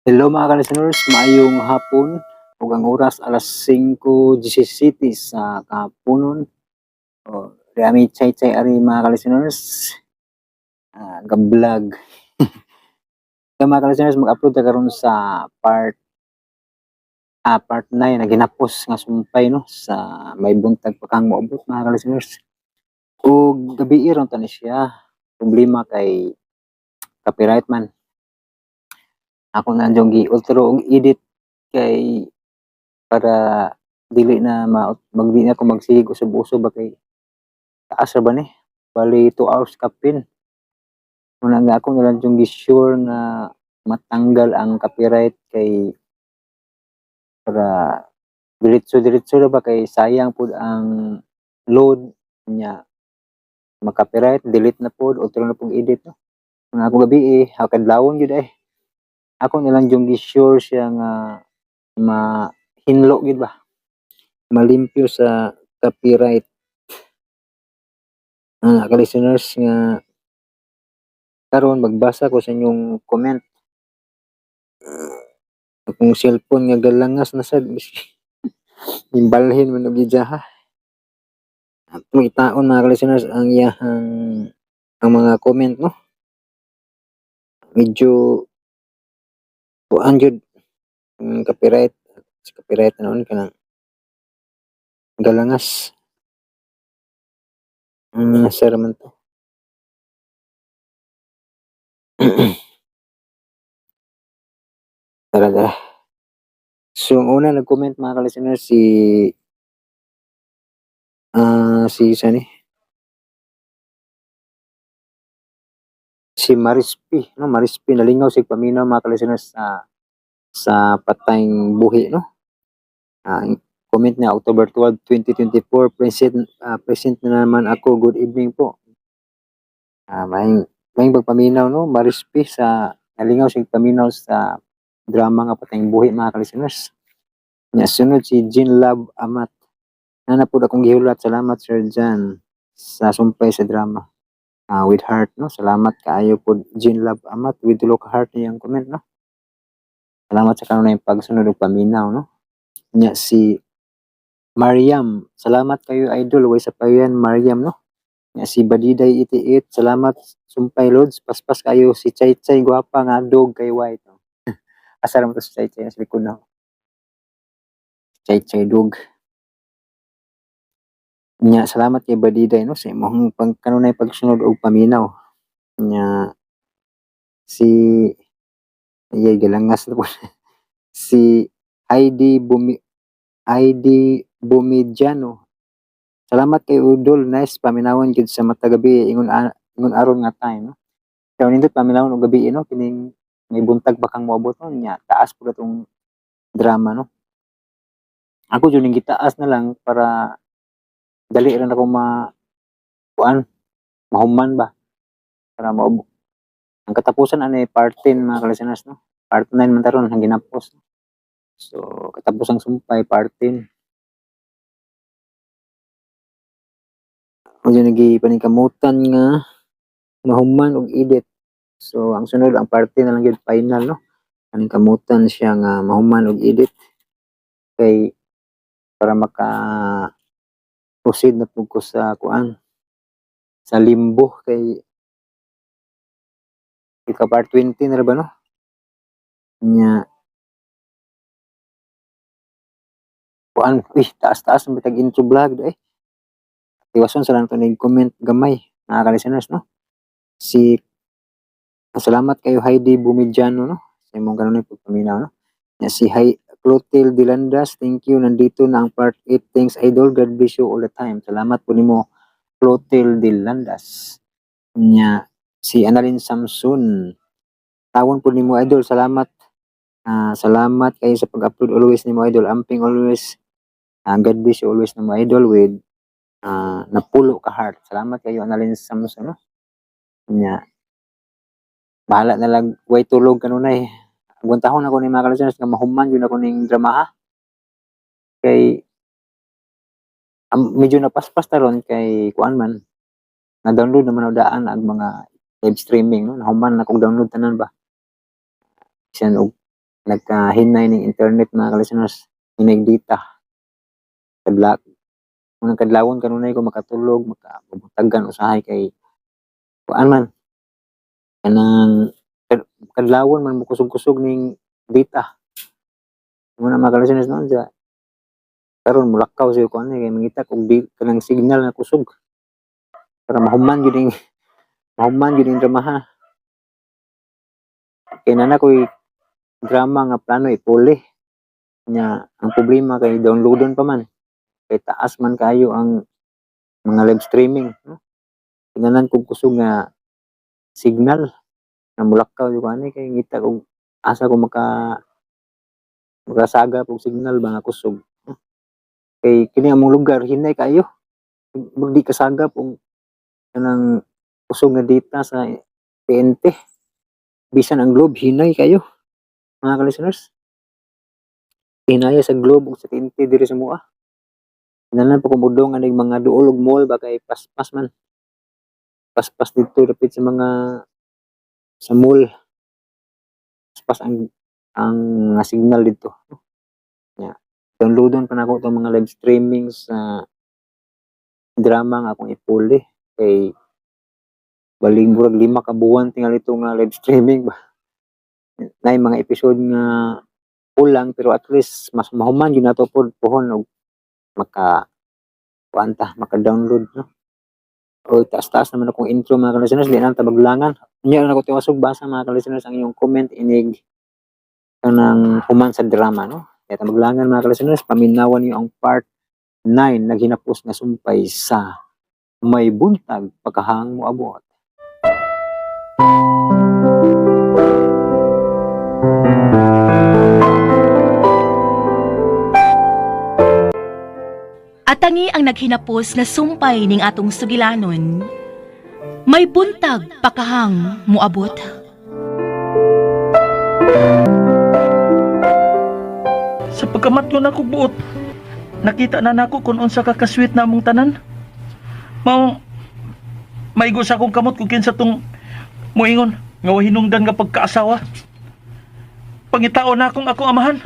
Hello mga ka-listeners, maayong hapon ug ang oras alas 5:17 sa kahaponon. Rami chay-chay ari mga ka-listeners, ga-vlog. So mga ka-listeners, mag-upload ta karon sa part 9 na ginapos nga sumpay no sa may buntag pa kang moabot mga ka-listeners. Ug gabi ron ta ni siya. Problema kay copyright man. Ako na anjong gi-ultro og edit kay para dili na magdi na ko magsige usab-usab ba kay taas ra ba ni? Bali 2 hours kapin. Muna nga ako nalang yung gi-sure nga matanggal ang copyright kay para diretso-diretso ra ba kay sayang pud ang load niya ma-copyright, delete na pud, ultro na pud edit no. Muna ako gabi kadlawon gyud ako nalang yung gi-sure siya nga mahinlo gyud ba, malimpyo sa copyright. Ka-listeners nga karon magbasa ko sa inyong comment. Akong cellphone nga galangas na sad imbalhin man og gijaha. Atong itaon mga ka-listeners ang iyahang ang mga comment no. Medyo kuan jud copyright. Copyright na nun kanang galangas. Sir man to. Tara. So, ang una nag-comment mga ka-listeners si sani? Si Marispi, no? Marispi nalingaw sig paminaw mga ka-listeners sa patayng buhi, no? Comment niya October 12, 2024, present na naman ako. Good evening po. May pagpaminaw no, Marispi sa nalingaw sig paminaw sa drama nga patayng buhi mga ka-listeners. Nya sunod si Jean Love Amat. Na po akong gihulat. Salamat Sir Jan sa sumpay sa drama. With heart no. Salamat kaayo po Jean Love Amat with tulo ka heart niyang comment no. Salamat sa kanunay pagsunod og paminaw no. Nya si Mariam, salamat kayo idol way sa payan Mariam no. Nya si Badiday 88, salamat sumpay lods, paspas kayo si Chay Chay gwapa nga dog kay white no. Asa ra mo to si Chay Chay sa likod na. Chay Chay dog. Nya salamat kay Badiday no sa imong kanunay pagsunod og paminaw. Nya si galangas na po. Si ID Bumidiano. Salamat kay Udol, nice paminawon gid sa matagabi ingon aron nga time no. Pero nindot paminawon og gabi no kining may buntag pa kang moabot no nya taas pud atong drama no. Ako jud ning gitaas na lang para dali ra nako mahuman ba para maubos. Ang katapusan ani part 10 mga ka-listeners no. Part 9 man taron ang ginapos. So katapusang sumpay part 10. Medyo nagipanigamutan nga mahuman og edit. So ang sunod ang parte na lang gyud final no. Kaning kamutan siya nga mahuman og edit kay para maka proceed na pud ko sa kuan sa limbo kay ika part 20 na ra ba no. Nya kuan taas-taas ang bitag intro vlog Iwason sa lang to ning comment gamay mga ka-listeners no. Salamat kayo Heidi Bumidiano no sa imong kanunay pagpaminaw no. Nya si Clotilde Dilandas, thank you, nandito na ang part 8. Thanks idol, God bless you all the time. Salamat po nimo Clotilde Dilandas. Nya si Annalyn Samson, tawon po nimo idol, salamat. Salamat kayo sa pag-upload always nimo idol, amping always. God bless you always nimo idol with napulo ka heart. Salamat kayo Annalyn Samson no. Nya bahala na lang way tulog kanunay. Buntahon ako ni mga ka-listeners nga mahuman yun ako ning dramaha. Kay medyo napaspas taron kay kuan man na-download naman daan ang mga live streaming no. Nahuman na kog download tanan ba. Siyan og nagkahinay ng internet mga ka-listeners, hinay data. Unang kadlawon kanunay ko makatulog, makabutagan usahay kay kuan man kanang kadlawon man mo kusog-kusog ning data. Muna mga ka-listeners noon sa karon mulakaw siya kuan kay mangita og di kanang signal na kusog para mahuman gyud yung drama. Kay nana ko'y drama nga plano ipuli nya ang problema kay downloadon pa man kay taas man kayo ang mga live streaming, no? Tinanan kog kusog nga signal na mulakaw yung ani kay ngita og asa ko makasaga og signal ba nga kusog, no? Kay kini among lugar hinay kayo magdi kasagap og kanang kusog nga data sa TNT bisan ang globe hinay kayo mga ka-listeners. Hinaya sa globe ug sa TNT diri sa mua. Inanan pa kumudong aning mga duol ug mall ba kay paspas man. Paspas dito dapit sa mall. Paspas ang mga signal dito. Ya. Downloadon pa nako tong mga live streaming sa drama nga akong ipuli kay baling murag 5 ka buwan tingali itong live streaming ba. Nay mga episode nga kulang pero at least mas mahuman yun nato pod pohon og maka-download, no? O taas-taas naman akong intro mga ka-listeners, di na tabaglangan. Nya na ko tiwasog basa mga ka-listeners ang inyong comment inig kanang human sa drama, no? Kaya tabaglangan mga ka-listeners, paminawan niyo ang part 9 naghinapos nga sumpay sa may buntag pagkahang moabot. At tangi ang naghinapos nga sumpay ning atong sugilanon, may buntag pakahang moabot. Sa pagkamatlo na ko buot, nakita na nako kung unsa ka kasweet na among tanan. Maigo sa akong kamot kung kinsa tong moingon nga hinungdan nga pagkaasawa. Pangitao na akong amahan.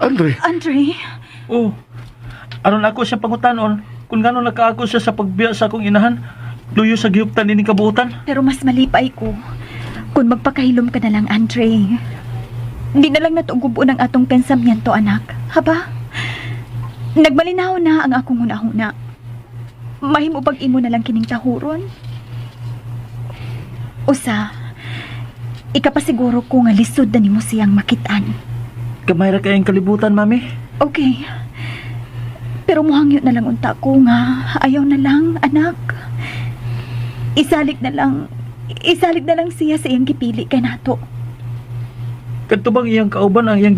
Andre, Oh, aron ako siya pangutanon kung gano'n nakaako siya sa pagbiya sa akong inahan, luyo sa gihuptan ining kabuutan. Pero mas malipay ko kung magpakahilom ka na lang, Andre. Hindi na lang natugubo ng atong pensamyento, anak. Haba? Nagmalinaw na ang akong huna-huna. Mahimo pag-imo na lang kining tahuron. Usa, ikapasiguro ko nga lisod na nimo siyang makitaan. Gamay ra kayong kalibutan, mami. Okay. Pero muhangyo na lang unta ko nga ayaw na lang, anak. Isalig na lang siya sa iyang gipili kay nato. Kadto bang iyang kauban ang iyang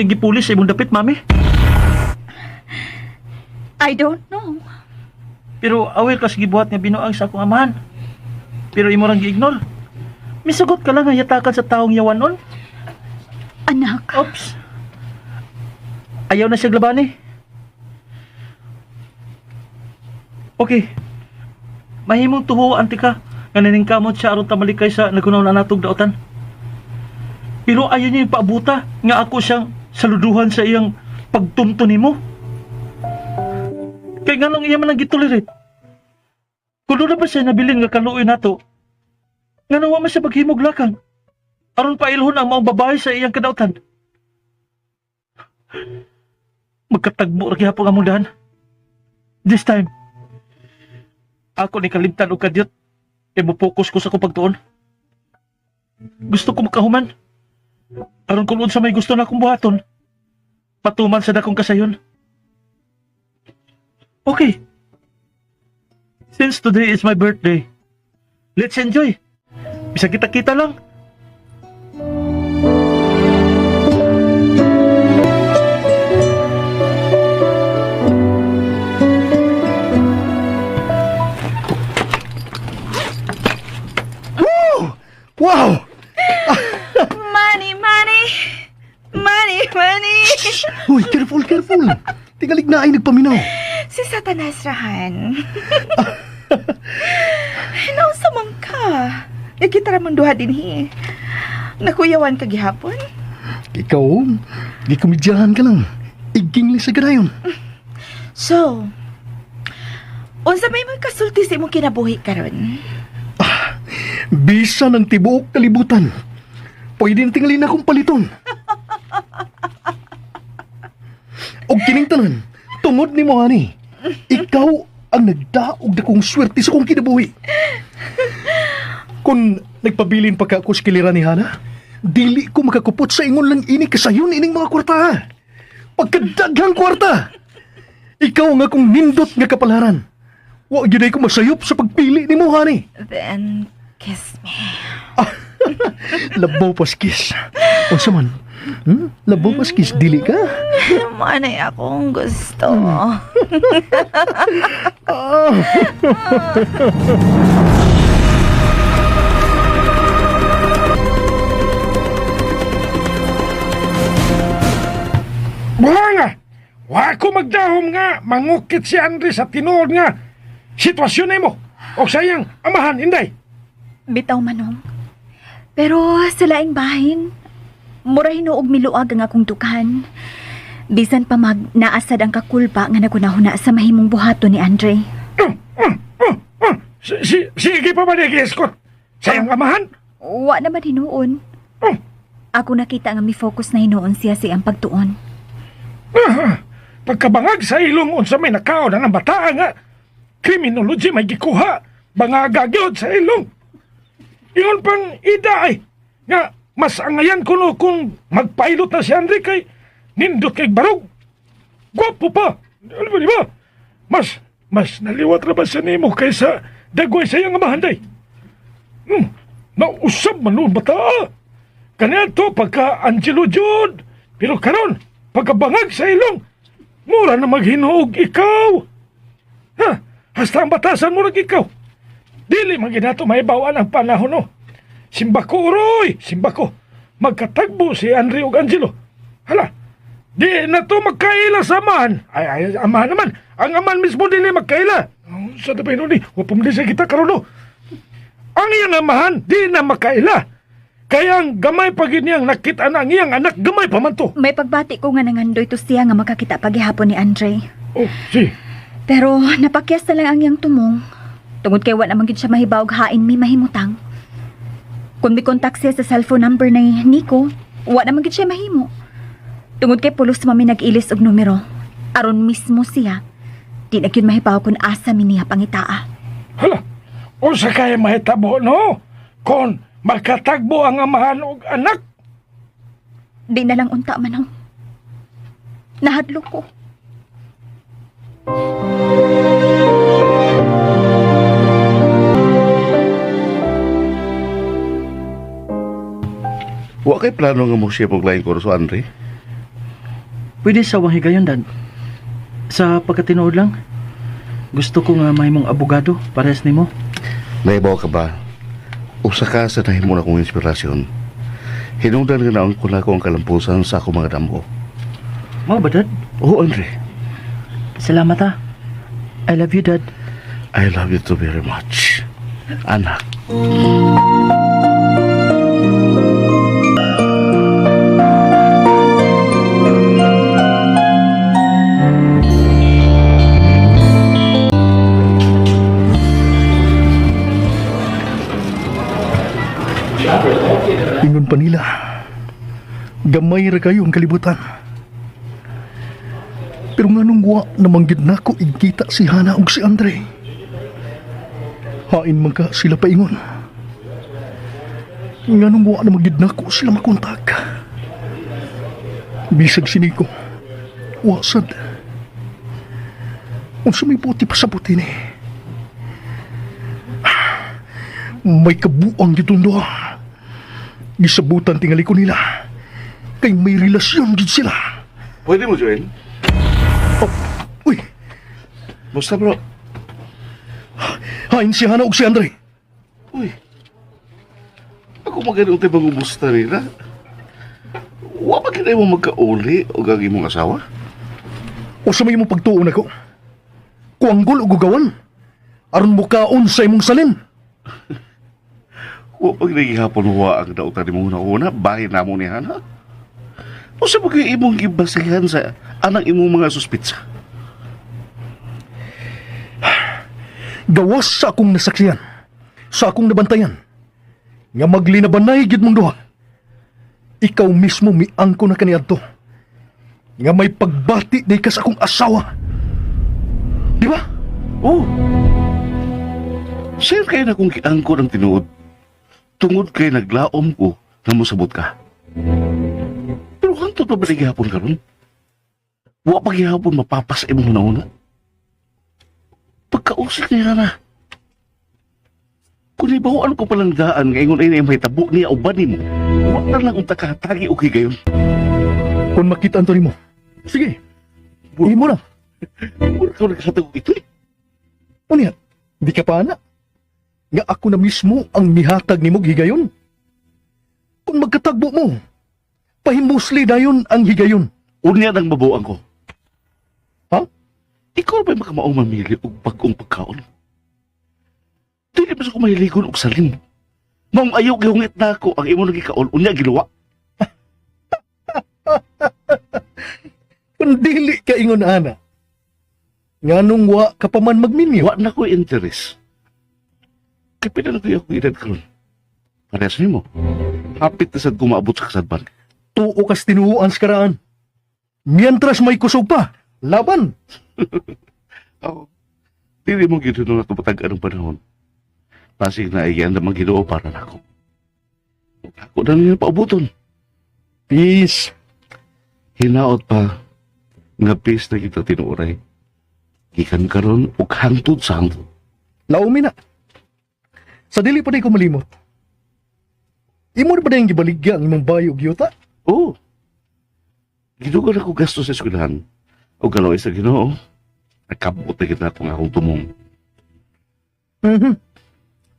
gipulis sa imong dapit, mami? I don't know. Pero awil ka sa gibuhat nga binuang sa akong amahan. Pero imo rang gi-ignore. Misugot ka lang nga yatakan sa taong yawanon. Anak. Oops. Ayaw na siya glabani. Okay. Mahimong tuho antika nga naningkamot siya aron ta malikay sa nagunaw na natog daotan. Pero ayaw niya ipaabuta nga ako siyang saluduhan sa iyang pagtumto nimo. Kay nganong iya man nagitolerate. Kuno na ba siya nabilin nga kaluoy nato? Nganong wa man siya paghimog lakang aron pailhon ang maong babae sa iyang kadautan. Magkatagbo ra gyapon ang among dahan. This time, ako ni kalimtan og kadyot kay mo-focus ko sa akong pagtuon. Gusto ko makahuman. Aron kung unsa may gusto na akong buhaton, patuman sa dakong kasayon. Okay. Since today is my birthday, let's enjoy. Bisa kita-kita lang. wow! Money! Uy, careful! Tingalig na ay nagpaminaw. Si Satanas rahan. Nausa man ka. Nagkita ramang duha din hi. Nakuyawan ka gihapon? Ikaw, di kumidyahan ka lang. Iging sa ganayon. So, unsa may kasulti sa imong kinabuhi karon? Bisa ng tibuok kalibutan. Pwede na tingalin akong paliton. O kining tanan, tungod ni mo, ani. Ikaw ang nagdaog na kong swerte sa kong kinabuhi. Kung nagpabilin pa ka ako sa kilira ni Hana, dili ko makakupot sa ingon lang ini kasayon ining mga kwarta. Pagkadaghang kwarta. Ikaw ang akong nindot nga kapalaran. Wa gyud ay ko masayop sa pagpili ni mo, hani. Then, kiss me. Labaw paskis. Unsa man? Labaw paskis, dili ka? Manay akong gusto. Buha nga! Wa ko magdahom nga, mangukit si Andre sa tinuod nga. Sitwasyon na mo. O sayang, amahan, inday. Bitaw manong. Pero sa laing bahin, mura hinuog miluag ang akong dukan. Bisan pa naasad ang kakulpa nga nagunahuna sa mahimong buhato ni Andre. Sige pa ba ni Eskot? Sayang amahan? Wa naman hinuon. Ako nakita nga mi-focus na hinuon siya siyang pagtuon. Pagkabangag sa ilong unsa may nakaon ang bataa nga. Criminology may gikuha. Bangagagyod sa ilong. Ingon pang ida ay. Nga, mas angayan ko no kung magpailot na si Andre kay nindot kay barog. Gwapo pa. Alam mo di ba? Mas naliwat na ba siya nimo kaysa dagway sa iyang amahanday? Nausap man noon bata. Kanya to pagka Angelo Jud. Pero karon pagkabangag sa ilong, mura na maghinuog ikaw. Ha? Hasta ang batasan mo ikaw. Dili man ginato maibawaan ang panahon no. Simbako uroy, simbako. Magkatagbo si Andre ug Angelo. Hala, di na to magkaila sa amahan. Ay, amahan naman. Ang amahan mismo din ay magkaila. Sa dabay nun ni, wapumili sa kita karon no. Ang iyang amahan, di na magkaila. Kaya ang gamay pagin niyang nakita na ang iyang anak, gamay pa man to. May pagbati ko nga nangandoy to siya nga makakita paghihapon ni Andre. Oh, si. Pero napakyas na lang ang iyang tumong. Tungod kay wa naman gid siya mahibaw og hain mi mahimutang. Kung may kontak siya sa cellphone number ni Nico, wa naman gid siya mahimo. Tungod kay pulos mami nag-ilis og numero. Aron mismo siya, di na gyud mahibaw kung asa mi niya pangitaa. Hala, unsa kaya mahitabo no? Kon makatagbo ang amahan og anak. Di na lang unta manong. Nahadlok ko. Wa kay plano nga mo siya paglaing kurso, Andre? Pwede sa wang higayon, Dad. Sa pagkatinuod lang, gusto ko nga may mong abogado parehas nimo. Naibaw ka ba? Usa ka sa nahimo na kong inspirasyon. Hinungdan nga naon ko na ko ang kalampusan sa akong mga damo. Mao ba, Dad? Oo, Andre. Salamat ha. I love you, Dad. I love you too very much. Anak. Ingon pa nila, gamay ra kayo ang kalibutan. Pero nga nung wa namanggid na ko igkita si Hana ug si Andre. Hain man ka sila paingon. Nga nung wa namanggid na ko sila makontak. Bisag siniko, wasad. Unsa may puti pa sa puti ni. May kabuang gitundo. Gisabutan tingali ko nila. Kay may relasyon gid sila. Pwede mo, Joel? Uy, Basta, bro. hain si Hana ug si Andre. Uy. Ako magaling tayo pangumusta nila. Wa pa kinay mo magkauli o gagi mong asawa? O sa may mong pagtuon ako. Kuanggol ug ugawan. Aron mo kaon sa imong salin. Wa pag nagihapon wa ang dautan ni mong una, bahay na mo ni Hana. O sa mga imong gibasehan sa anang imong mga suspitsa? Gawas sa akong nasaksiyan, sa akong nabantayan, nga maglinabanay gid mong duha. Ikaw mismo miangko na kaniadto, nga may pagbati di ka sa akong asawa. Di ba? Oh. Sir, kayo na kung kiangko ng tinuod. Tungod kay naglaom ko na musabot ka. Pero hangtod pa ba gihapon ka ron? Wa pa gihapon mapapas imong una-una. Pagkausik niya na. Kung ibahuan ko palang daan ngayon ay may tabo niya o banin mo, wa na lang ang takatagi o higayon. Kung makita Anthony mo, sige, imo na. Mura ka nagkatagog ito eh. Unya, di ka pa anak. Nga ako na mismo ang mihatag ni mong higayon. Kung magkatagbo mo, pahimusli dayon ang higayon. Unya nang mabuang ko. Ha? Ikaw ba'y makamaong mamili o bagong pagkaon? Dili ba sa ko mahiligon og salim? Mong ayaw gihungit na ako ang imo nang ikaon, unya ginawa. Kung dili ka ingon ana, nganong wa ka pa man magminyo. Wa na ko interes. Kaya pinalagay ako edad karon. Parehas nimo. Hapit na sad kumaabot sa kasadban. Tuo kas tinuuan sa karaan. Mientras may kusog pa, laban. Ako, dili mo gito na tupatag anong panahon. Pasig na iyan na Ginoo para na ako. Ako na niya paubuton. Peace. Hinaot pa nga peace na kita tinuuray. Gikan karon og hangtod sa hangtod. Laumi na. Sa dili pa di ko malimot. Imo na ba na yung gibaligya ang imong bayo og yuta? Oo. Gidugan ako gasto sa eskwelahan. O galoy sa Ginoo. Nakabot na kita kung akong tumong.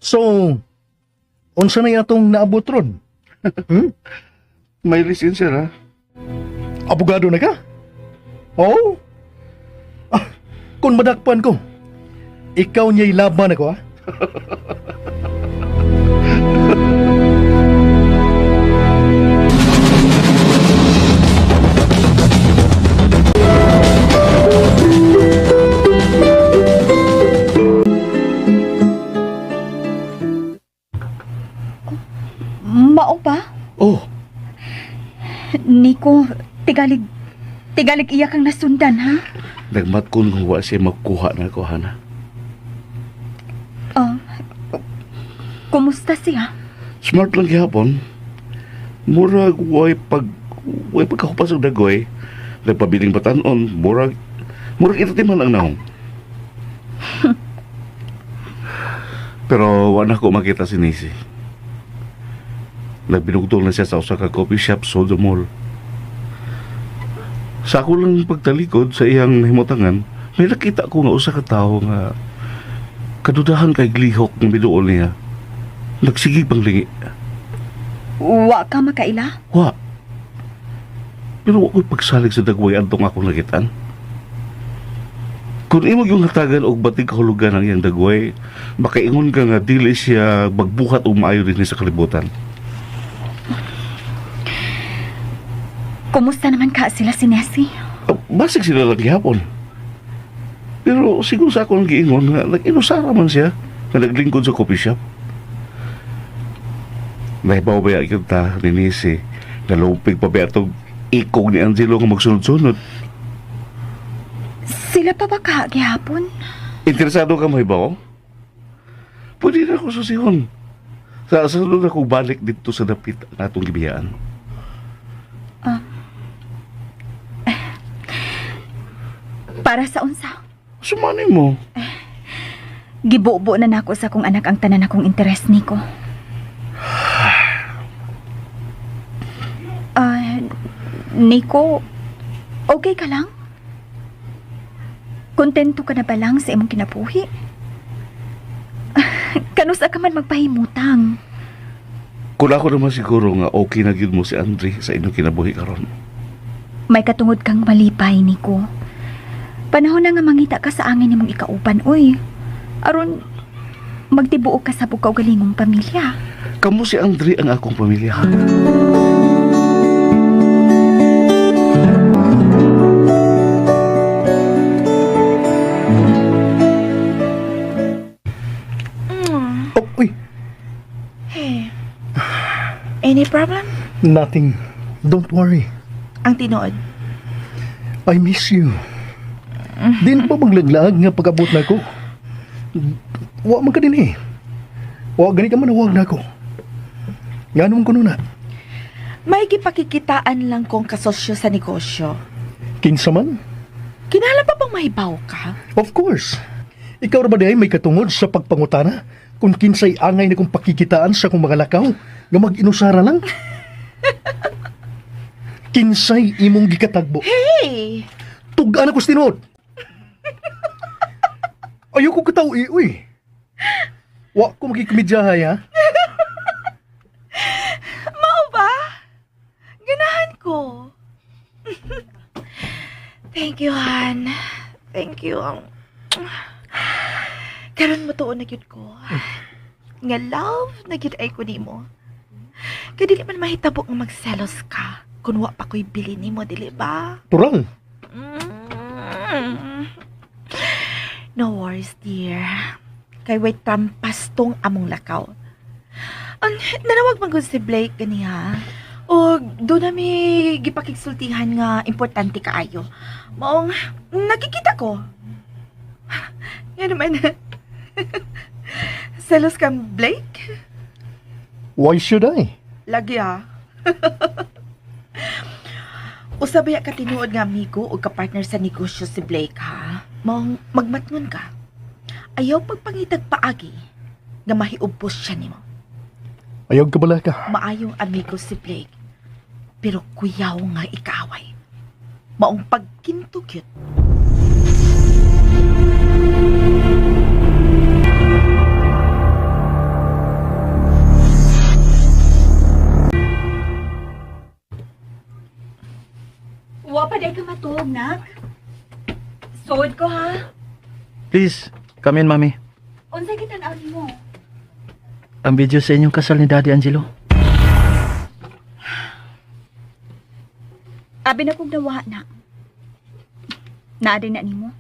So, unsa na yatong naabot ron? May lisensya na. Abogado na ka? Oo. Kung madakpan ko, ikaw niya'y laban ako, ha? Mao ba? Oh, Nico, tigalig iya kang nasundan, ha? nagmatkon kung wa siya magkuha na ako, Hana. Kumusta siya? Smart lang gihapon. Murag way pagkahupas og dagoy. Nagpabiling batanon, murag itatiman ang naong. Pero wala ko makita si Nisi. Nagbinugtong na siya sa usa ka coffee shop sa the mall. Sa ako lang pagtalikod sa iyang himutangan, may nakita ko nga usa ka tawo nga kadudahan kay glihok ng biduol niya. Nagsigig pang lingi. Wa ka makaila? Wa. Pero wa ko'y pagsalig sa dagway antong akong nakitaan. Kung imo yung hatagan og batig kahulugan ang iyang dagway, makaingon ka nga dili siya magbuhat o maayo din sa kalibutan. Kumusta naman ka sila si Nessie? Basig sila lang gihapon. Pero siguro sa akong giingon nga nag-inusara man siya na naglingkod sa coffee shop. Nahibaw ba kita ni Nisi na lumpig pa ba itong ikog ni Angelo nga magsunod-sunod? Sila pa ba ka gihapon? Interesado ka mahibaw? Pwede na ako susihon. Sa sunod ako balik dito sa dapit na itong gibiyaan. Para sa unsa? Sumani mo. Gibubo na nako sa akong anak ang tanan akong interes niko. Nico, okay ka lang? Kontento ka na ba lang sa imong kinabuhi? Kanusa ka man magpahimutang? Kung ako naman siguro nga okay na gyud mo si Andre sa inyong kinabuhi karon. May katungod kang malipay, Nico. Panahon na nga mangita ka sa angin nimong ikauban, uy. Aron, magtibuo ka sa bukaw galingong pamilya. Kamu si Andre ang akong pamilya. Any problem? Nothing. Don't worry. Ang tinuod. I miss you. Di na ba maglaglag nga pag-abot na ko? Wa man ka din eh. Wa gani ka man huwag na ko. Nga naman ko na. May gipakikitaan lang kong kasosyo sa negosyo. Kinsa man? Kinahanglan pa bang mahibaw ka? Of course. Ikaw ra ba di ay may katungod sa pagpangutana kung kinsay angay na kong pakikitaan sa kong mga lakaw nga mag-inusara lang? Kinsay imong gikatagbo? Hey! Tug-an ako tinod. Ayoko kataw uy. Wa ko magikomedyahay ha. Mao ba? Ganahan ko. Thank you, Han. Thank you. Karon mo tuon na gyud ko. Nga love na gyud ay ko nimo. Kaya dili man mahitabo nga magselos ka kung wa pa ko'y bili nimo, dili ba? Tural. Mm. No worries, dear. Kay wait tampas tong among lakaw. Ang nanawag man gud si Blake ganiha. O doon na may gipakigsultihan nga importante kaayo. Maong nakikita ko. Yan naman. Selos kang Blake? Why should I? Lagi Usabay ka tinuod nga amigo o kapartner sa negosyo si Blake ha. Maong magmatngon ka. Ayaw pagpangitag paagi nga mahiubos siya nimo. Ayaw ka bala ka. Maayong amigo si Blake. Pero kuyaw nga ikaway. Maong pagkintugyot. Wa pa day ka matuog, nak. Sod ko, ha? Please, come in, Mami. Unsay gitan-aw mo? Ang video sa inyong kasal ni Daddy Angelo. Abi na kong dawa, nak. Naaday na nimo.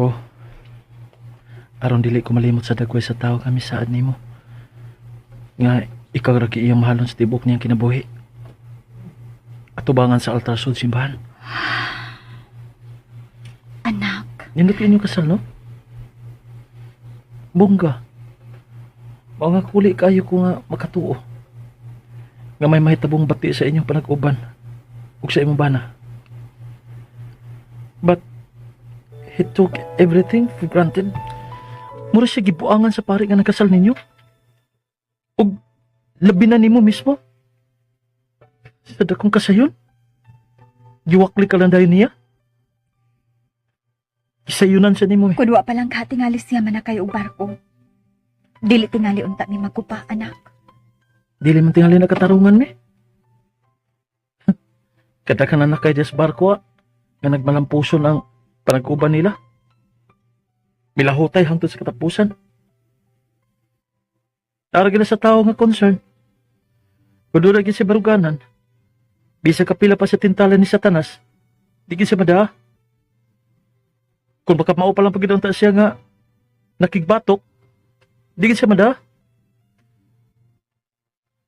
Oh. Aron dili ko malimot sa dagway sa tao kami saad nimo. Nga ikaw ra iyang mahalon sa tibok niyang kinabuhi. Atubangan sa altar sud simbahan. Anak, Nindot inyong kasal, no? Bongga. Mga kuli kayo ko nga makatuo. Nga may mahitabong bati sa inyong panag-uban ug sa imong bana. But he took everything for granted. Mura siya gibuangan sa pari nga nagkasal ninyo. Ug labi na nimo mismo. Sa dakong kasayon. Giwakli ka lang dayon niya. Isayunan sa nimo. kudwa pa lang ka tingali siya man na kayo og barko. Dili tingali unta mi magkupa, anak. Dili man tingali na katarungan mi. Kada ka na nakay des barko nga nagmalampuson ang panag-uban nila. Milahutay hangtod sa katapusan. Tara gila sa tao nga concern. Kudura gid si baruganan. Bisa kapila pa sa tintalan ni Satanas. Di gid siya mada. Kung baka mao pa lang pagidunta siya nga nakigbatok, di gid siya mada.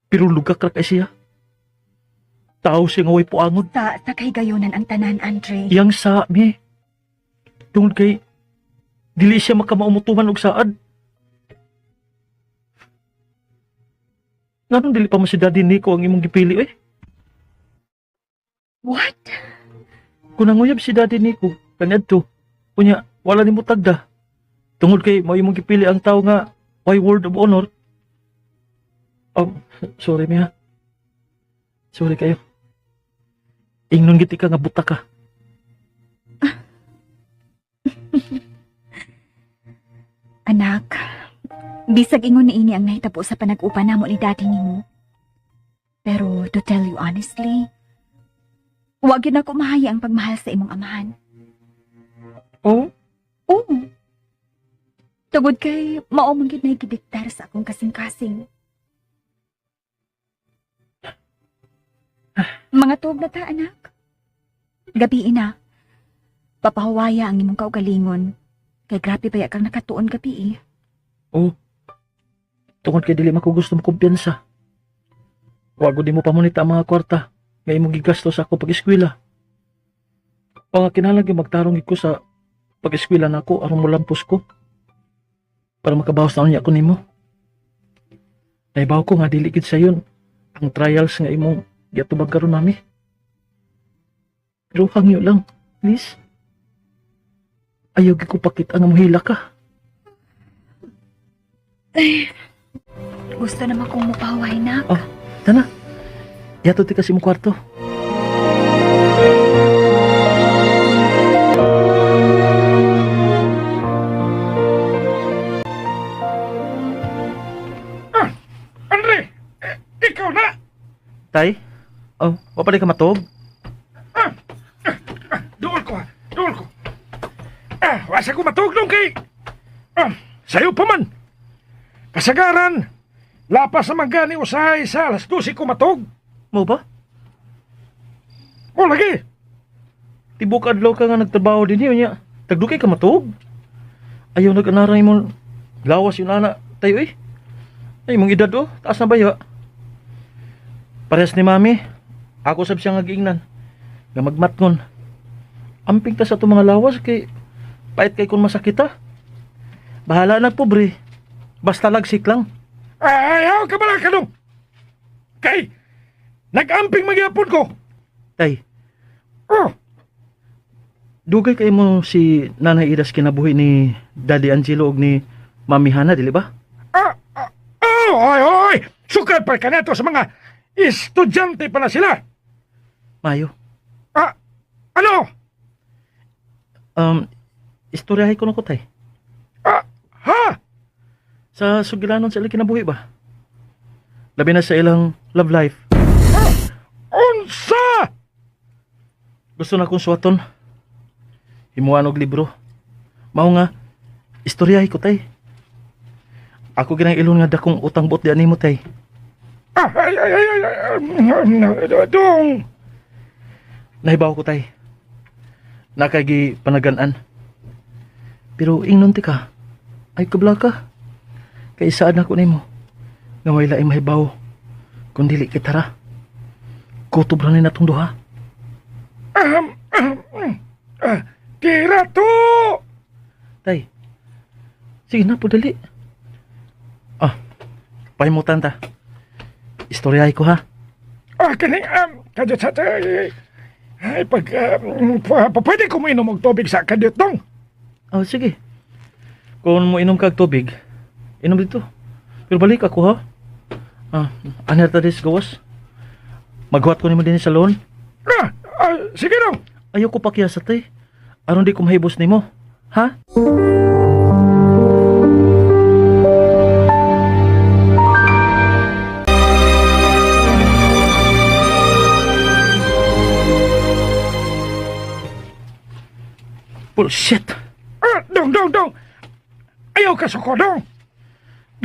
Pero lugak ra kay siya. Tao siya nga way puangod. Sa kahigayonan ang tanan, Andre. Yang sa mi. Tungod kay dili siya makamaumutuman og saad. Nganong dili pa mo si Daddy Nico ang imong gipili eh? What? Kung nanguyab si Daddy Nico, kaniadto, kunya wala nimo tagda. Tungod kay mao imong gipili ang tao nga why word of honor. Sorry miha. Sorry kayo. Ingnon giti ka nga buta ka. Anak, bisag ingon niini ang nahitabo sa panag-upa namo ni daddy nimo. Pero to tell you honestly, wa gyud ako mahaya ang pagmahal sa imong amahan. Oh? Oo. Tugod kay mao man gyud nay gidiktar sa akong kasing-kasing. Mga tuog na ta, anak. Gabi na. Papahawaya ang imong kaugalingon. Kay grabe pa kang nakatuon gabi eh. Oh. Tungod kay dili man ko gusto mo kumpiyansa. Wago di mo pamunita ang mga kwarta. Nga imong gigastos ako pag-eskwela. O nga kinahanglan gyud magtarong ko sa pag-eskwela nako aron mo lampos ko. Para makabawas na niya ako nimo. Naibaw ko nga dili gid sayon ang trials nga imong giatubag karon mami. Pero hangyo lang, please. Ayaw gid ko pakita nga mohila ka. Gusto naman kong mupaway, nak. Oh, tana. Yato ti kasi mo kwarto. Andre, ikaw na. Tay? Oh, wa pa di ka matog? Doon ko, doon ko. Wasa ko matugdong kay... sayo pa man. Kasagaran, lapas na magani usay sa alas 12 ko matug. Mo ba? O lagi, Tibok adlaw ka nga nagtrabaho din niya. Tagdukay ka matog. Ayaw nag-anaray mo. Lawas yun ana. Tayo eh. Ay, mong edad oh. Taas na ba ya? Parehas ni mami. Ako sab siya nga giingnan. Nga magmatngon. Amping ta sa itong mga lawas kay pait kay kung masakit ha. Bahala na pobre. Basta lagsik lang. ayaw ka bala ka nung. Kay, nag-amping magyapon ko. Tay, Oh, dugay kay mo si Nanay Idas kinabuhi ni Daddy Angelo ug ni Mami Hana, dili ba? oy. Sukad pa ka neto sa mga estudyante pala sila. Mayo. Ano? Istoryahay ko na ko, tay. Ha? Sa sugilanon sila kinabuhi ba? Labi na sa ilang love life. Unsa? Gusto na kong suwaton. Himuan og libro. Mao nga, istoryahay ko, tay. Ako ginang ilon nga dakong utang buot di animo, tay. Dong. Nahibaw ko, tay. Nakagi panaganaan. Pero ingnon ti ka. Ay kabla ka. Kay saan ako nimo. Nga wala ay mahibaw. Kung dili kitara. Kutob ra ni natong duha. Tira to. Tay. Sige na po dali. Pahimutan ta. Istoryahay ko ha. Kaning, kadyo sa ay, pwede ko mo inom og tubig sa kadyo dong. Oh, sige. Kung mo inom kag tubig, inom dito. Pero balik ako ha. Aner ta dis gawas. Maghuwat ko nimo din sa salon. Sige dong. Ayaw ko pakyasat tay. Aron di ko mahibos nimo. Ha? Bullshit! Dong. Ayaw ka suko, dong.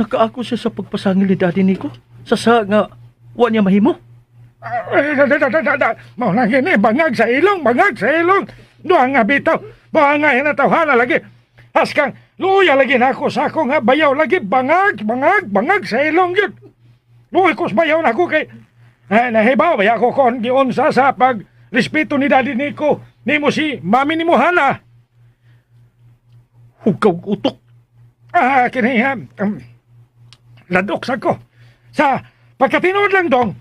Nakaako siya sa pagpasangil ni Daddy Nico. Sa nga, wa niya mahimo. Mau lang ini, bangag sa ilong. Doa nga bitaw. Bangay na tawhana lagi. Haskang, luya lagi na ako sa ako nga bayaw lagi. Bangag sa ilong yun. Luya ko sa bayaw na ako kay... nahibaw, baya ko kon giunsa sa pag-respeto ni Daddy Nico. Nimo si Mami ni Mohana. Hugaw utok. Kinihan. Ladok sa ko. Sa pagkatinood lang dong,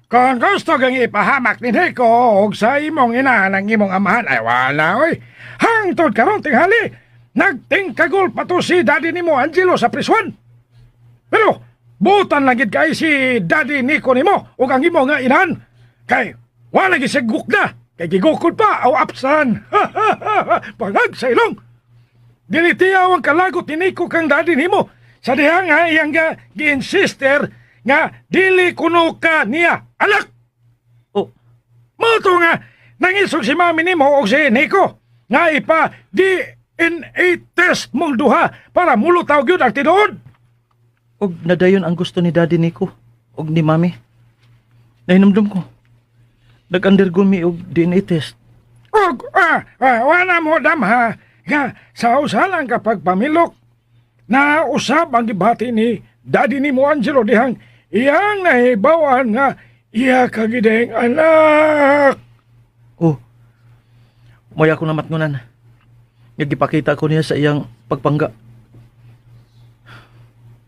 kung gusto kang ipahamak ni Nico o sa imong ina ng imong amahan, ay wala oy. Hangtod karon tinghali, nagtingkagol pa to si Daddy nimo Angelo sa priswan. Pero, butan lang gid kay si Daddy Nico nimo o ang imo nga inahan. Kay, wala gid siya gukda. Kay gigukod pa o apsan. Pangag sa ilong. Dilitiyaw ang kalagot ni Nico kang Daddy nimo. Sa diha nga iyang gi-insister nga dili kuno ka niya anak. Oh, Moto nga nangisog si Mami nimo o si Nico nga ipa DNA test mong duha para mulutaw gyud ang tinuod. og nadayon ang gusto ni Daddy Nico. Og ni Mami. Nahinumdum ko. Nag-undergo mi og DNA test. Og, wala mo dam ha, nga sa usalang kapag pamilok, na usab ang gibati ni Daddy ni mo Angelo dihang iyang nahibawan nga Iya kagideng anak. Oh, moy ako namat ngunan. Nga gipakita ko niya sa iyang pagpangga.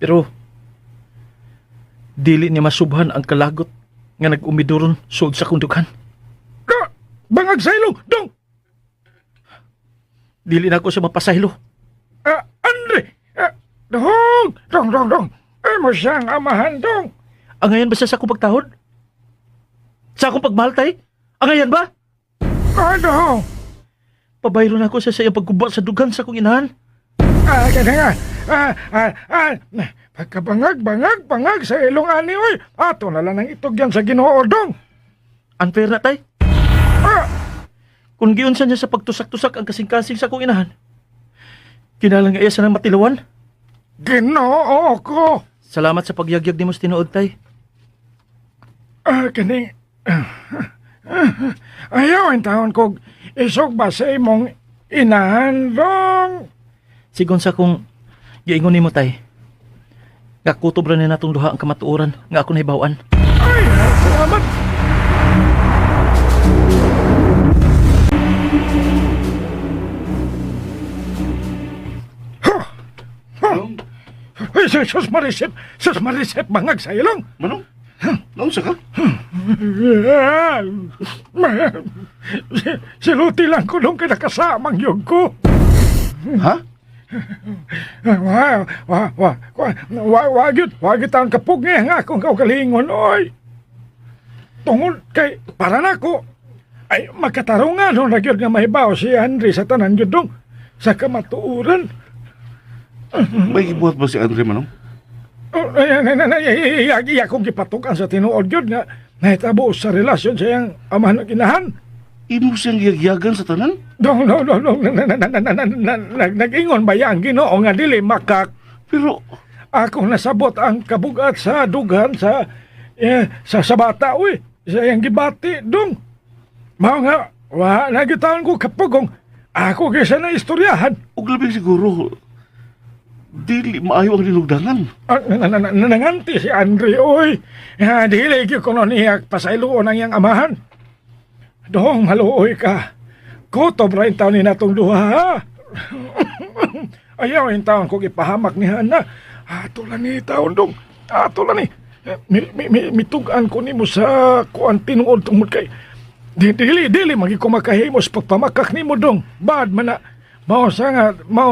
Pero, dili niya masubhan ang kalagot nga nag-umiduron sud sa kundukan. Bangag sa ilong, dong! Dili na ako sa mapasaylo. Andre! Dong! Mo siyang amahan, dong! Angayan ba siya sa akong pagtahod? Sa akong pagmahal, tay? Angayan ba? Dong! Pabaylo na ako sa iyang pagkuba sa dugan sa akong inahan. Kaya pagkabangag sa ilong ani, oy! Ato na lang ang itog yan sa Ginoo, dong! Unfair na, tay. Kung giunsan niya sa pagtusak-tusak ang kasing-kasing sa akong inahan, kinalang iya sa nang matilawan. Ginoo ko! Salamat sa pagyagyag ni mo sa tinuod, tay. Kaning... Ayaw ang taon ko isog ba sa imong inahan, dong? Sigon sa kung giingon nimo, tay. Nga kutob ra ni natong duha ang kamatuoran nga ako nahibawan. Ay, salamat! Ay, sus marisip, bangag sa ilong. Manong? Naunsa ka? Siluti lang ko nung kinakasamang yun ko. Ha? Wagit ang kapug nga nga akong kaugalingon, oy. Tungod kay, para na ko, ay makatarungan nung nagyod nga mahibaw si Andre sa tanan yun dong, sa kamatuuran. May gibuhat ba si Andre, Manong? Iya kong gipatukan sa tinuod yun nga nahitabo sa relasyon sa iyang amahan at inahan. Imo siyang giyagyagan sa tanan? Dong, nag-ingon ba yan, Ginoo nga dili makak. Pero, Akong nasabot ang kabugat sa dugan sa bata, uy. Sa iyang gibati, dong. Mao nga, nagitaan ko kapugong ako kaysa na istoryahan. ug labing siguro, dili maayo ang linugdangan. Nananganti si Andre, oy. Dili ko nun iyak pasayloon ang iyang amahan. Dong, maluoy ka. Kutob ra yung taon ni natong duha, ha? Ayaw yung taon kong ipahamak ni Hana. Ato lang ni taon, dong. Ato lang ni. Mitugan ko ni mo sa kuan tinuod tungod kay. Dili, magi ko makahimos pagpamakak ni mo, dong. Bad man na. Mao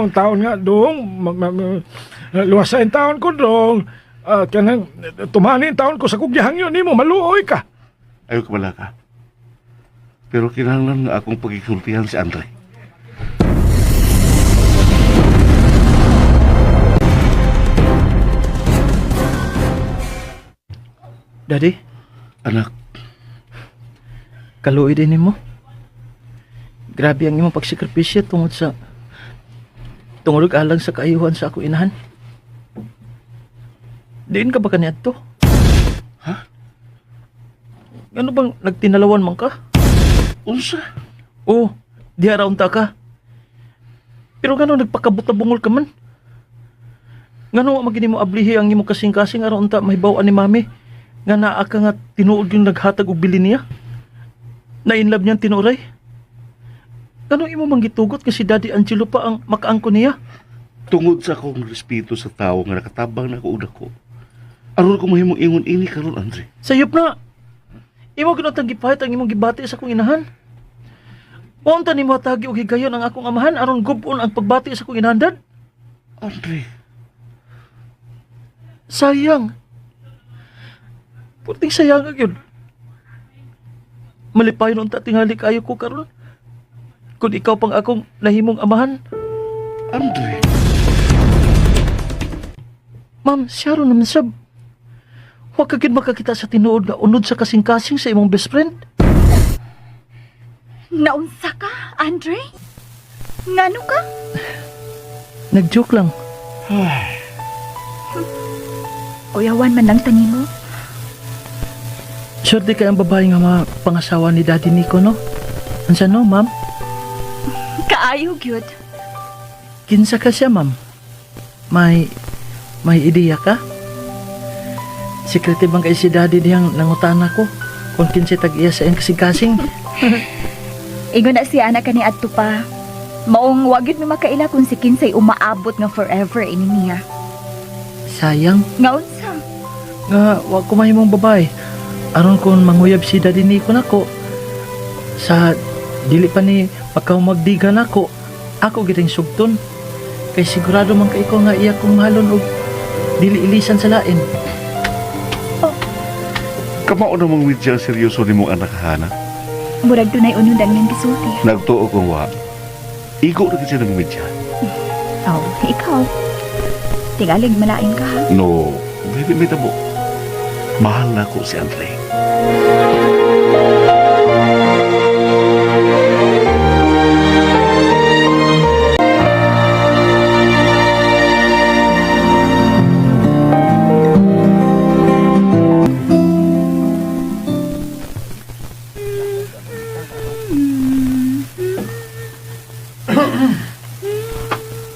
taon nga, dong. Luwasain taon ko, dong. Kanang tumanin taon ko sa kugyahang yun ni mo. Maluoy ka. Ayaw ka bala ka. Pero kinahanglan nga akong pagkikultihan si Andre. Daddy, Anak, kaluoy din nimo. Grabe ang imong pagsikripisyo tungod og alang sa kaayuhan sa ako inahan. Diin ka ba kaniadto? Ha? Ano bang nagtinalawan man ka? unsa? Oo, di araw ta ka. Pero gano'n nagpakabuta-bungol ka man? Gano'n magini mo ablihi ang imong kasing-kasing araw ta mahibaw ni mami nga naa ka nga tinuod yung naghatag og bilin niya? Nainlove niyang tinuray? Gano'n imo manggitugot nga si Daddy Angelo pa ang makaangko niya? Tungod sa akong respeto sa tao nga nakatabang na ko ko. Aron ko mahimong ingon ini karon, Andre. Sayop na! Imo ginotang gipahit ang imong gibati sa akong inahan. Unta nimo hatagi og higayon ang akong amahan aron gubon ang pagbati sa akong inahandad? Andre, Sayang. Puting sayang yun. Malipay nun tingali kayo ko karon. Kung ikaw pang akong nahimong amahan. Andre. Ma'am, siya ron naman sab. Huwag kagid makakita sa tinuod nga unod sa kasing-kasing sa imong best friend. Naunsa ka, Andre? Ngano ka? Nag-joke lang. Uyawan man lang tanimo. Sure di kay ang babae nga pangasawa ni Daddy Nico, no? Ansa no, ma'am? Kaayo, gyud. Kinsa ka siya, ma'am? May ideya ka? Secret bang kay si daddy diyang nangutan ako kung kinsa tag-iya sa iyang kasing-kasing. Ingon na siya anak kani adto pa. Maong wagid mi makaila kung si Kinsay umaabot nga forever ini niya. Sayang Nga unsa? nga wa ko mahimong babae. Aron kon manguyab si daddy ni ko nako. Sa dili pa ni pagkaumagdigan ako giting sugton. Kay sigurado man kay ko nga iya kong mahalon og dili ilisan sa lain. Kamao namang medyo seryoso ni mong anak, Hana. Murag dunay unudan nga gisulti. Nagtuo kong wa. Igo na kasi ng medya. Oh, ikaw. Tigalig malain ka ha. No, hindi may tabo. Mahal na ko si Andre.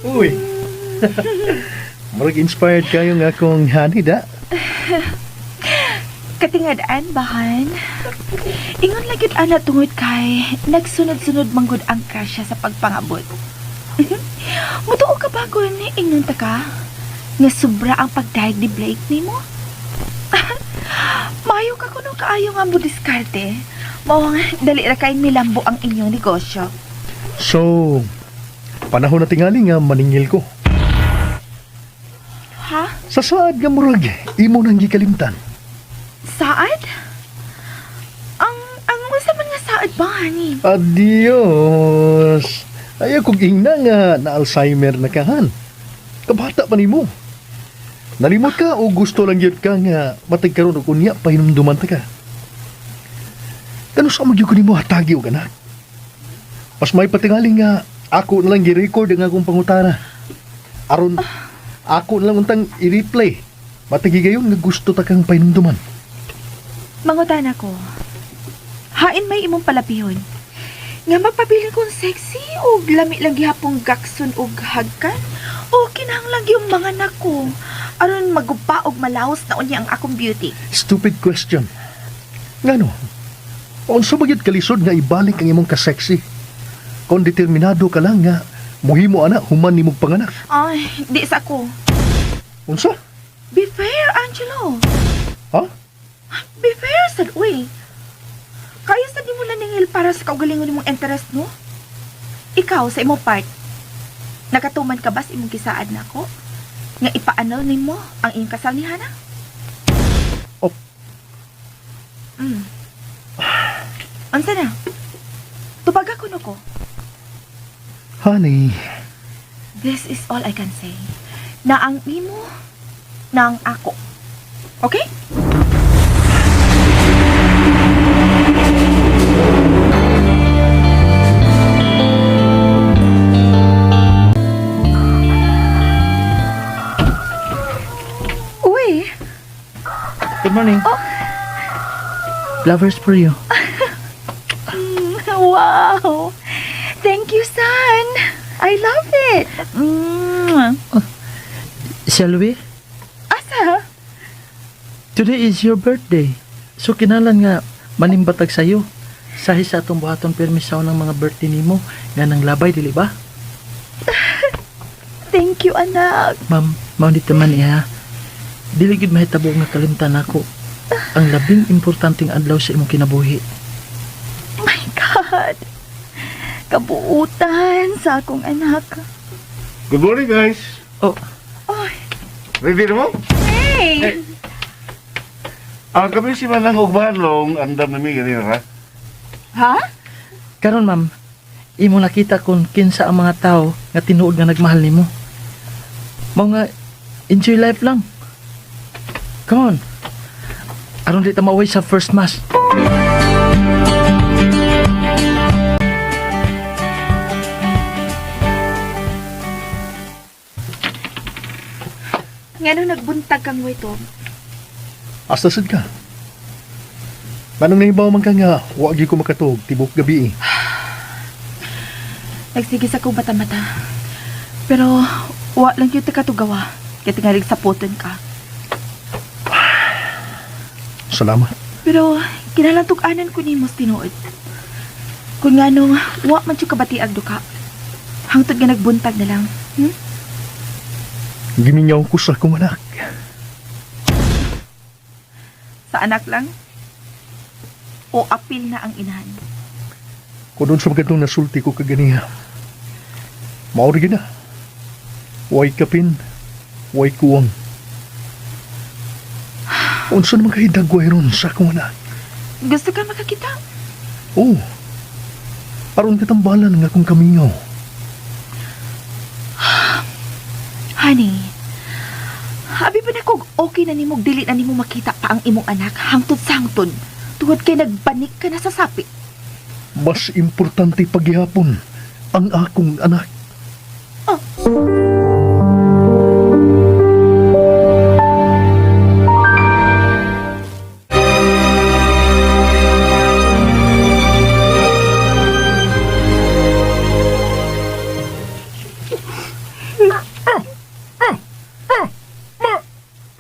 Uy. Murag inspired kayo nga akong honey da. Katingadaan, bahan. Ingon lagid ana tungod kay nagsunod-sunod manggod ang kasya sa pagpangabot. Mutuo ka bago ni ingnon ta ka nga sobra ang pagdayeg ni Blake nimo. Mayo ka kuno kaayo nga mo diskarte. Mao nga dali ra kay milambo ang inyong negosyo. So, panahon na tingali nga maningil ko. Ha? Sa saad nga murag, imo nang gikalimtan. Saad? Ang unsa man nga saad ba ni? Adios. Ayaw kong ingna nga na Alzheimer na kahan. Kabata pa nimo. Nalimot ka o gusto lang yun ka nga matag karon og unya pahinumduman ta ka. Kano sa magyud ko nimo hatagi og anak? Mas may patingali nga ako na lang gi-record ang akong pangutana. Aron ako na lang untang i-replay. Matagi gayon nga gusto ta kang pahinumduman. Mangutan ako. Hain may imong palapihon. Nga magpabiling kong sexy o lami lang gihapong gakson o hagkan o kinahanglang yung mga nako aron magupa og malaos na unya ang akong beauty. Stupid question. Ngano? Unsa ba gyud kalisod nga ibalik ang imong ka-sexy? Kung determinado ka lang nga muhimo ana human nimong panganak. Ay, di sa ako. Unsa? Be fair, Angelo. Ha? Be fair, sad, uy. Kaya sa di mo naningil para sa kaugalingon nimong interest, no? Ikaw, sa imong part, nakatuman ka ba sa imong kisaad na ako? Nga ipaanal nimo ang iyong kasal ni Hana? Oh. Unsa na? Tubag ako no ko. Honey, This is all I can say. Na ang imo, na ang ako. Okay? Uy! Good morning. Flowers for you. Wow! Thank you, son. I love it. Shall we? Asa? Today is your birthday. So kinalan nga manimbatag sayo. Sahi sa atong buhaton permisaw ng mga birthday nimo nga nang labay dili ba? Thank you, anak. Ma'am, mao dito man iha. Dili gid mahitabo nga kalimtan nako. Ang labing importanteng adlaw sa imong kinabuhi. My God. Kabuutan sa akong anak. Good morning, guys. Oh, Ready na mo? Hey! Kami si Manang og Manlong, andam na mi ganyan, ha? Ha? karon ma'am, imo nakita kung kinsa ang mga tao nga tinuod nga nagmahal nimo. Mao nga enjoy life lang. Come on. Aron di ta mauwi sa first mass. Nga nung nagbuntag kang way to, Hasta sad ka. Manong nahibaw man ka nga, wag ko makatog, tibok gabi eh. nagsige sa kong mata-mata. Pero, wa lang yung takatugawa. Kaya tingalig sa puton ka. Salamat. Pero kinalantuk-anan ko ni mo tinuod. Kung nga nung wa man siya kabatiag duka. Hangtod nga nagbuntag na lang. Gimingaw ko sa akong anak. Sa anak lang? O apil na ang inahan? Kung doon sa magatong nasulti ko kaganiya. Maori na. Way kapin, way kuwang. Unsa naman kayo dagway ron sa akong anak? Gusto ka makakita? Oo. Aron katambalan ng akong kamingaw. Honey, habi ba na kung okay na nimo dili na nimo makita pa ang imong anak hangtod sa hangtod tuwad kay nagbanik ka na sa sapi? Mas importante paghihapon ang akong anak.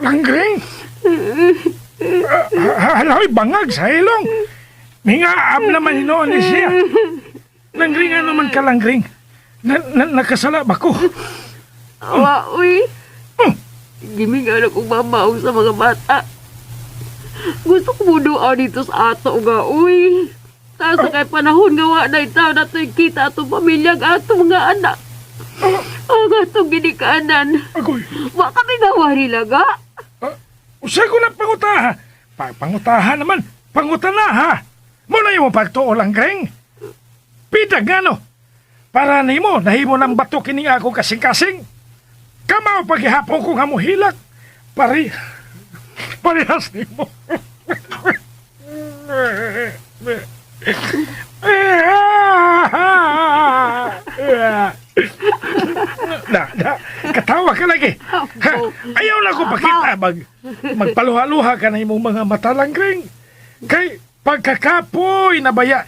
Langgring? Haloy, bangag sa ilong. Mingaab naman hinoon ni siya. Langgring, ano man ka, Langgring? Nakasala ba ko? Awa, uy. Giming anak kong mamaong sa mga bata. Gusto ko muduaw dito sa ato nga, uy. Tapos kay panahon nga wa na itaw na ito'y kita atong pamilya nga atong mga anak. Ang atong ginikanan. Agoy, Wa kami nga wari laga. usay ko na pangutaha. Pangutaha naman, pangutana ha. Muna yung pagtuo, Langgring. Pidag nga no. Para nimo, nahimo ng bato kining ako kasing-kasing. Kamao paghihapon ko nga mo hilak. Parehas nimo. Katawa ka lagi. Ha, ayaw na ko pakita. Magpaluha-luha ka na imong mga mata, Langgring. Kay pagkakapoy na baya.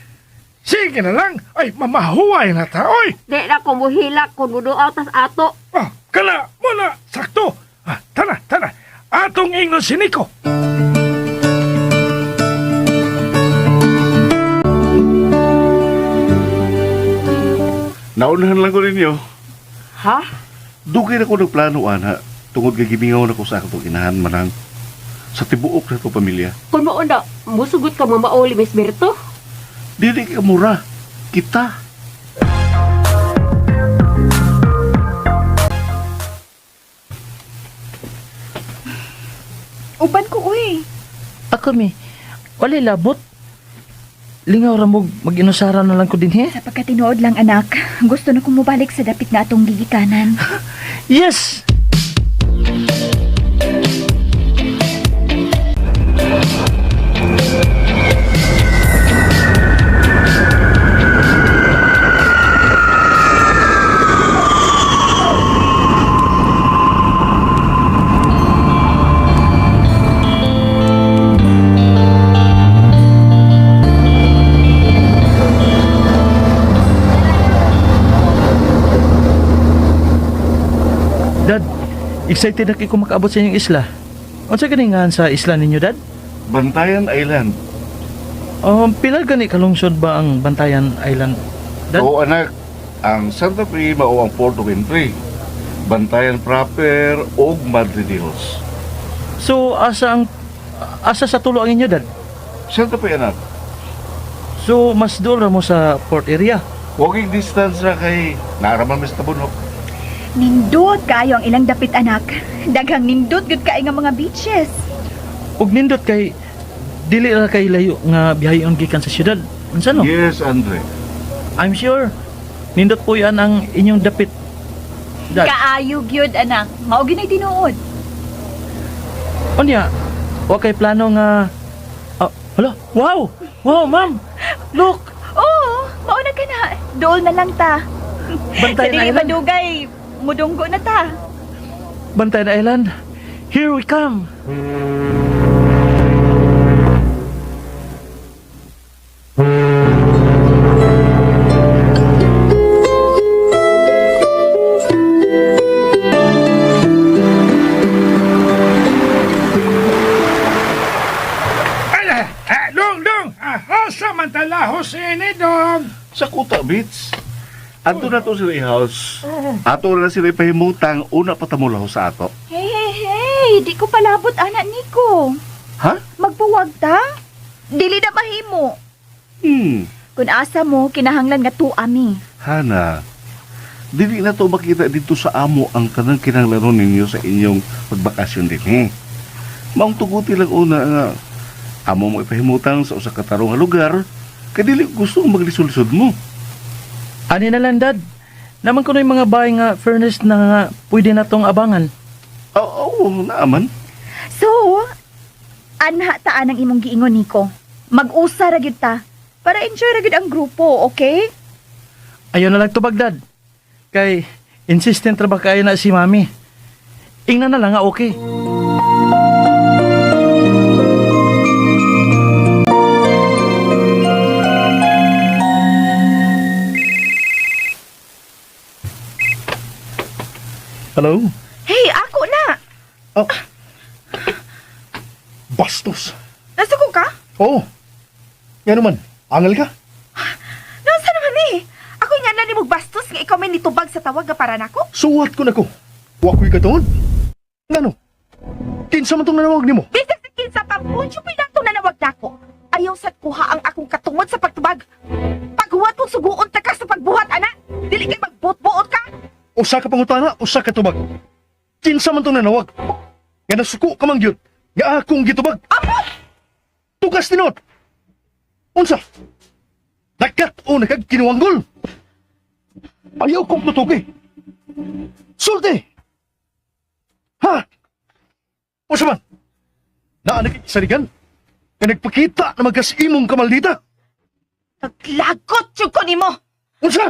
Sige na lang. Ay, mamahuway na ta. Oy! Di na ko muhilak kung muduaw tas ato. Ah, kala, muna, sakto. Ah, tana. Atong ingnon si Nico. Naunahan lang ko ninyo. Ha? Dugay na ko nagplano, ana. Tungod kay gimingaw na ko sa akong inahan manang sa tibuok na to pamilya. Kung mauna, musugot ka mamauli, Miss Berto? Dili ka mura. Kita. Uban ko, uy. Ako mi, wala labot. Lingaw ra mo mag-inusara na lang ko din he. Sa pagkatinuod lang, anak, gusto na kong mubalik sa dapit na atong gigikanan. Yes! Dad, excited na ko makaabot sa inyong isla. Unsa ganingan sa isla ninyo, Dad? Bantayan Island. Pila gani kalungsod ba ang Bantayan Island, Dad? Oo, anak. Ang Santa Fe mao ang Port of Entry. Bantayan proper og Madre de Dios. So, asa sa tulo ang inyo, Dad? Santa Fe, anak. So, mas doon ra mo sa port area. Walking distance ra kay naaraman mis tabunok. Nindot kaayo ang ilang dapit, anak. Daghang nindot gud kay nga mga beaches. Ug nindot kay dili ra kay layo nga biyahe gikan sa syudad. Unsa no? Yes, Andre. I'm sure nindot po yan ang inyong dapit. Dad, Kaayo gyud, anak. Mao ginay tinuod. unya, wa kay plano nga hala, wow! Wow, ma'am! Look! Oo, mao na kana. Dool na lang ta. Bantayan Sa dili Island. madugay, mudunggo na ta. Bantayan Island. Here we come. Dong! Asa man talahos ini, Dong? Sa Kuta Beach. Ato na to sila i-house. Ato na sila ipahimutang una pa tamulaw sa ato. Hey, di ko palabot anak niko. Ha? Magpuwag ta. Dili na mahimo. Kung asa mo, kinahanglan nga tuami. Hana, dili na to makita dito sa amo ang tanang kinahanglan ninyo sa inyong pagbakasyon din eh. Maong tuguti lang una nga amo mo ipahimutang sa usa ka tarong nga lugar kay dili gusto maglisod-lisod mo. Ani na lang, Dad. Naman ko na yung mga bahay nga furnace na nga pwede na tong abangan. Oo, naaman. So, anha taan ang imong giingon niko. Mag-usa ra gyud ta para enjoy ra gyud ang grupo, okay? Ayaw na lang to, Bagdad. Kay, insistent ra ba kayo na si Mami? Ingnan na lang nga, okay? Hello? Hey, ako na! Oh. Bastos. Nasa ko ka? Oo. Yan naman. Angal ka? Nasa naman eh? Ako nga na ni mong bastos nga ikaw may nitubag sa tawag nga para nako? Suwat ko na ko. Wakoy ka doon. Ngano? Kinsa man tong nanawag nimo? Bisag sa kinsa pampunyo pinatong nanawag nako. Ayaw sad kuha ang akong katungod sa pagtubag. Paghuwat kong suguon ta ka sa pagbuhat, ana. Dili kay magbuot-buot ka. Usa ka pangutana, usa ka tubag. Kinsa man tong nanawag? Nga nasuko ka man gyud. Nga akong gitubag. Apo! Tugas tinod. Unsa? Nakat o nakagkinuwanggol. Ayaw kong tutugi. Sulti! Ha? Unsa man? Naanakikisaligan? Nga nagpakita na magkasimong kamaldita? Naglagot yung ko nimo. Unsa?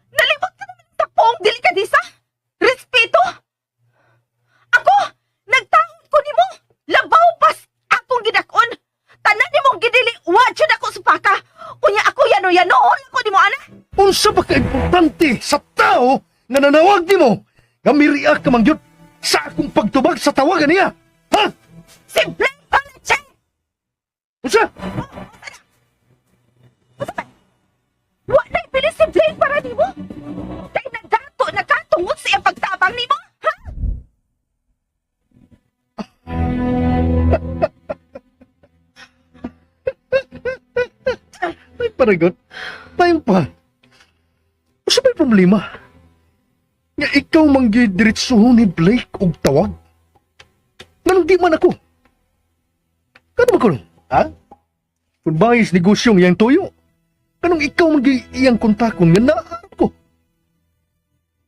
Nalimot ka naman sa poong delikadisa. Respeto. Ako, nagtahod ko nimo. Labaw pas akong gidakon. Tanan nimong gidili, wadyo ako sa paka. Unya ako yano-yanoon ko nimo, ana. Unsa ba ka-importante sa tao nga nanawag nimo nga miriak ka mangyod sa akong pagtubag sa tawagan niya? Ha? Simple palache. Unsa? Wa na ipilis si Blake para nimo. Kay nagdato na ka tungod sa iyang pagtabang nimo. Ha? Ay, paragot. Time pa. Unsa may problema? Nga ikaw manggidiretsuhon ni Blake og tawag? Nganong di man ako? Kano man ko? Ha? Kung bangis negosyong iyang tuyo, kanong ikaw iyang kontakon nga naa ako?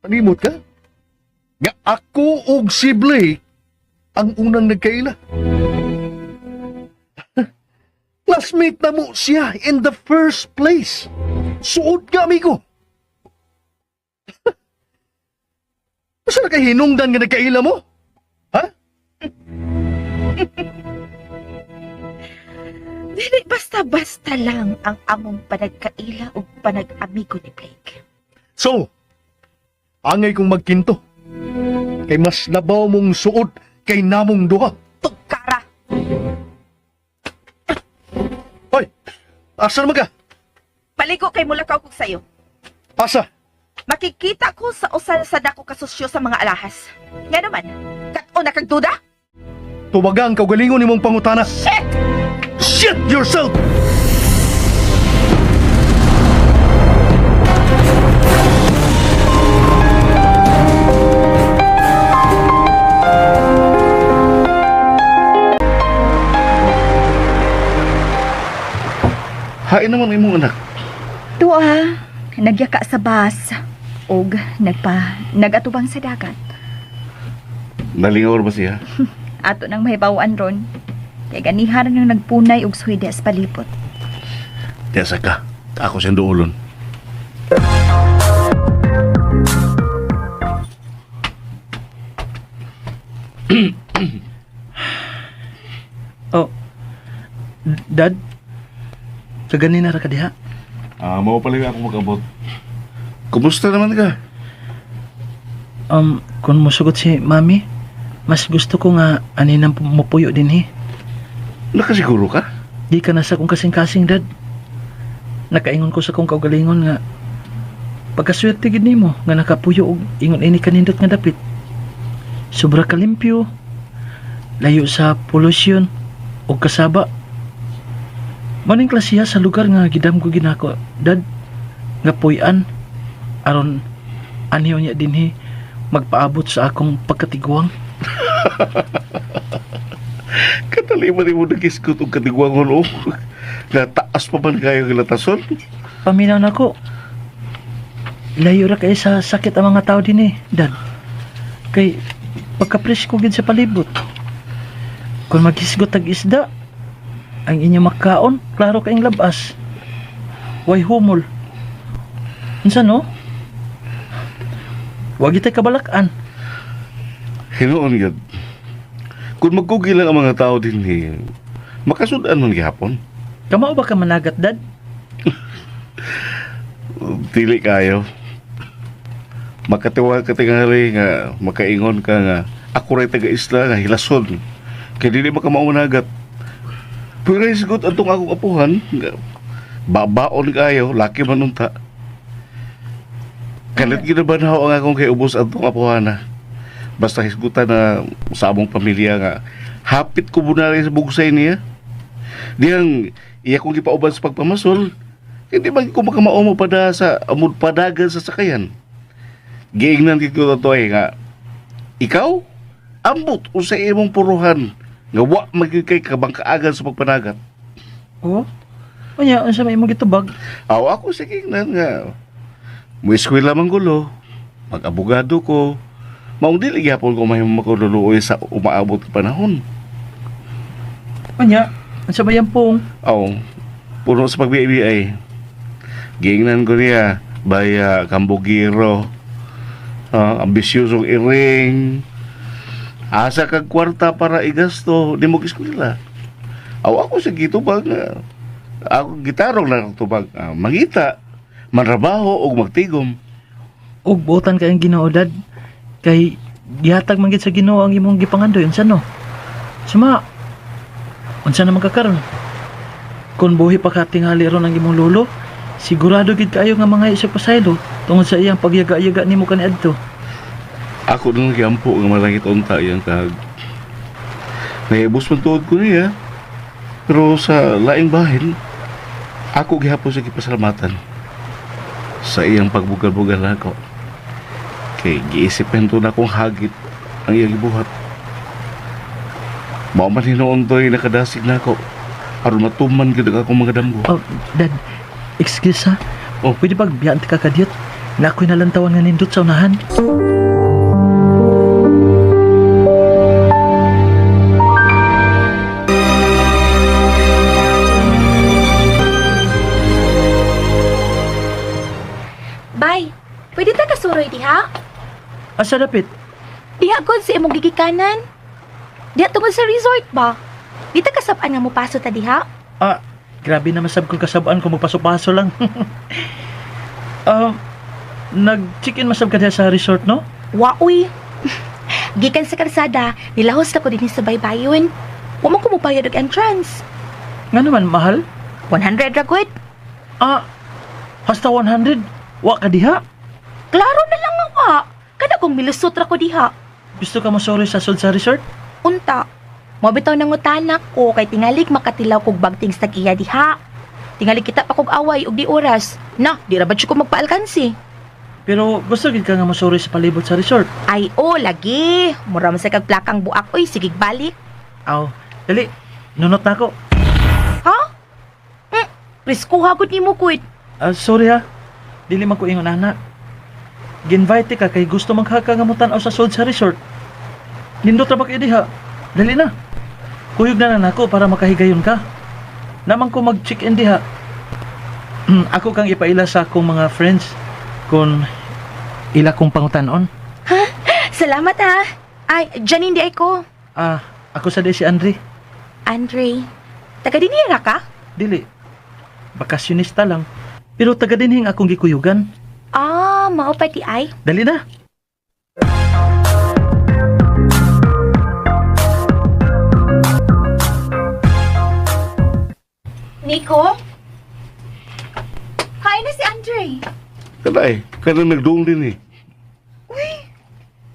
Panimot ka? Nga ako og si Blake ang unang nagkaila. Classmate na mo siya in the first place. Suod ka, amigo. Basta nakahinungdan nga nagkaila mo? Ha? Dili basta-basta lang ang among panagkaila o panag-amigo ni Blake. So, angay kong magkinto. Kay mas labaw mong suod kay namong duha. Tugkara! Hoy, asa naman ka? Paligo kay mulakaw ko sa'yo. Asa? Makikita ko sa usan sa dako kasusyo sa mga alahas. Nga naman, kat-o nakagduda? Tubagang kaugalingon ni mong pangutana. Shit! Shit yourself! Hain naman imong anak. Tuwa, nagyaka sa bus. Og nagatubang sa dagat. Nalingaw ba siya? Ato nang mahibawan ron. Kay ganihan nang nagpunay og suwede sa palipot. Tiyasa ka. Ako siyang duulon. Oh, Dad? Kagani na ra ka diha? Mau pala ako mag-abot. Kumusta naman ka? Kung musugot si Mami, mas gusto ko nga aninang mupuyo din eh. Nakasiguro ka? Di ka na sa kong kasing-kasing, Dad. Nakaingon ko sa kong kaugalingon nga pagkaswerte gid nimo nga nakapuyo og ingon ini kanindot nga dapit. Sobra ka limpyo, layo sa polusyon o kasaba. Maning klasiya sa lugar nga gidamgo ginako, Dad, nga puy-an aron aniyo niya dinhi magpaabot sa akong pagkatiguang. Kataliman mo nag-iskot og katigwangon o. Nga taas pa man kayo kilatason. Paminaw na ko. Layo ra kay sa sakit ang mga tao din Dad. Kay pagka-fresh ko gid sa palibot. Kung maghisgot tag isda, ang inyo makaon, klaro kayong labas. Way humol. Unsa no? Wag itay kabalakan. Hinoon yun. Kung magkugil lang ang mga tao din makasudan man gihapon. Kamao ba ka managat, Dad? Dili kayo. Makatiwa ka tingali nga makaingon ka nga ako rin taga-isla nga hilason. Kaya dili makamaunagat. Pero isgot atong akong apuhan nga babaon kayo, laki man unta. Kalit ginabanhaw ang akong kay ubos atong apuhana. Basta hisgutan na sa among pamilya nga hapit ko bunari sa bugsay niya. Diyang iya kong gipauban sa pagpamasol. Hindi man ko makamao mo pada sa amod padagan sa sakayan. Giingnan ko to nga ikaw ambot usa imong puruhan nga wa magikay kabangkaagan sa pagpanagat. Oo. Unya, unsa may imong gitubag? Aw ako sige nan nga mo eskwela man gulo, mag-abogado ko. Maong dili gyapon ko mahimo makululuoy sa umaabot nga panahon. Unya, unsa ba yan pong? Aw, puno sa pag-BBI. Giingnan ko niya baya kambugiro. Ambisyosong iring. Asa kag kwarta para igasto, di mo eskwela. Aw ako sa gitubag nga ako gitarong lang tubag, mangita, manrabaho og magtigom. Og buotan kayong Ginoo, Dad. Kay gihatag man gid sa Ginoo ang imong gipangandoy unsa no? Suma unsa na magkakaron? Kung buhi pa ka tingali ron ang imong lolo, sigurado gid kayo nga mga isip pasaylo tungod sa iyang pagyaga-yaga nimo kaniadto. Ako nung giampo nga malangit unta iyang tag. Naibos man tuod ko niya. Pero sa laing bahin, ako gihapon sa gipasalamatan sa iyang pagbugal-bugal ako. Kay giisipen to na akong hagit ang iyang ibuhat. Mao man hinoon to'y nakadasig na ako aron matuman gid akong mga damgo. Oh, Dad, excuse ha? Oh. Pwede pag biyaan ka kadiyot na ako'y nalantawan nga nindot sa unahan. Bay, pwede ta kasuroy diha? Asa dapit? Diha gud sa imong gigikanan. Diha tungod sa resort ba? Di ta kasab-an nga mopaso ta diha? Ah, grabe na masab kong kasabaan kung magpaso-paso lang. Nag-check-in masab ka diha sa resort, no? Wa uy. Gikan sa kalsada, nilahos na ko din sa baybayon. Wa man ko mobayad og entrance. Nga naman, mahal? 100 ra gud. Ah, hasta 100? Wa ka diha? Klaro na lang nga wa. Kada kong milusot ra ko diha. Gusto ka masori sa sud sa resort? Unta. Mabitaw nang utanak ko kay tingalig makatilaw kog bagting sa kiya diha. Tingalig kita pa kog away og di oras. Na, di ra ba ko magpaalkansi? Pero gusto gid ka nga masori sa palibot sa resort. Ay, lagi. Mura man sa kag plakang buak, oy, sigig balik. Aw, dali. Nunot na ako. Ha? Presko hagod ni mo, kuit. Sorry ha. Dili man ko ingon ana. Ginvite ka kay gusto maghaka nga mutan-aw sa sud sa resort. Nindot ra ba kayo diha? Dali na. Kuyog na lang ako para makahigayon ka. Naman ko mag-check-in diha. Ako kang ipaila sa akong mga friends kung ila kong pangutanon. Salamat ha. Ay, Janine di ay ko. Ako sa si Andre. Andre, taga dinira ka? Dili. Bakasyonista lang. Pero taga dinhing akong gikuyugan. Mao pati ay. Dali na. Nico? Hi na si Andre. Kanay, kanang nagdoong din eh. Uy,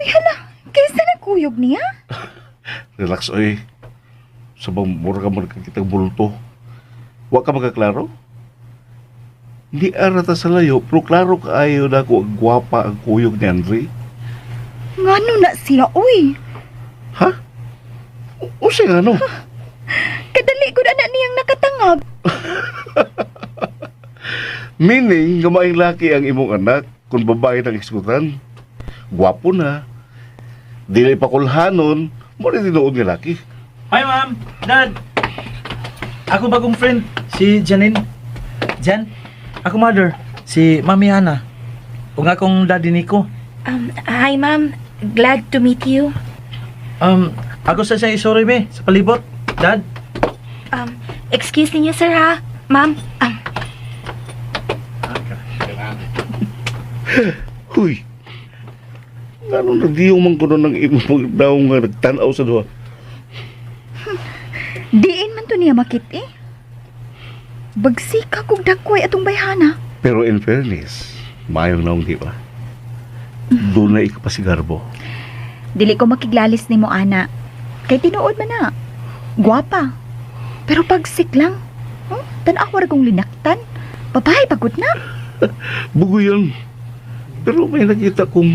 hala, kaysa nagkuyog niya? Relax, oy. Sabang mura ka man kitang bulto. Wa ka magkaklaro? Hindi arata sa layo, pero klaro ka ayaw na ako ang gwapa ang kuyog ni Andre. Ngano na siya, uy? Ha? O siya ano? Kadali ko na niyang nakatangag. Meaning, gamaing laki ang imong anak kung babae ng iskutan. Gwapo na. Dili pa kulhanon, mo rin tinuod ni laki. Hi, ma'am. Dad. Ako bagong friend, si Janine. Jan, ako mother, si Mami Hana. O nga akong daddy Nico. Hi, ma'am. Glad to meet you. Ako sa sorry be, sa palibot. Dad, Excuse niyo, sir, ha? Ma'am, Huy! Ano nagdiyong man ko ng imong daw nga nagtanaw sa duha? Diin man to niya makit eh. Bagsika kong dakway atong bayhana. Pero in fairness, mayong naong di ba? Doon na ikapasigarbo. Dili ko makiglalis ni mo, ana. Kay tinuod man na. Gwapa. Pero pagsik lang. Tanaw ra kong linaktan. Babae, pagod na. Bugo yan. Pero may nakita kong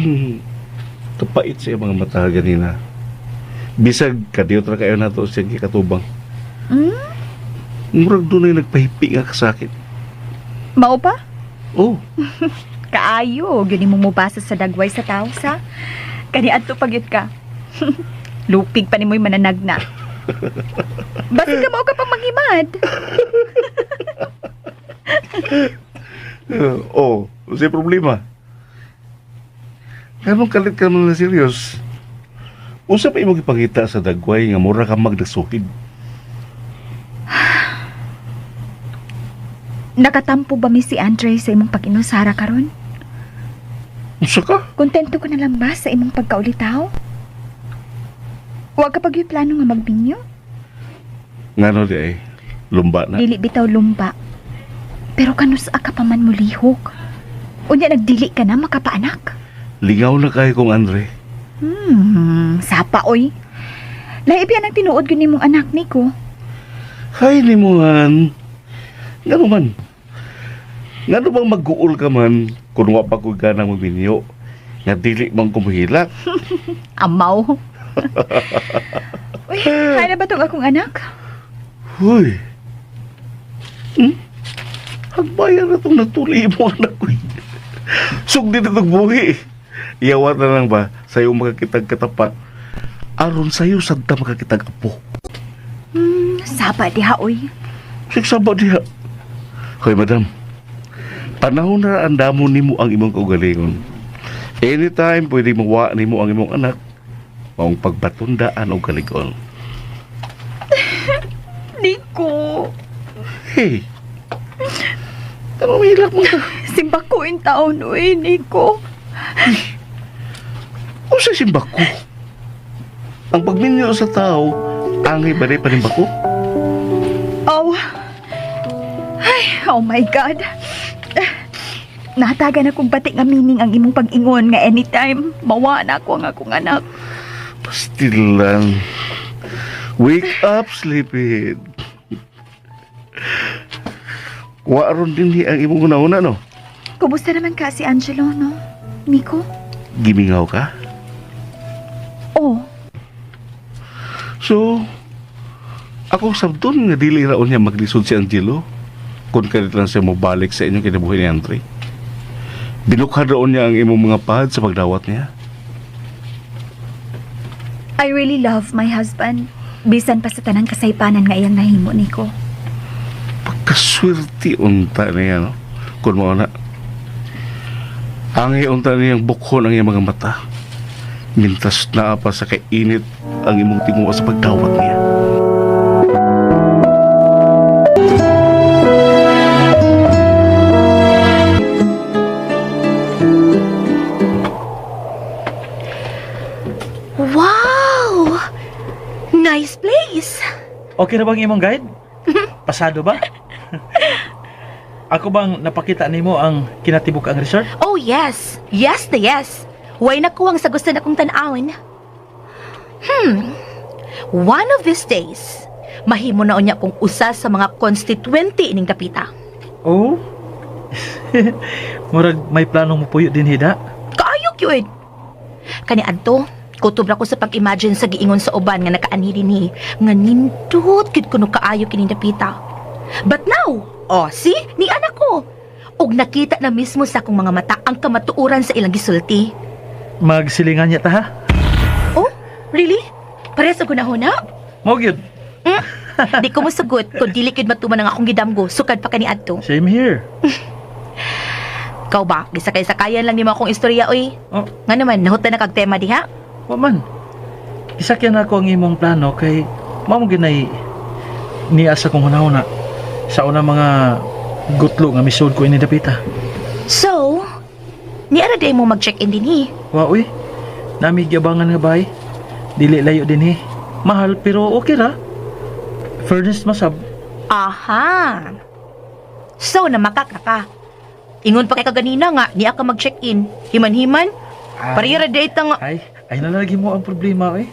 kapait sa mga mata ganina. Bisag kadiyot ra kayo na to siya kikatubang. Murag doon ay nagpahipi nga kasakit. Mao pa? Oh, Kaayo, gini mo mubasa sa dagway sa tao sa. Kani adto pagyud ka. Lupig pa ni mo'y mananag na. Basi ka mao ka pang manghimad. oh, sa problema. Kanong kalit ka na serious? Usa pa imong ipakita sa dagway nga mura ka magdasuhid. Nakatampo ba mi si Andre sa imong pag-inusara karon? Usa ka? Kontento ko na lang ba sa imong pagkaulitaw? Huwag ka pag plano nga magbinyo? Ngano di ay, lumba na. Dili bitaw lumba. Pero kanus ka pa man mulihok. Unya nagdili ka na makapaanak. Lingaw na kayo kong Andre. Sapa oy. Laib yan ang tinuod yun nimong anak ni ko. Hay ni mo han. Ngano man? Ngano bang mag-uul ka man kung wa pa ko ganang magbinyo? Nga dili man kumuhilak. Amaw. Uy, kaya na ba itong akong anak? Huy. Hagbayan na itong natuli mo anak ko. Sugdi na itong buhi. Iyawat na lang ba sa'yo makakitag katapat? Aron sa'yo sadta makakitag apo. Sapa diha oy. Sigsaba diha. Hoy madam, panahon na andamon nimo ang imong kaugalingon. Anytime pwede mawa nimo ang imong anak. Maong pagbatundaan o galigon. Nico. Hey! Ano may hilak mo ka? Simba ko in taon oy, Nico. O sa simbak ko? Ang pagminyo sa tao, angay ba rin panimbak ko? Oh. Ay, oh my God. Natagan akong batik nga meaning ang imong pag-ingon nga anytime mawa na ako ang akong anak. Still lang. Wake up, sleepyhead. Waaron din ang imong una-una, no? Kumusta naman ka si Angelo, no? Nico? Gimingaw ka? Oh. So, ako sabdon nga dili raon niya maglisod si Angelo kung kalit lang siya mabalik sa inyong kinabuhi ni Andre. Binukhad raon niya ang imong mga pahad sa pagdawat niya. I really love my husband. Bisan pa sa tanang kasaypanan nga iyang nahimo, Nico. Pagkaswerte unta niya, no? Kung mo na. Ang unta niyang bukhon ang iyang mga mata. Mintas na pa sa kainit ang imong tinguha sa pagdawat niya. wow! Nice place. Okay na bang imong guide? Pasado ba? Ako bang napakita nimo ang kinatibuk ang resort? Oh, yes. Yes na yes. Way na kuwang sa gusto na kong tanawin. One of these days, mahimo na unya kong usa sa mga constituente ining dapita. Oh? Murag may planong mo puyo din, Hida? Kaayok yun. Kani adto, kutob na ko sa pag-imagine sa giingon sa uban nga nakaanhi dinhi nga nindot gid kuno kaayo kining dapita. But now, see, ni anak ko. Og nakita na mismo sa akong mga mata ang kamatuoran sa ilang gisulti. Magsilingan niya ta, ha? Oh, really? Pares og hunahuna? Mao gyud. Di ko mosugot kung dili gid matuman ang akong gidamgo sukad pa kani adto. Same here. Kau ba, gisakay-sakayan lang nimo akong istorya oy. Oh, Nga naman, nahuta na kag tema diha. wa man. Isakyan ako ang imong plano kay mao mo ginay niasa kong hunahuna sa una mga gutlo nga misud ko ini dapita. So, ni ara day mo mag-check-in dinhi. Wa uy. Nami gyabangan nga bay. Dili layo dinhi. Mahal pero okay ra. Furnished masab. Aha. So, namakak na ka. Ingon pa kay kaganina nga, niya ka mag-check-in. Himan-himan, parira date nga. Ay na lagi mo ang problema eh.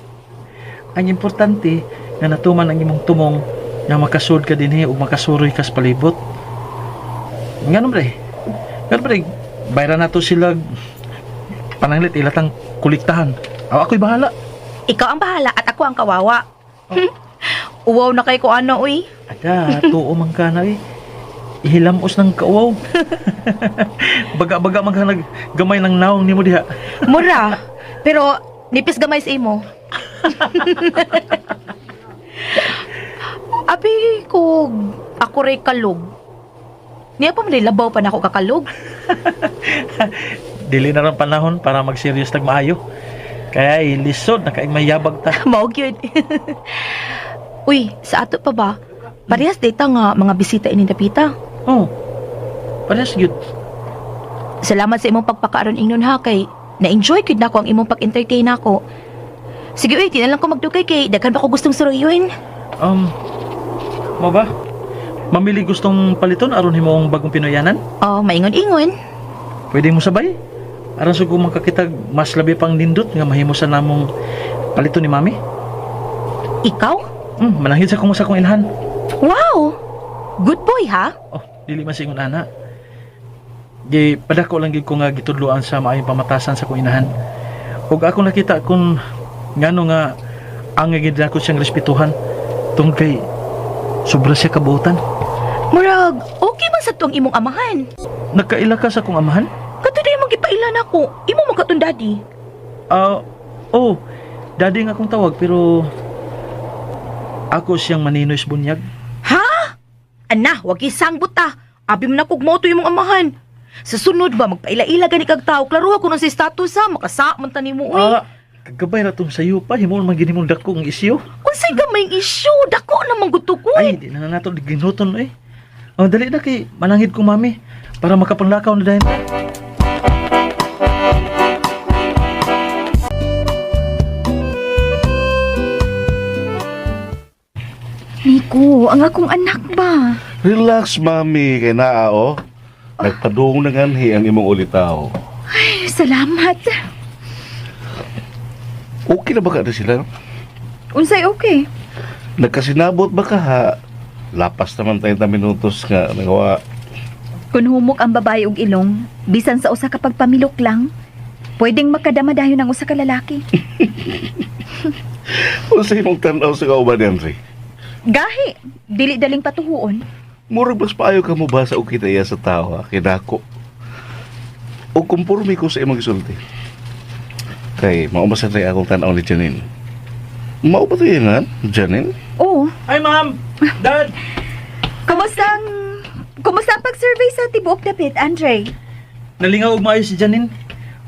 Ang importante nga natuman ang imong tumong nga makasud ka dinhi ug makasuroy ka sa palibot. Ngano bre? Ngano bre? Bayran nato sila pananglit ilatang kuliktahan. Ako'y bahala. Ikaw ang bahala at ako ang kawawa. Uwaw na kay ko ano, uy. Ada, tuo man ka na eh. Ihilamos ng kauwaw. Baga-baga maghanag gamay ng naong nimo diha. Mura. Pero, nipis gamay sa imo. Abi ko, ako ray kalog. Niya pa labaw pa na ako kakalog. Dili na rin panahon para mag-serious tag maayo. Kaya ilisod na kaing mayabag ta. Mao gyud. Uy, sa ato pa ba? Parehas data nga mga bisita ini dapita. Oh. Parehas gyud. Salamat sa imong pagpakaaron ingnon ha kay na-enjoy gid nako ang imong pag-entertain nako. Sige uy, di na lang ko magdugay kay daghan pa ko gustong suruyon. Mo ba? Mamili gustong paliton aron himong bagong Pinoyanan? Oh, maingon-ingon. Pwede mo sabay? Aron sa kung makakitag mas labi pang nindot nga mahimo sa namong paliton ni Mami. Ikaw? Manahid sa kung ilhan. Wow! Good boy ha? Oh, dili man singon ana. Di padako lang gid ko nga gitudloan sa maayong pamatasan sa kong inahan. Ug ako nakita kung ngano nga ang gid ako siyang respetuhan tungod kay sobra siya kabuotan. Murag, okay man sa tuwang imong amahan. Nagkaila ka sa kong amahan? Kato di mong gipailan ako. Imo mo katong daddy. Oh, daddy nga akong tawag pero ako siyang maninoys bunyag. Ha? Ana, wag isanggot ta. Abi mo na kog moto imong amahan. Sa sunod ba, magpaila-ila gani kag tao. Klaro ako ng si status ha. Makasa man ta nimo uy. Kagabay na tong sayo pa. Himo man ginimong dako ang isyo. Unsay gamay issue? Dako naman gusto ko. Ay, di na nato ginuton eh. Dali na kay manangid ko Mami para makapanglakaw na dahil. Nico, ang akong anak ba? Relax, Mami. Kaya naa, oh. Nagpadung na ganhi ang imong ulitaw. Ay, salamat. Okay na ba ka na sila? Unsay okay? Nagkasinabot ba ka ha? Lapas naman 30 minutos nga nagawa. Kung humok ang babae og ilong, bisan sa usa ka pagpamilok lang, pwedeng makadama-dayon ang usa ka lalaki. O sa imong tanaw sa kauban yan, Ray? Gahi, dili daling patuhuon. Murag mas paayo ka mo ba sa ukitaya sa tao, ha? Kinako. O kumpurmi ko sa imong isulti. Kay, maumasan rin akong tanaw ni Janine. Mao ba ito yan, Janine? Oo. Hi, Ma'am! Dad! Kumusta ang pag-survey sa tibuok dapit, Andre? Nalingaw og maayo si Janine.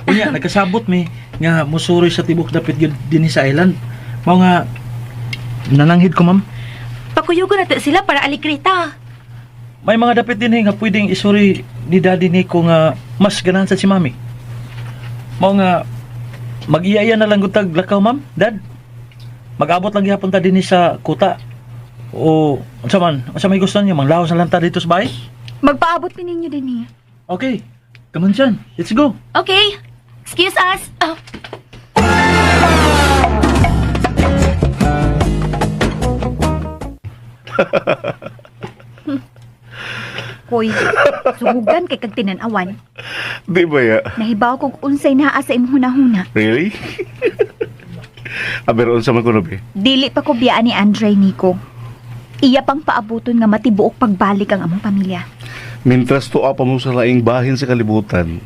Unya, nagkasabot mi nga musuroy sa tibok dapit gyud dinhi sa island. Mao nga nananghid ko, Ma'am. Pakuyugo na sila para alikrita. May mga dapit din nga pwedeng isuri ni Daddy Nico nga mas ganahan sa si Mami. Mao nga mag-iyaya na lang gutag lakaw, Ma'am. Dad. Mag-abot lang gihapon ta dinhi sa kuta. O, unsa man? Unsa may gusto niyo? Manglaho sa lanta dito sa bahay? Magpaabot pa ninyo din eh. Okay. Come on, Jan. Let's go. Okay. Excuse us. Oh. Hoy, suhugan kay kag tinan-awan. Di ba ya? Nahibaw kog unsay naa sa imong hunahuna. Really? Aber unsa man kuno be? Dili pa ko biyaan ni Andre Nico. Iya pang paabuton nga matibuok pagbalik ang among pamilya. Mintras tuwa pa mo sa laing bahin sa kalibutan,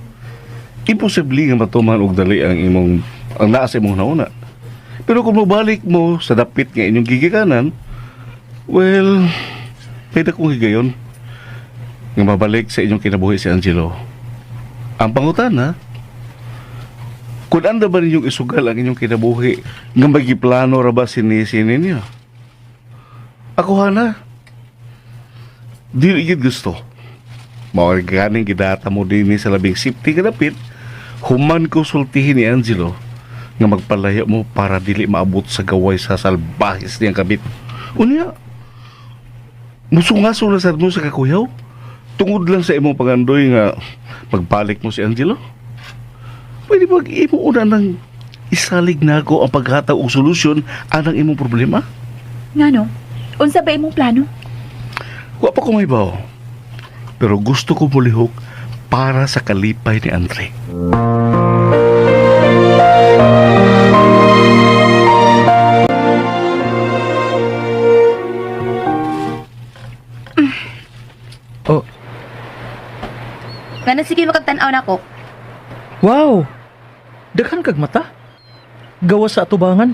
imposible nga matuman og dali ang naa sa imong nauna. Pero kung mabalik mo sa dapit nga inyong gigikanan, well, pwede kong higayon nga mabalik sa inyong kinabuhi si Angelo. Ang pangutana, kung anda ba ninyong isugal ang inyong kinabuhi nga magiplano ra ba sinisinin niyo? Ako hana, dili gid gusto. Maorganing gidata mo din sa labing safety nga dapit, human ko sultihin ni Angelo nga magpalayo mo para dili maabot sa gaway sa salbahis niyang kabit. Unya, musungaso na sad mo sa kakuyaw? Tungod lang sa imong pangandoy nga magbalik mo si Angelo? Pwede pag imo una nang isalig na ako ang paghataw og solusyon anang imong problema? Ngano? Unsa ba imong plano? Wa pa ko may bawo. Pero gusto ko mulihok para sa kalipay ni Andre. Oh, Nga na sige makagtanaw na ako. wow! Daghan kag mata. Gawas sa atubangan.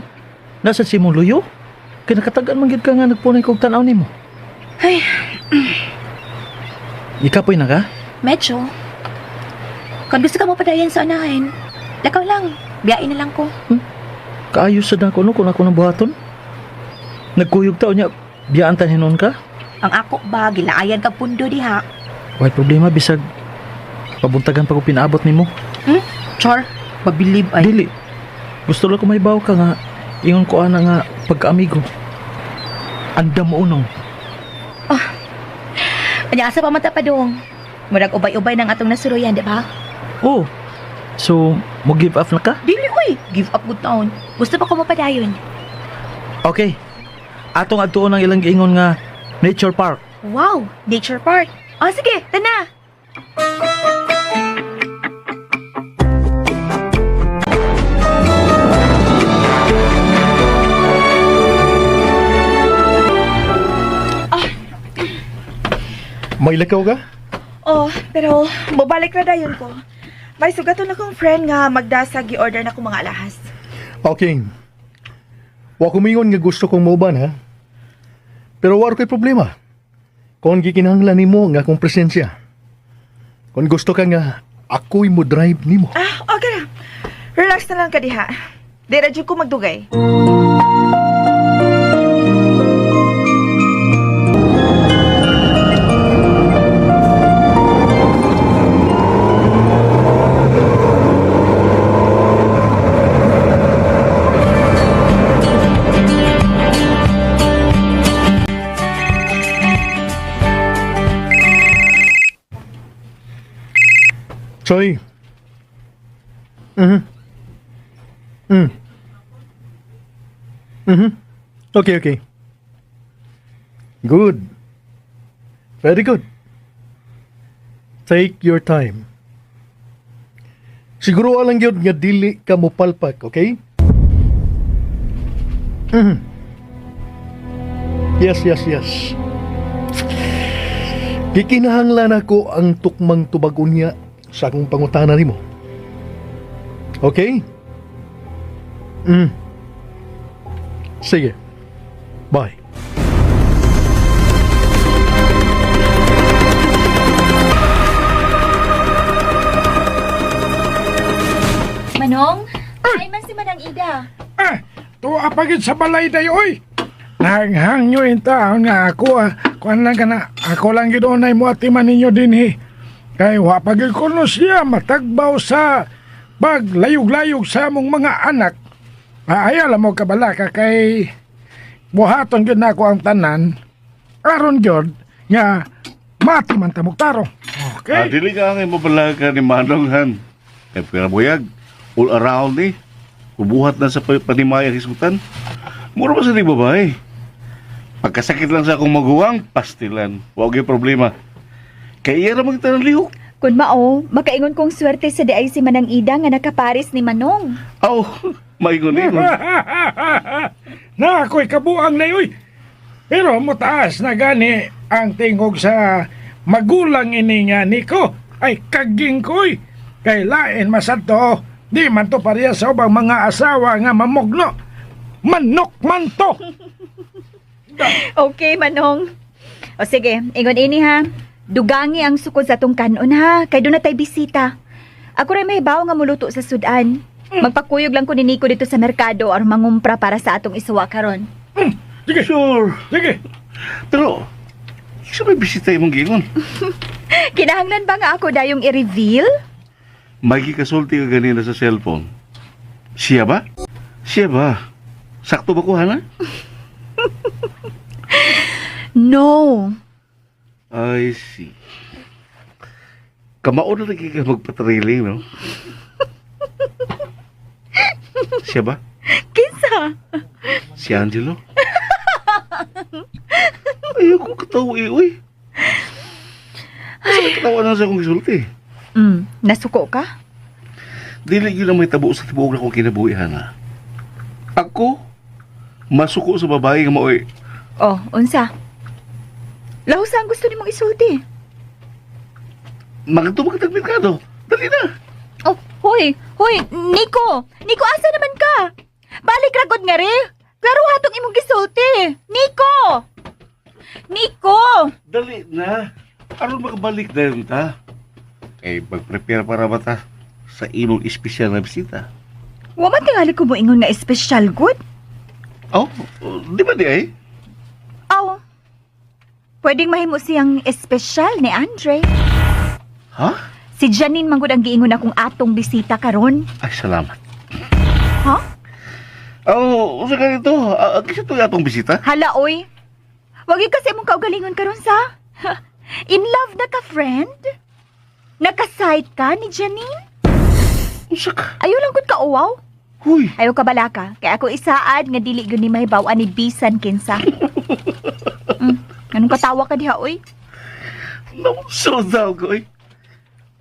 Nasa si mong luyo. Kinakatagan man gid ka nga nagpunay kog tanaw nimo. Ay, Ikapoy na ka? medyo. Kung gusto ka mo padayon sa unahin, lakaw lang. Biyain na lang ko. Kaayos sa dako no kung ako nang buhaton. Nagkuyog taon niya. Biyaan tan hinon ka? Ang ako ba, gilaayan kag pundo diha. Why problema bisag pabuntagan pa ko pinaabot nimo. Char, mabilib ay. Dili. Gusto lang ko may baw ka nga ingon ko ana nga pagkaamigo. Anda mo unong. Panyasa pa mata pa dong. Murag ubay-ubay ng atong nasuruyan, di ba? Oh. So, mo give up na ka? Dili, uy. Give up good taon. Gusto pa ko mapadayon. Okay. Atong adtuon ang ilang giingon nga nature park. Wow, nature park. Oh, sige, tana. May lakaw ka? Oh, pero mabalik na dayon ko. May sugaton akong friend nga magdasag i-order na ko mga alahas. Okay. Wa ko mingon nga gusto kong mauban, ha? Pero waro kay problema. Kung gikinahanglan nimo nga akong presensya. Kung gusto ka nga ako'y mo drive nimo. Ah, okay na. Relax na lang ka diha. Di radyo ko magdugay. Sorry. Okay. Good. Very good. Take your time. Siguro alang yun nga dili ka mo palpak, okay? Yes. Gikinahanglan ako ang tukmang tubagon niya sa akong pangutana nimo. Okay? Sige. Bye. Manong, ay man si Manang Ida. Tuwa pagit sa balay dayo, oy. Nanghang nyo yung taon nga ako, kuan lang ka na, ako lang gidonay mo at iman ninyo din, Kay wapagil ko no siya matagbaw sa paglayog-layog sa among mga anak. Ayala mo kabala ka kay buhaton gyud nako ang tanan aron gyud nga mati man ta tarong. Okay. Dili ka ang mabalaga ni Manong Han. Kaya pinabuyag, all around eh. Kubuhat na sa panimayang hisutan. Mura pa sa di babae. Pagkasakit lang sa akong maguwang, pastilan. Huwag yung problema. Kaya iya ramang tanang lihok. Kun mao, makaingon kong swerte sa di ay si Manang Ida nga nakaparis ni Manong. Aw, maingon-ingon. Na ako'y kabuang na yoy. Pero mutaas na gani ang tingog sa magulang ini nga niko ay kaging ko'y. Kay lain masadto, di man to pareha sa ubang mga asawa nga mamugno. Manok man to. Okay, Manong. O sige, ingon ini ha. Dugangi ang sukod sa tong kanon ha. Kay doon na tayo bisita. Ako rin may bawo nga muluto sa sudan. Magpakuyog lang ko ni Nico dito sa merkado or mangumpra para sa atong isuwa karon. Sige. Sure. Sige. Pero, isa may bisita imong gingon. Kinahanglan ba nga ako dayong i-reveal? May kasulti ka ganina sa cellphone. Siya ba? Siya ba? Sakto ba ko, Hana? No. I see. Kamao na lagi ka magpatrailing, no? Siya ba? Kinsa? Si Angelo? Ayoko katawa uy. Kasi katawa na sa akong gisulti. Nasuko ka? Dili yun ang may tabo sa tibuog na kong kinabuhi, Hana. Ako, masuko sa babae nga maoy. Oh, unsa? Lahos ang gusto ni mong isulti. Magtubag ng merkado. Dali na. Oh, hoy, Nico! Nico, asa naman ka? Balik ragod nga re. Klaro hatong imong gisulti. Nico! Nico! Dali na. Aron makabalik na yun ta. Mag-prepare para bata sa imong espesyal na bisita. Wa man tingali ko mo ingon na special good? Oh, di ba di ay? Aw. Pwedeng mahimo siyang espesyal ni Andre. Ha? Si Janine manggod ang giingon akong atong bisita karon. Ay, salamat. Ha? Oh, usa ka nito. Kisa ito atong bisita? Hala, oy. Wagi kasi mong kaugalingon karon sa. In love na ka, friend? Nakaside ka ni Janine? Usa ka? Ayaw lang gud ka uwaw. Huy. Ayaw ka balaka. Kaya ako isaad nga dili gud ni mahibaw-an ni bisan kinsa. Anong katawa ka diha, oy? Namuso daw ko eh.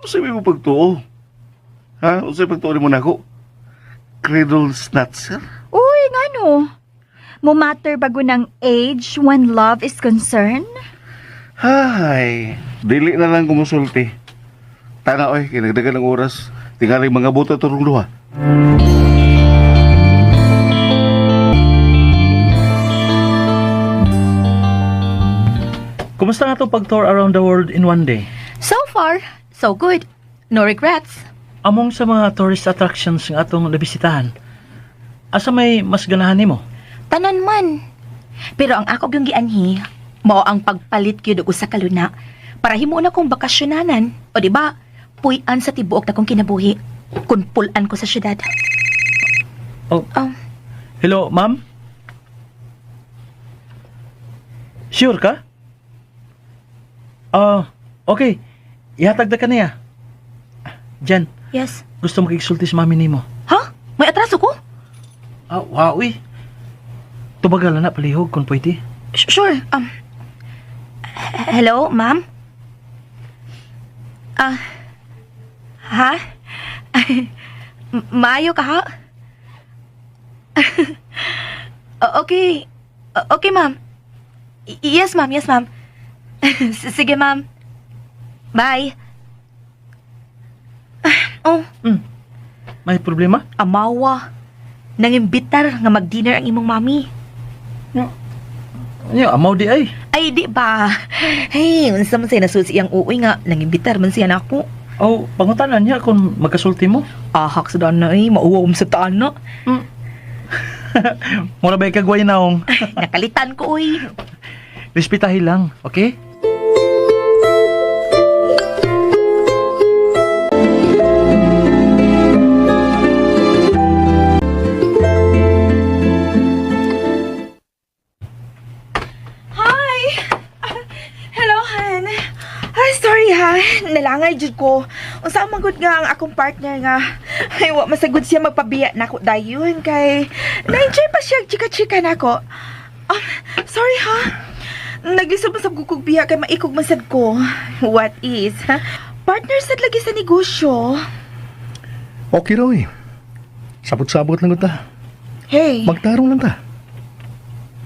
Usa mo pagtuo? Ha? Usa pagtuo mo na ako? Cradle snatcher? Uy, ngano? Mo matter bago ng age when love is concerned? Hay, dili na lang kumusulti. Tana oy, kinagdagan ng oras. Tingali mga buto turong duha. Kumusta nga itong pag-tour around the world in one day? So far, so good. No regrets. Among sa mga tourist attractions ng atong nabisitahan, asa may mas ganahan nimo? Tanan man. Pero ang ako yung gianhi, mao ang pagpalit gyud og usa ka luna para himo na kong bakasyonanan. O di ba? Puy-an sa tibuok na kong kinabuhi. Kun pulan ko sa syudad. Oh, Oh, hello, ma'am? Sure ka? Okay. Ihatag na ka niya. Jan, yes. gusto makiksulti sa mami nimo. Ha? May atraso ko? Wow, tubagal na palihog kung pwede. Sure. Hello, ma'am? Ha? Maayo ka, ha? Okay. Okay, ma'am. Yes, ma'am. Yes, ma'am. Sige, ma'am. Bye. Oh, May problema? amawa. Nangimbitar nga mag-dinner ang imong mami. Amaw di ay. Ay, di ba? Hey, unsa man say nasusi ang uwi nga. Nangimbitar man siya nako. Oh, pangutanan niya kung magkasulti mo. Ahak sa daan na eh. Mauwawam sa taan na. Mura ba ikagway naong? Nakalitan ko, uy. Respetahin lang, okay? Sorry ha, nalangay jud ko. Unsa man gud nga ang akong partner nga ay wa masagod siya magpabiya nako dayon kay na-enjoy pa siya chika-chika nako. Sorry ha. Naglisod man sa kukog biya kay maikog man sad ko. What is? Ha? Partner sad lagi sa negosyo. Okay raw eh. Sabot-sabot lang ta. Hey, Magtarong lang ta.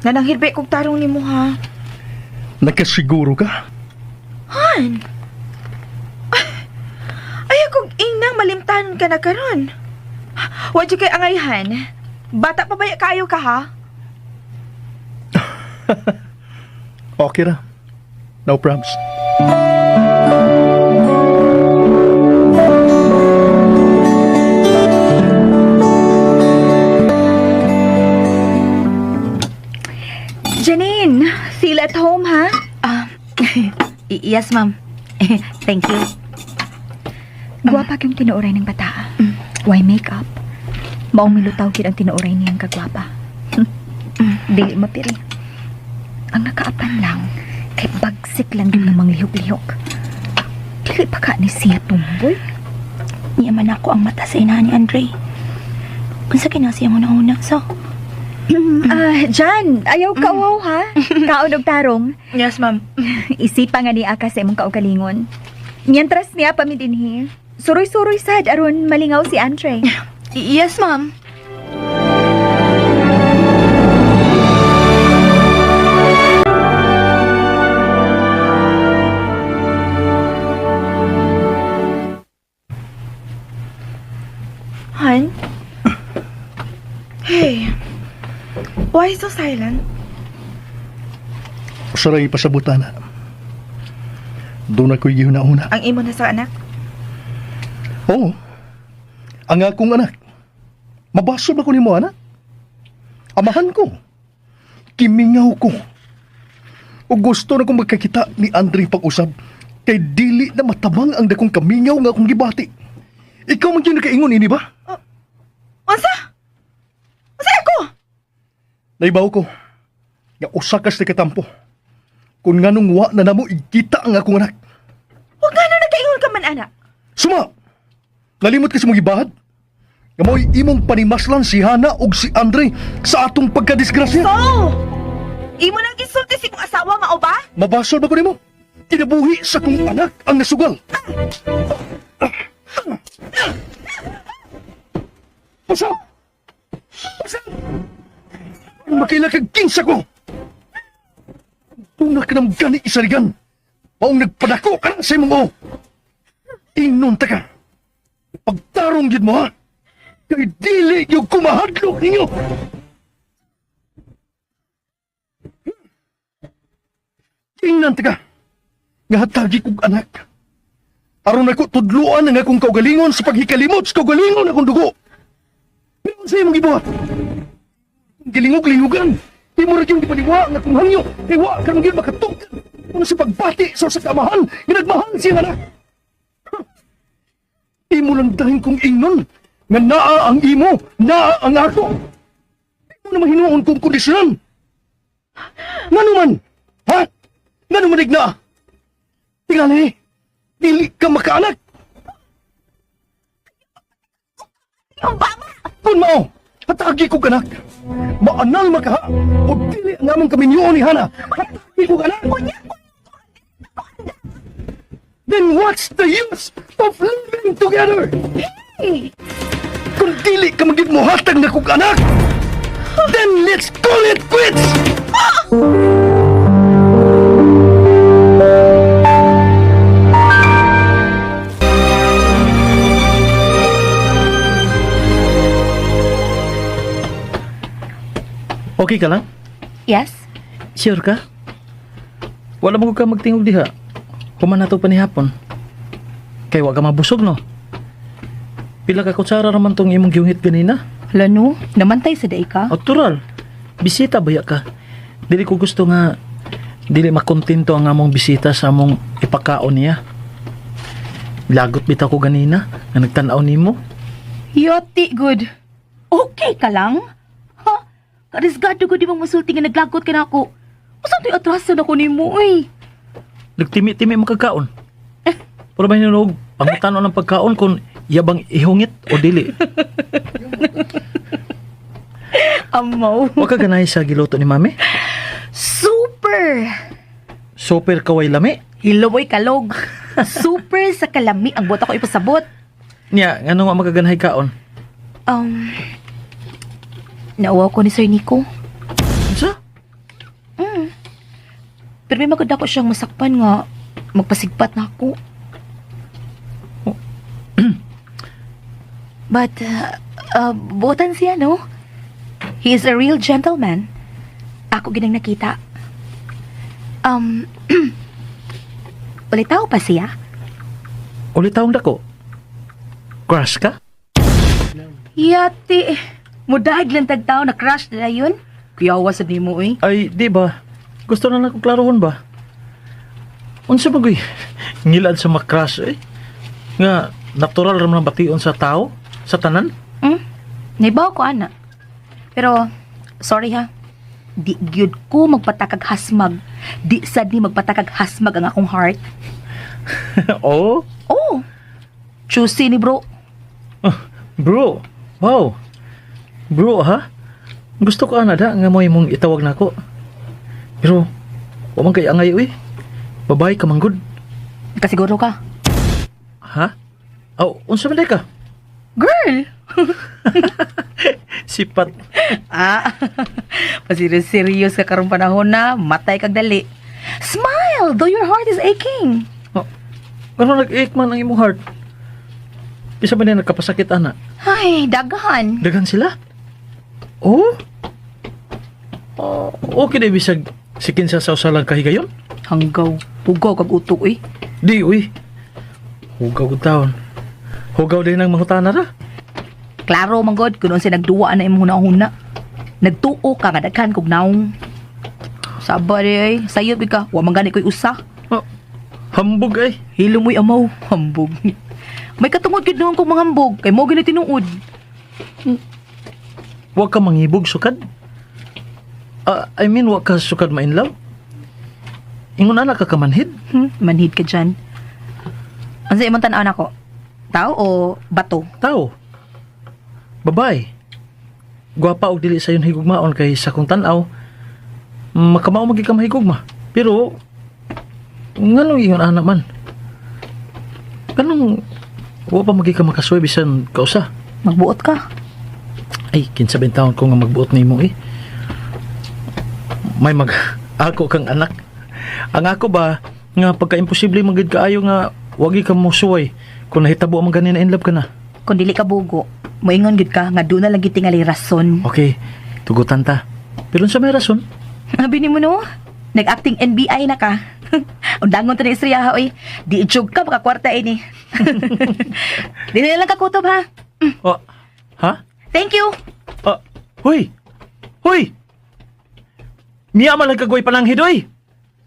nananghilbe kog tarong nimo ha. Nagkasiguro ka? Han. Ay kog inang malimtanon ka na karon. Wa jud kay angayhan. Bata pa baya kayo ka ha? Okay ra. No problems. Janine, feel at home, ha? Yes, ma'am. Thank you. Gwapa yung tinuoray ng bata. Why makeup? Maong milutaw kid ang tinuoray niyang kagwapa. Dili mapiri. Ang nakaapan lang, kay bagsik lang din ng mga lihok-lihok. Dili pa ka ni siya tumboy. Niya man ako ang mata sa inahan ni Andre. Unsa kinasiya mo na una, so? Jan, ayaw kauhaw ha? Kaon og tarong. Yes, ma'am. Isipa nga ni Aka sa imong kaugalingon. Mientras niya pamidinhi, suroy-suroy sad aron malingaw si Andre. Yes, ma'am. Han? Hey. Why so silent? Saray pasabutan na. Doon ako'y gihuna-una. Ang imo na sa anak? Oo. Ang akong anak. Mabasol ako ni mo, anak. Amahan ko. Kimingaw ko. O gusto na kong magkakita ni Andre pag-usab. Kay dili na matabang ang dakong kamingaw nga akong gibati. Ikaw man yun nakaingon ini ba? Unsa? Unsa ako? Naibaw ko. Nga usakas na katampo. Kung nga nung wa na namo ikita ang akong anak. Huwag nga na nagkaingon ka man, anak. Suma! Nalimot ka sa mong ibahad? Nga mo'y imong panimaslan si Hana o si Andre sa atong pagkadisgrasya. So! Imo nang gisulti si kong asawa, mao ba? Mabasol ba ko nimo? Kinabuhi sa kong anak ang nasugal. Pasa! Pasa! Ang makilakag kinsa ko! Tuna ka ng gani isarigan. Maong nagpadako ka na sa imong o. Ingnon ta ka. Pagtarong yun mo ha. Kay dili yung kumahadlok ninyo. Ingnan ta ka. Nga hatagi kong anak. Aron ako tudluan ang akong kaugalingon sa paghikalimot sa kaugalingon akong dugo. Pero sa imong gibuhat. Gilingog-lingogan. Di mo rin yung dipaniwa nga kung hangyo. Iwa ka nang yun makatungkan. Kung si pagbati sa kamahan, ginagmahan siya anak. Di mo lang dahil kong ingnon. Nga naa ang imo, naa ang ako. Di mo naman hinuon kong kondisyonan. Nga naman, ha? Nga naman igna. Tingali, dili ka makaanak. Yung baba! Kung mao, hatagi ko kanak. Maanal makaha. O dili ang among kaminyoon ni Hana. Hatagi ko kanak. Then what's the use of living together? Hey! Kung dili ka magiging muhatag na kong anak, then let's call it quits! Okay ka lang? Yes? Sure ka? Wala mo ka magtingog diha. Kuman na to panihapon. Kay wa ka mabusog no? Pila ka kutsara raman tong imong giungit ganina? Lano, namantay sa day ka? Natural. Bisita baya ka. Dili ko gusto nga dili makontento ang among bisita sa among ipakaon niya. Lagot bitaw ko ganina nga nagtan-aw nimo. Yoti, good. Okay ka lang? Ha? Karisgado ko di bang masulti nga naglagot ka na ako. Usan to'y atrasan ako ni mo, eh. Nagtimi-timi makakaon. Pero may hinuog, pangutano ng pagkaon kung yabang ihungit o dili. Amaw. Wa ka ganay sa giluto ni mami? Super! Super kaway lami. Hiloy kalog. Super sa kalami ang buot ako ipasabot. Nya, ngano nga magaganahay kaon? Naawa ko ni Sir Nico. Unsa? Pero may maganda ko siyang masakpan nga magpasigpat na ako. But, buotan siya, no? He is a real gentleman. Ako ginang nakita. Ulitaw pa siya? Ulitaw dako. Crush ka? Yati, mudahig lang tagtao na crush na yun. Kuyawa sa di mo, eh. Ay, di ba? Gusto na nako klarohon ba? Unsa bagoy? Ngilad sa makrush eh. Nga natural ra man bation sa tao, sa tanan. Naibaw ko, ana. Pero, sorry ha. Di gyud ko magpatakag hasmag. Di sad ni magpatakag hasmag ang akong heart. Oh, Oh, choosy ni bro. bro. Wow. Bro, ha? Gusto ko ana da nga mo imong itawag nako. Pero, wa man kay angay uy. Babae ka manggod. Kasiguro ka. Ha? Oh, unsa man day ka? Girl! Sipat. Pasirius ka karong panahon na, matay kag dali. Smile, though your heart is aching. Pero nag-ache man ang imong heart. Isa ba na nagkapasakit ana? Ay, dagahan. Dagan sila? Oh? Okay na bisag sikin sa sausalang kahigayon? Hanggaw, pugaw kag utok eh. Di, uy. Hugaw ko taon. Hugaw din ang mangutana ra. Klaro, manggod, kung si nagduwa na imong huna-huna. Nagtuo ka, nga daghan kog naong. Sabar eh, sayop ka, wa man gani ko'y usa. Hambog ay. Hilo mo'y amaw, hambog. May katungod gid noon kong mga hambog, kay mo gini tinuod. Huwag ka mangibog sukad. I mean, huwag ka sukad mainlaw. Ingon anak ka kamanhid. Manhid ka dyan. Ano sa imong tanaw ko? Tao o bato? Tao. Babae. Gwapa og dili sa yun higugmaon kay sa kong tanaw. Makamao magi ka mahigugma. Pero, nganong ingon anak man? Kanong, huwag pa magi ka makasuwe bisan kausa. Magbuot ka. Ay, kinsabing taon ko nga magbuot nimo eh. May ako kang anak. Ang ako ba, nga pagka-imposible magid kaayo nga wagi ka mo suway kung nahitabo ang ganina in love ka na. Kung dili ka bugo, moingon gid ka nga doon na lang gid tingali rason. Okay, tugutan ta. Pero sa may rason? Abi ni mo no? Nag-acting NBI na ka. Undangon to ni istorya ha, oy. Di ijog ka baka kwarta ini. Di na lang kakutob ha. Oh, ha? Thank you. Hoy! Hoy! Miya man lang kagoy pananghid, oy!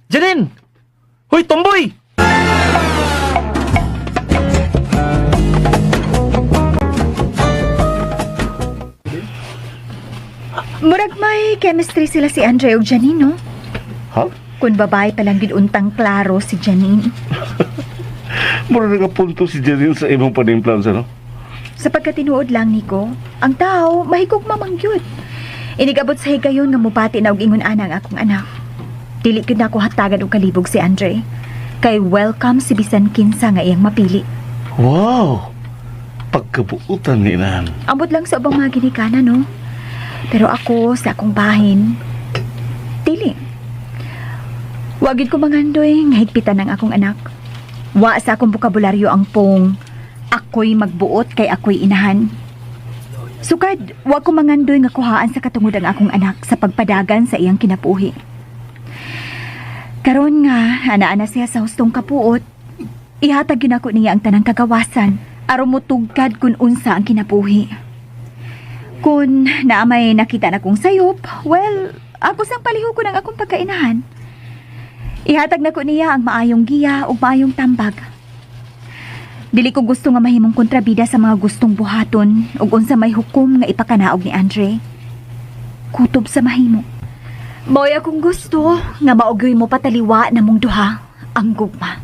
Janine! Hoy, tomboy! Murag may chemistry sila si Andre ug Janine, no? Ha? Kung babae palang ginuntang klaro si Janine. Mura nagapunto si Janine sa imong panimplan sa no? Sa pagkatinuod lang, Nico, ang tao mahigog mamangyod. Inigabot sa higayon nga mupati na og ingon ana ang akong anak. Dili gyud nako hatagan og kalibog si Andre. Kay welcome si bisan kinsa nga iyang mapili. Wow! Pagkabuutan ni inahan. Ambot lang sa ubang mga ginikanan, no? Pero ako, sa akong bahin, dili. Wagid ko mangandoy nga higpitan ng akong anak. Wa sa akong bokabularyo ang pong ako'y magbuot kay ako'y inahan. Sukad, wa ko mangandoy nga kuhaan sa katungod ang akong anak sa pagpadagan sa iyang kinapuhi. Karon nga, ana-ana siya sa hustong kapuot, ihatag yun ako niya ang tanang kagawasan, aron mo tugkad kung unsa ang kinapuhi. Kung naamay nakita na kong sayop, well, ako sang paliho ko ng akong pagkainahan. Ihatag na ko niya ang maayong giya o maayong tambag. Dili ko gusto nga mahimong kontrabida sa mga gustong buhaton ug unsa may hukom nga ipakanaog ni Andre. Kutob sa mahimo. Moy akong gusto nga maugyoy mo pataliwa na mong duha ang gugma.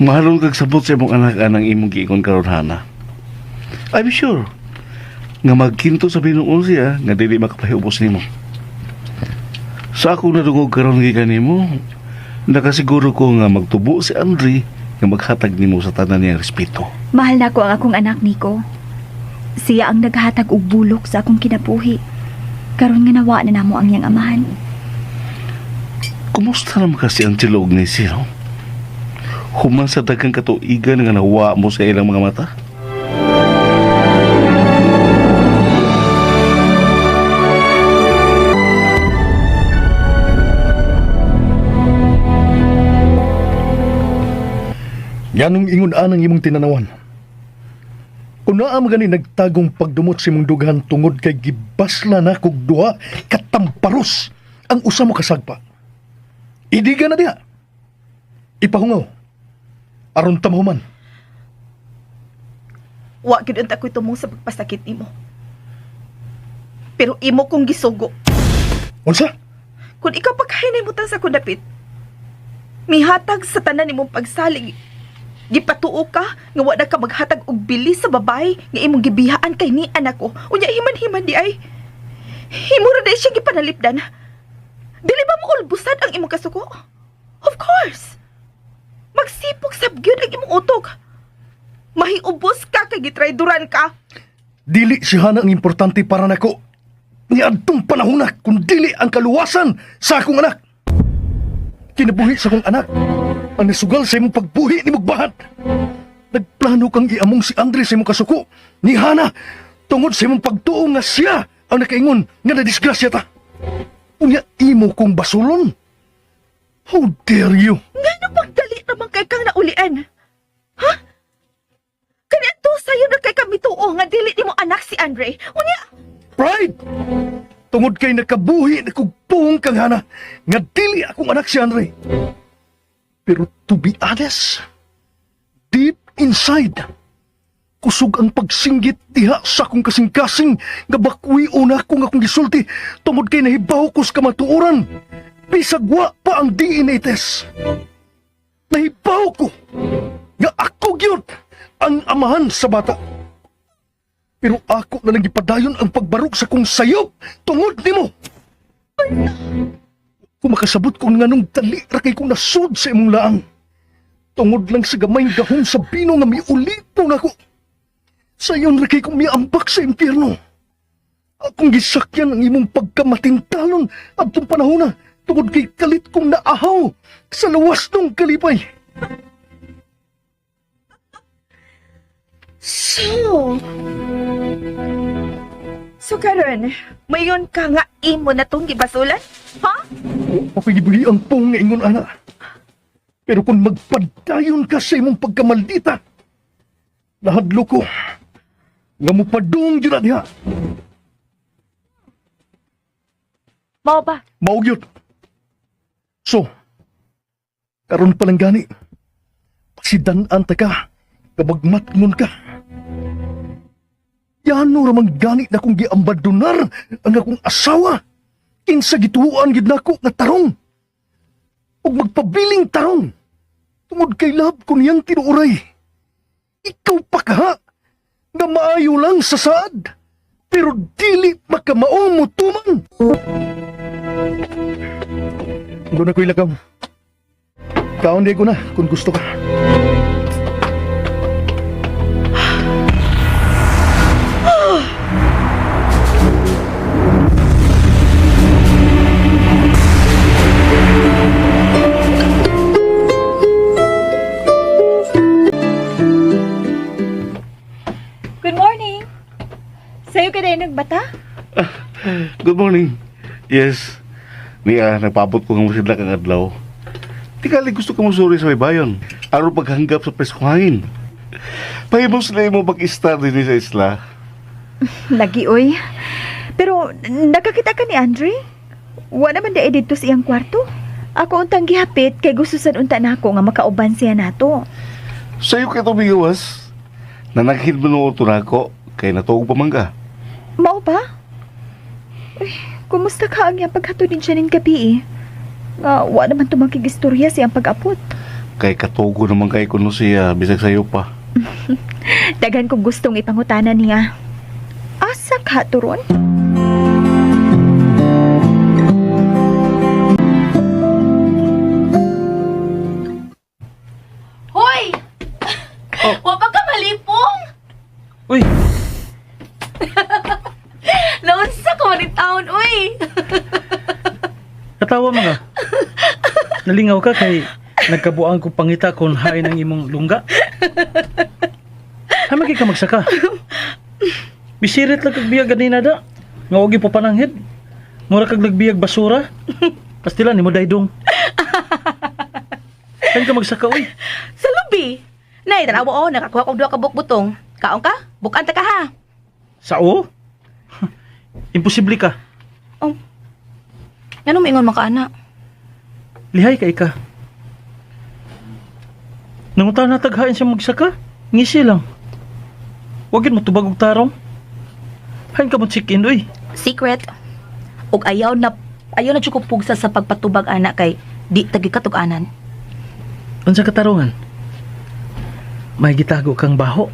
Mahalong kag sabot sa imong anak anang imong giingon karon hana. I'm sure nga magkinto sa Binuon siya nga dili makapahiubos nimo. Sa akong nadungog karon gikan nimo, nakasiguro ko nga magtubo si Andre nga maghatag nimo sa tanan niyang respeto. Mahal na ko ang akong anak, Nico. Siya ang naghatag og bulok sa akong kinabuhi. Karon nga nawa na namo ang iyang amahan. Kumusta naman kasi ang tilog ni Siro? Human sa daghang katuigan nga nawa mo sa ilang mga mata? Yanong ingon anang imong tinanawan. Kung naa magani nagtagong pagdumot sa imong dughan tungod kay gibasla na kog duha katamparos ang usa mo kasagpa. Idiga na diha. Ipahungaw. Aron tamahuman. Wa gyud unta ko'y tumong sa pagpasakit nimo. Pero imo kong gisugo. Unsa? Kung ikaw pagkahinay mo sa kundapit, mihatag sa tanan nimong pagsalig. Gipatuo ka nga wala ka maghatag og bilis sa babae nga imong gibihaan kay ni anak ko. Unya himan-himan di ay. Himura na siya gipanalipdan. Dili ba mo ulbusan ang imong kasuko? Of course. Magsipok sabgyud ang imong utok. Mahiubos ka kay gitrayduran ka. Dili si Hana ang importante para nako. Ni adtong panahon na kung dili ang kaluwasan sa akong anak. Kinabuhi sa akong anak ang nasugal sa imong pagbuhi ni Mugbahat. Nagplano kang iamong si Andre sa imong kasuko ni Hana tungod sa imong pagtuo nga siya ang nakaingon nga nadisgrasya ta. Unya imo kong basulon. How dare you? Ngano pagdali naman kay kang naulian? Ha? Kani ato sayo na kay kami tuo nga dili nimo anak si Andre. Unya, Pride! Tungod kay nakabuhi na kong tuong kang Hana nga dili akong anak si Andre. Pero to be honest, deep inside, kusog ang pagsinggit diha sa akong kasing-kasing nga bakwi una kung akong gisulti tungod kay nahibaw ko sa kamatuoran. Bisagwa pa ang DNA test. Nahibaw ko nga ako gyud ang amahan sa bata. Pero ako na lang gipadayon ang pagbarog sa kong sayop tungod nimo. Kung makasabot ko nga nung dali ra kay kong nasud sa imong laang. Tungod lang sa gamay gahom sa bino nga miulipon ako. Sayon ra kay kong miambak sa impyerno. Akong gisakyan ang imong pagkamatintalon adtong panahon na tungod kay kalit kong naahaw sa lawas ng kalipay. So karon, mayon ka nga imo na tong gibasulan? Ha? Papigibuli ang pong nga ingon ana. Pero kung magpadayon ka sa imong pagkamaldita, nahadlo ko nga mupadung dyan diha. Mao ba? Maugyot. So, karon palang gani, pasidan-an ta ka, kabagmatngon ka. Yano ramang gani na kong giambadonar ang akong asawa. Kinsa gituuan gid nako nga tarong. Ug magpabiling tarong. Tungod kay lab ko niyang tinuuray. Ikaw pa ka nga maayo lang sa saad. Pero dili makamao mo tuman. Doon ako'y lagaw. Kaunday ko na kung gusto ka. Good morning. Sa'yo ka na nagbata? Good morning. Yes. Niya, nagpabot ko nga mo sila kang adlaw. Tikali gusto ko mo suri sa may bayon. Aron paghanggap sa preskong hangin. Pahimos na mo pag-star din sa isla. Lagi, oy. Pero, nakakita ka ni Andre? Wa naman da dito sa iyang kwarto. Ako untang gihapit kay gusto sad unta nako nga makauban siya nato. Sa'yo kayo tumigawas. Nanaghin mo nung ito na ako, kaya natuog pa man ka. Mao ba? Uy, kumusta ka ang iyang paghatod din siya ng gabi eh? Nga, wa naman tumakigistorya siyang pag-apot. Kay katugo naman kay kuno siya, bisag sayo pa. Daghan kong gustong ipangutanan niya. Asa ka, turon? Hoy! Wa pa ka malipong! Uy, Naunsa ko man taon, uy! katawa mga. Nalingaw ka kay nagkabuang ko pangita kung hain ang imong lungga. Hamagi ka magsaka. Bisirit lang kag biyag ganina da. Nga wagi po pananghid. Mura kag nagbiyag basura. Pastila ni mo daydong. Saan ka magsaka, uy? Sa lubi! Nay, tanawa nakakuha kong 2 ka bukbutong. Kaon ka? Bukan ta ka ha? Sao? Imposible ka. Ano maingon maka anak? Lihay ka ika. Nanguta na taghain siya magsaka. Ngisi lang. Wagin mo tubag og tarong. Hain ka mo chicken, uy. Secret. Og ayaw na jud ko pugsa sa pagpatubag anak kay di tagi katug-anan. Unsa ka tarungan? May gitago kang baho.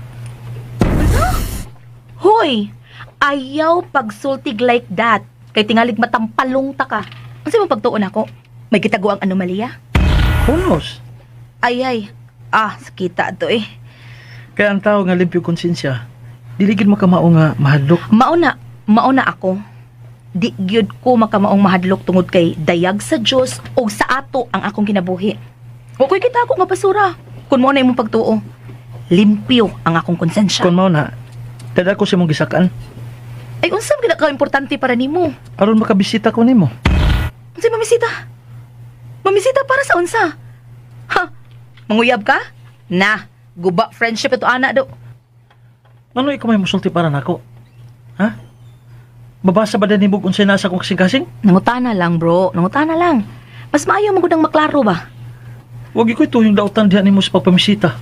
Hoy! Ayaw pagsultig like that. Kay tingalig matampalong ta ka. Ang mo pagtuon ako? May gitago ang anomalya? Who knows? Ay. Sakita to eh. Kaya ang tao nga limpyo konsensya, diligid mo ka mao nga mahadlok. Mauna ako. Di gyud ko makamaong mahadlok tungod kay dayag sa Dios o sa ato ang akong kinabuhi. O ko'y kita ako nga basura. Kung mo na imong pagtuo, limpyo ang akong konsensya. Kung mao na, tada ko sa mong gisakan. Ay, unsam gina ka importante para nimo? Aron makabisita ko nimo. Unsay mamisita? Mamisita para sa unsa? Ha? Manguyab ka? Na, guba friendship ito ana do. Ano ikaw may musulti para nako? Ha? Mabasa ba din nimo unsay nasa kong kasing-kasing? Nangutana lang, bro. Nangutana lang. Mas maayo mo gudang maklaro ba? Wag iko'y tuyong dautan diha nimo sa pagpamisita.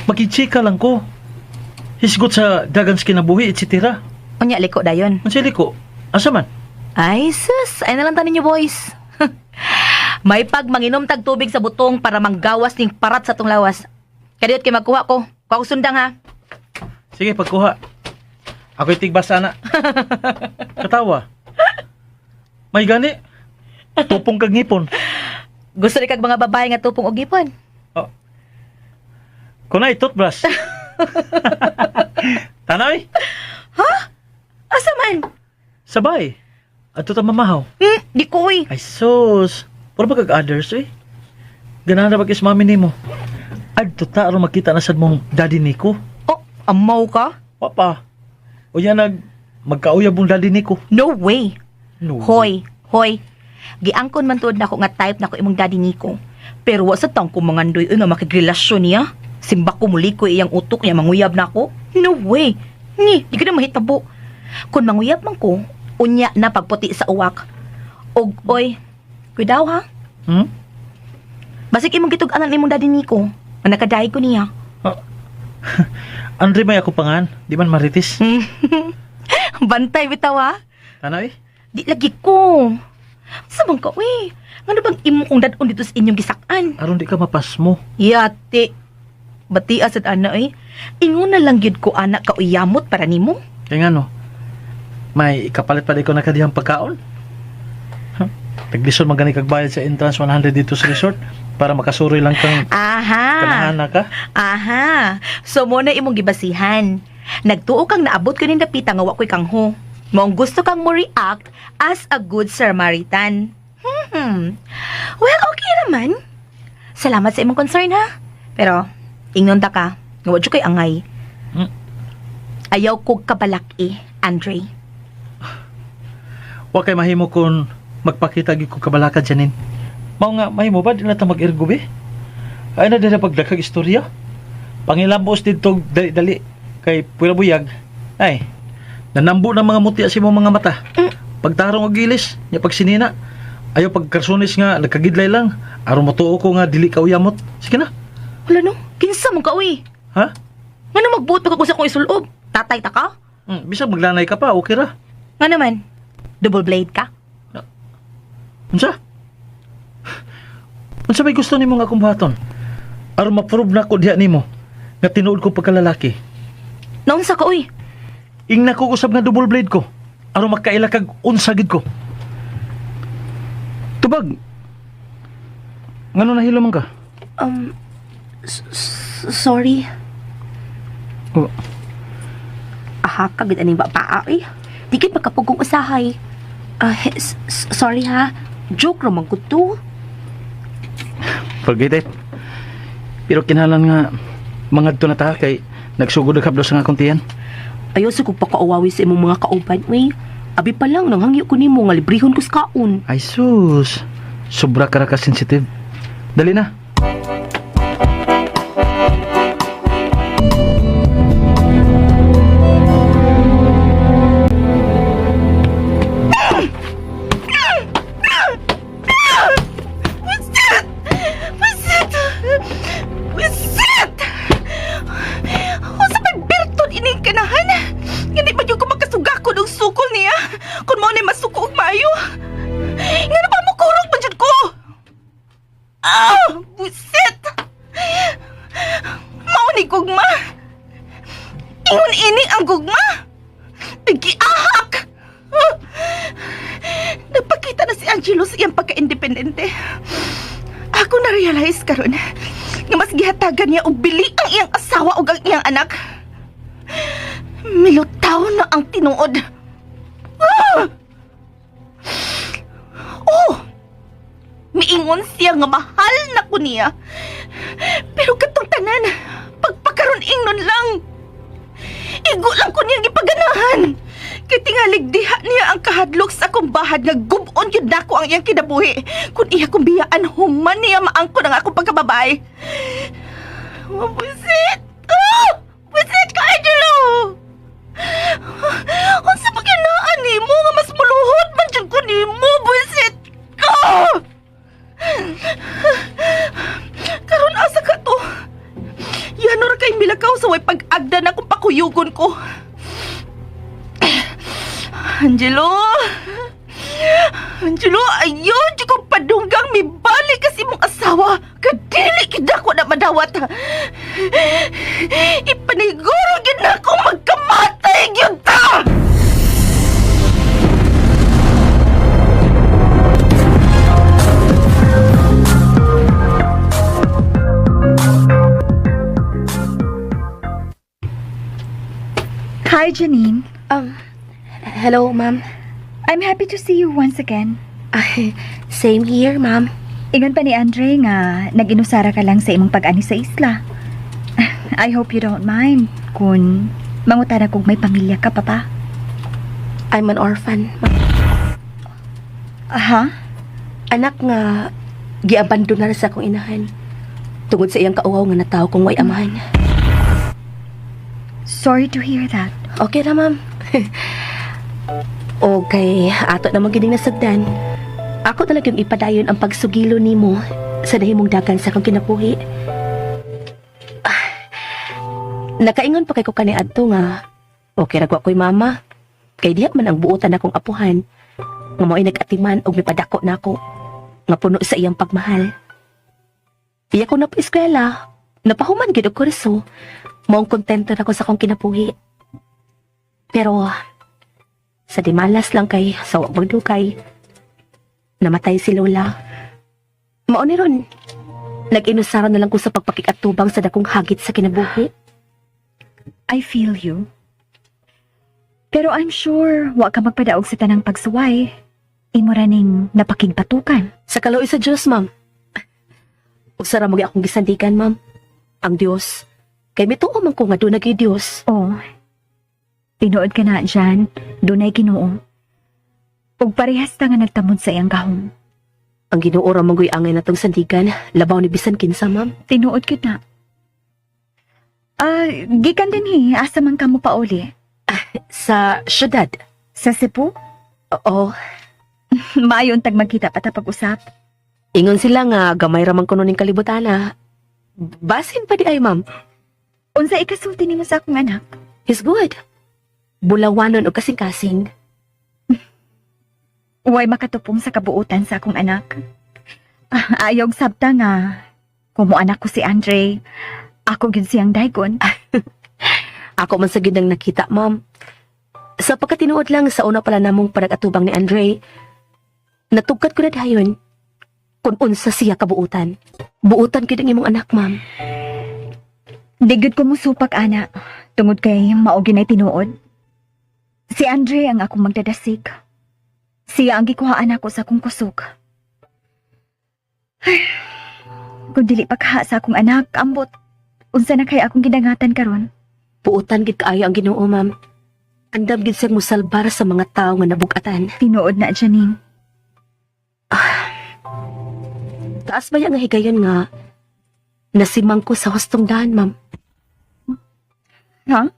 Makitsika lang ko. Hisgot sa dagan sa kinabuhi, etc. Unya liko dayon. Unsay liko? Asa man? Ay, sus. Ay nalang tanin niyo, boys. May manginom tag tubig sa butong para manggawas ning parat sa tong lawas. Kadiyot kay magkuha ko. Kuha ko sundang ha. Sige, pagkuha. Ako'y tigbasa na. Katawa. May gani. Tupong kag ngipon. Gusto ni kag mga babae nga tupong og gipon. Kunay, toothbrush. Tanoy? Asa man? Sabay. Ato ta mamahaw. Di ko uy. Ay, sus. Puro ba kag others, eh? Ganahan na bagis mami nimo. Adto ta aron makita na sad mong daddy niko. Oh, amaw ka? Papa. O yan magkauyab mong daddy niko. No way. No. Hoy. Giangkon man tuod nako nga type nako imong daddy niko. Pero wa sa tang ko mangandoy nga makigrelasyon niya. Simba ko muli ko iyang utok niya manguyab nako. No way. Ni, di ka na mahitabo. Kung manguyab man ko, unya na pagputi sa uwak. Og, oy, kuidaw ha? Basik imong gitug-anan imong daddy niko. Nga nakadahi ko niya. Andre may ako pangan. Di man maritis. Bantay bitaw ha? Tanoy? Di lagi ko. Sabang ka, uy. Ano bang imo kong dadon dito sa inyong gisakan? Aron di ka mapas mo. Yate. Bati asad ana eh. Ingon na lang gyud ko anak ka uyamot para nimo. Kaya nga no. May ikapalit pa di ko na kadihang pagkaon. Taglisod magani kag bayad sa entrance 100 dito sa resort para makasuroy lang kang kanahana ka. Aha. So mo na imong gibasihan. Nagtuo kang naabot ko ning dapita nga wa ko'y kangho. Maong gusto kang mo react as a good Samaritan. Well, okay naman. Salamat sa imong concern ha. Pero ingnon ta ka, nga wa jud kay angay. Ayaw ko kabalaki, Andre. Wa kay mahimo kung magpakita gyud ko kabalakad janin. Mao nga mahimo ba di na ta mag-ergobe? Ay na dira pagdakag istorya. Pangilambos dito dali kay pura buyag. Ay, nanambo ng mga mutya si mga mata. Pagtarong og gilis, nya pagsinina. Ayaw pagkarsonis nga nagkagidlay lang. Aron matuo ko nga dili ka uyamot. Sige na. Wala no, kinsa mo ka uy. Ha? Nga magbuot pa ka ko sa kong isulob. Tatay ta ka? Bisag maglanay ka pa, okay ra. Nga naman, double blade ka? Unsa? Unsa may gusto nimo nga akong buhaton? Aron ma-prove na ko diha nimo nga tinuod ko pagkalalaki. Naunsa ka, uy? Ing ko usab nga double blade ko. Aron makaila kag unsa gid ko. Tubag. Ngano nahilo man ka? Sorry. Oh. Aha, kagid aning bapaa, eh. Di kit makapugong usahay. Sorry ha. Joke raman ko to. Forget it. Pero kinahanglan nga mangadto na ta kay nagsugod og hablos nga akong tiyan. Ayaw sa kong pakauwawi sa imong mga kauban, uy. Abi pa lang, nanghangyo ko nimo nga librihon ko sa kaon. Ay sus. Sobra ka ra ka sensitive. Dali na. Wisit! Unsa may berton ining kanahan? Hindi ba yung kumakasugako ng sukol niya? Kung mo ni masuko og maayo. Nga na ba mo kurog ba dyan ko? Wisit! Mao ni gugma. Ingon ini ang gugma. Nagiahak! Nagpakita na si Angelo sa iyang pagka-independente. Ako na-realize karon nga mas gihatagan niya og bili ang iyang asawa ug ang iyang anak. Milutaw na ang tinuod. Miingon siya nga mahal na ko niya. Pero katong tanan, pagpakaroon ingnon lang. Igo lang ko niyang ipaganahan. Kay tingalig diha niya ang kahadlok sa akong bahad nga gubon yun dako ang iyang kinabuhi. Kung iya kong biyaan, human niya maangkon ang akong pagkababay. Buisit! Buisit ka, Angelo! Unsa pa ginaan ni mo nga mas muluhod man dyan ko ni mo, buisit ka! Karon asa ka to? Yanor kay milakaw sa way pag-agda na kung pakuyugon ko. Angelo! Angelo, ayun! Di ko padunggang may balik kasi mong asawa. Kadili kita ko na madawat. Ipaniguro gid na akong magkamatay gyud ta! Hi, Janine. Hello, ma'am. I'm happy to see you once again. Same here, ma'am. Ingon pa ni Andre nga nag-inusara ka lang sa imong pag-ani sa isla. I hope you don't mind kung mangutana kung may pamilya ka, papa. I'm an orphan, ma'am. Aha? Anak nga giabandonar sa akong inahan. Tungod sa iyang kauwaw nga nataw kong way amahan. Sorry to hear that. Okay na, ma'am. Okay, ato na magining nasagdan. Ako talagang ipadayon ang pagsugilo nimo sa dahimong dagan sa akong kinabuhi. Nakaingon pa kay ko kani adto nga okay ra ko ako'y mama. Kay diha man ang buotan akong apuhan nga mao'y nag-atiman og mipadako nako nga puno sa iyang pagmahal. Iya ko na pa eskwela, napahuman gid og kurso. Maong kontento na ko sa akong kinabuhi. Pero sa dimalas lang kay sa magdukay, namatay si Lola. Mao ni ron, nag-inusara na lang ko sa pagpakikatubang sa dakong hagit sa kinabuhi. I feel you. Pero I'm sure wa ka magpadaog sa tanang pagsuway. Imo ra ning napakigbatukan. Sa kaluoy sa Diyos, ma'am. Usara mo akong gisandigan, ma'am. Ang Diyos. Kay mituo man ko nga doon nagay Diyos. Oh, tinuod ka na dyan, dunay Ginoo. Ug parehas ta nga nagtamod sa iyang gahom. Ang Ginoo ra manggoy angay natong sandigan, labaw ni bisan kinsa, ma'am. Tinuod kita. Gikan din asa man ka mo pa uli. Sa syudad. Sa Cebu? Oo. Maayon tag magkita pa ta pag-usap. Ingon sila nga gamay ra man kuno ning kalibutana. Basin pa di ay, ma'am. Unsa ikasulti nimo sa akong anak? He's good. Bulawanon o kasing-kasing. Way makatupong sa kabuutan sa akong anak. Ayog sabta nga. Kumo anak ko si Andre. Ako gid siyang daygon. Ako man sa ginang nakita, ma'am. Sa pagkatinuod lang sa una pala namong panag-atubang ni Andre, natugkat ko na dayon kung unsa siya kabuutan. Buutan gid ang imong anak, ma'am. Digid ko mo supak, ana. Tungod kay maogi na'y tinuod. Si Andre ang akong magdadasig. Siya ang gikuhaan ako sa akong kusog. Ay, kung dili pagha sa akong anak, ambot. Unsa na kay akong gidangatan karon? Buutan gid kaayo ang Ginoo, ma'am. Andam gid siyang musalbar sa mga tawo nga nabugatan. Tinuod na, Janine. Taas ba yang nga higayon nga nasimang ko sa hustong daan, ma'am? Ha?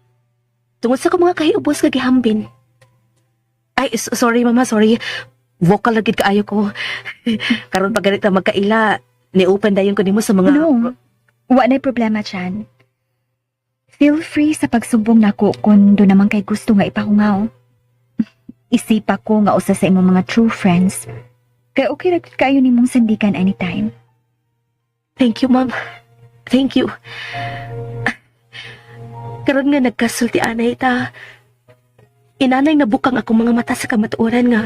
Tungod sa ko mga kahiubos nga gihambin. Ay, sorry, mama, sorry. Vocal na gid kaayo ko. Karon pag ganito magkaila, ni-open dayon ko nimo sa mga... No, wa na'y problema, Chan. Feel free sa pagsumbong nako kung doon naman kay gusto nga ipahungaw. Isipa ko nga usa sa imong mga true friends. Kaya okay ra kayo nimong sandikan anytime. Thank you, ma'am. Thank you. Karon nga nagkasulti anay ta. Inanay nabukang akong mga mata sa kamatuoran nga.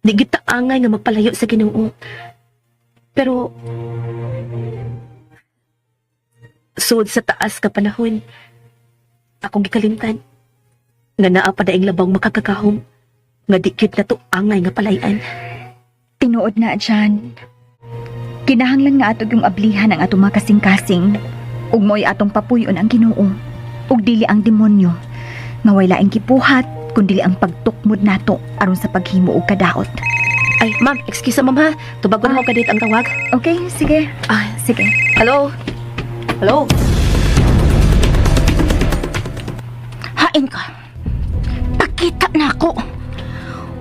Di kita angay nga magpalayo sa Ginoo. Pero sud sa taas ka panahon, akong gikalimtan nga naa pa daing labang makakakahom nga dikit na to angay nga palayan. Tinuod na, Jan. Kinahanglan nga atog yung ablihan ang atong mga kasing-kasing. Ug mo'y atong papuyon ang Ginoo. Ug dili ang demonyo. Nga way laing kipuhat, kundi ang pagtukmod nato aron sa paghimo og kadaot. Ay, ma'am, excuse ma'am ha. Tubagon mo kadit ang tawag. Okay, sige. Sige. Hello? Hello? Hain ka. Pakita na ako.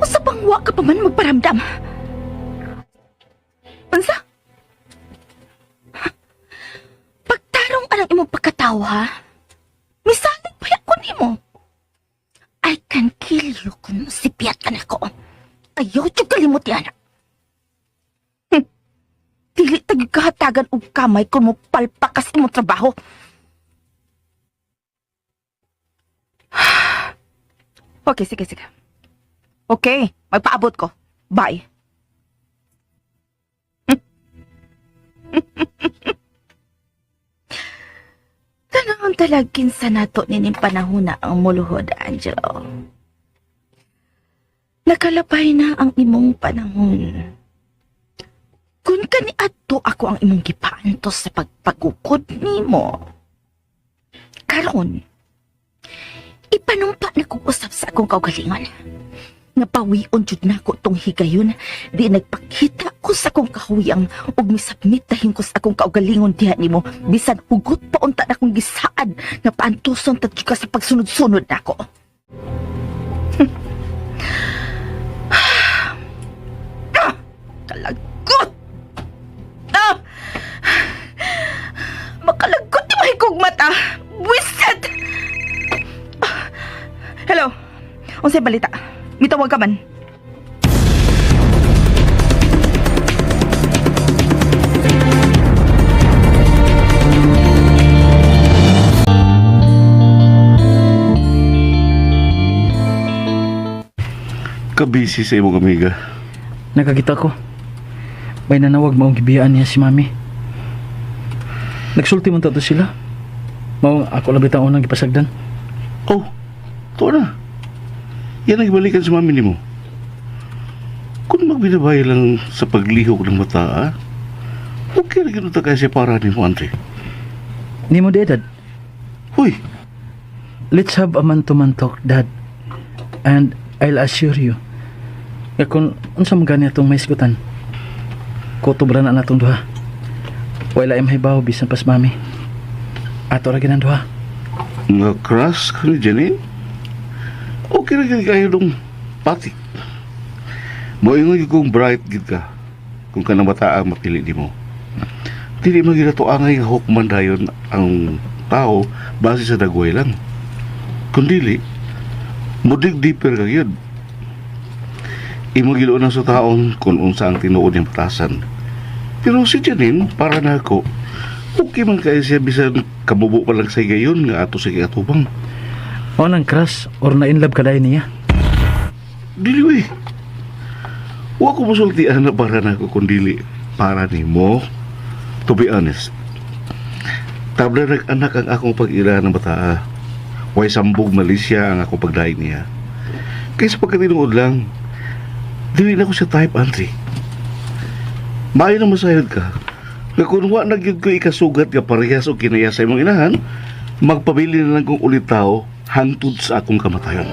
Usa bang wa ka pa man magparamdam? Unsa? Pagtarong anang imong pagkatawa, misalig pa ko nimo. I can kill you kung sipiyat ka na ko. Ayaw tiyo kalimot yan. Dili tagi kahatagan og kamay kung mo palpakas imong trabaho. Okay, sige. Okay, magpaabot ko. Bye. Tanang talagin sa nato nining panahon na ang muluhod, Angelo. Nakalapay na ang imong panahon. Kung kani ato ako ang imong gipaantos sa pagpagukod nimo. Karon, ipanumpa na kong usap sa akong kaugalingon. Napawion jud nako tong higayon, di nagpakita ko sa akong kahuyang ug misabmit dahin ko sa akong kaugalingon diha nimo bisan hugot pa unta na akong gisaad nga paantuson ta ka sa pagsunod-sunod nako. Kalagot! Makalagot di mahigog mata! Buisit! Hello? Unsay balita? Mitawag ka man. Kabisi sa imong amiga. Nakakita ko. May nanawag maong gibiyaan niya si mami. Nagsulti man tato sila. Maong ako labit ang unang gipasagdan. Oh, to na. Yan ang ibalikan sa mami nimo. Kung magbinabay lang sa paglihok ng mata, okay na ginuta kaya siya para ni mo, Andre. Ni mo di, Dad. Huy, Let's have a man-to-man talk, Dad. And I'll assure you, nga kung unsa man gani atong maisgutan, kutubra na natong duha. Wala ay mahibaw bisan pas mami. Ato ra ginan duha. nga crush ka ni Janine? Okay na gid kayo dong pati. Moingon kong bright gid ka kung kanang bata ang mapili di mo. Dili magila to angay nga hukman dayon ang tao base sa dagway lang. Kundili, mudig deeper ka yun. Imo giluon sa taon kung unsa ang tinuod niyang patasan. Pero si Janine, para na ako, okay man kaya siya bisan kamubo pa lang sa gayon nga ato sa atubang. O nang crush or na-inlove ka dahil niya. Dili we. Wa ko musultian na para na ako kundili para ni mo. To be honest, tabla nag-anak ang akong pag-ira ng bata. Way sambog Malaysia ang akong pagdaig niya. Kaysa pagkatinuod lang, dili na ko siya type, Andre. Maayo na masayod ka. Nga kung wa nagyud ko ikasugat nga parehas o kinaya sa imong inahan, magpabili na lang kong ulit tao hangtod sa akong kamatayon.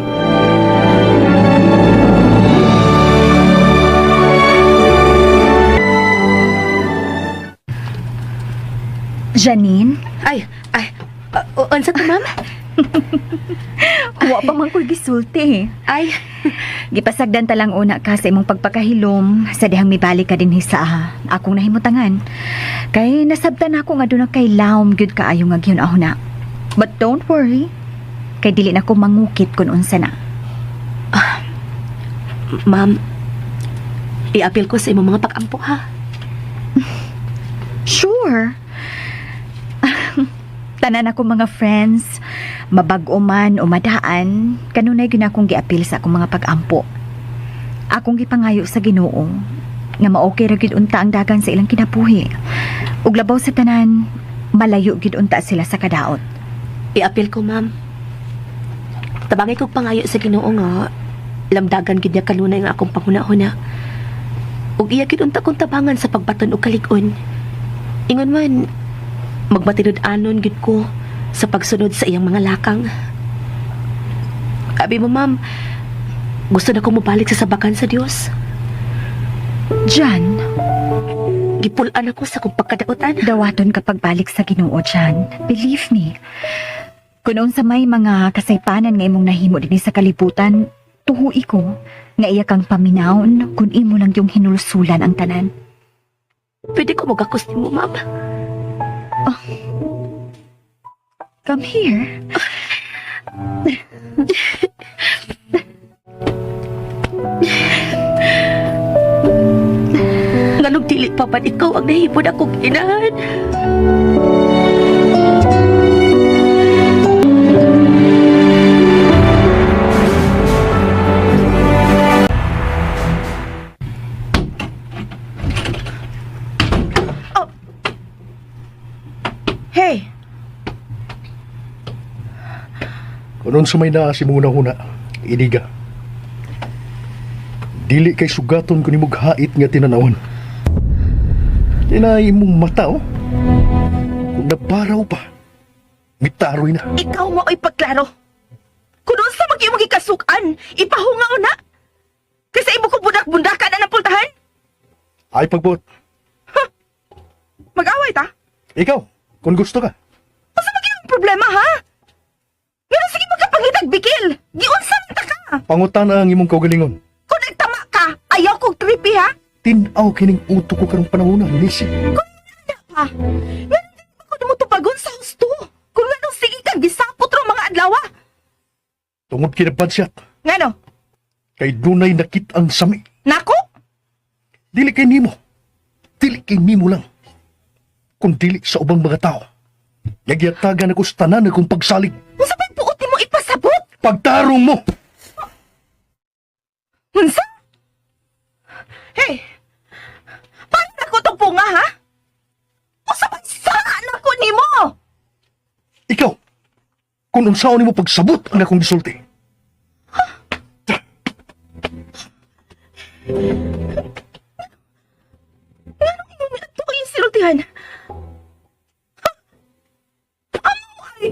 Janine, Ay, unsa to, ma'am? wa pa man ko'y gisulti. Ay, Gipasagdan ta lang una ka sa imong pagpakahilom sa dihang mibalik ka din sa akong nahimutangan. Kay nasabtan ako nga doon na kay laom gyud kaayo nga gyud ako na. But don't worry, kay dili na ko mangukit kun unsa na. ma'am, i-appeal ko sa imong mga pag-ampo, ha? Sure. Tanan ako mga friends, mabag-o man o madaan, kanunay gyud akong giapil sa akong mga pag-ampo. Akong gipangayo sa Ginoo nga maokey ra gyud unta ang dagan sa ilang kinabuhi. Ug labaw sa tanan, malayo gyud unta sila sa kadaot. I-appeal ko, ma'am. Tabangay kong pangayo sa Ginoo nga lamdagan gid niya kanunay nga akong panghuna-huna. Ug iya gid unta kong tabangan sa pagbaton og kalig-on. Ingon man, magmatinod-anon gid ko sa pagsunod sa iyang mga lakang. Abi mo, ma'am, gusto na kong mabalik sa sabakan sa Dios. Jan, Gipulan ako sa kong pagkadaotan. dawaton kapag balik sa Ginoo, Jan. Believe me. Kung sa may mga kasaypanan nga imong nahimo dinhi sa kalibutan, tuhui ko nga iya kang paminawon kung imo lang yung hinulsulan ang tanan. Pwede ko magakos mo, ma'am. Come here. Nganong dili pa ba ikaw ang nahipon akong inahan? Hey, Kunon sa may naa si muna-huna, iniga. Dili kay sugaton ko ni hait nga tinanawan. Tinay mong mata, oh. Kung nabaraw pa, mitaroy na. ikaw mo ay pagklaro. Kung sa mag-imong ikasukan, ipahungaw na. Kasi imo ko budak-bundakan na napultahan. Ay pagbot, Mag-away ta. ikaw, kung gusto ka. Asa magiging problema, ha? Nga sige magkapangitag bikil. Giunsa man ta ka. Pangutan ang imong kaugalingon. Kung nagtama ka, ayaw kong tripi, ha? Tinaw kining uto ko karong panahon na, Nisi. Ha? Nga hindi ko na mo tupagon sa gusto. Kung nga sige ka, gisapot ro mga adlawa. Tungod kinabadsiyat, Nga no? kay dunay nakit ang sami. Nako? Dili kay nimo. Dili kay nimo lang. Kung dili sa ubang mga tao. Nagyatagan ako sa tanan akong pagsalig. Unsa ba'y puot mo ipasabot? Pagtarong mo! Unsa? Hey! Paano na ko itong punga, ha? Unsa ba'y saan ako ni mo? Ikaw, kung unsaon nimo pagsabot ang akong gisulti. Anong imo ito yung silutihan? Amo ay...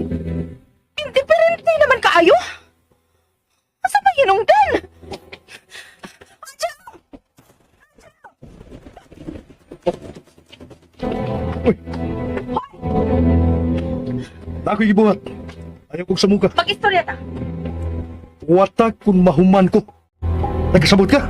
Indiferente naman kaayo? Asa ba hinungdan? Ako gibuhat. Ayaw kong samuka. Mag-istorya ta. Watak kung mahuman ko. Nagkasabot ka?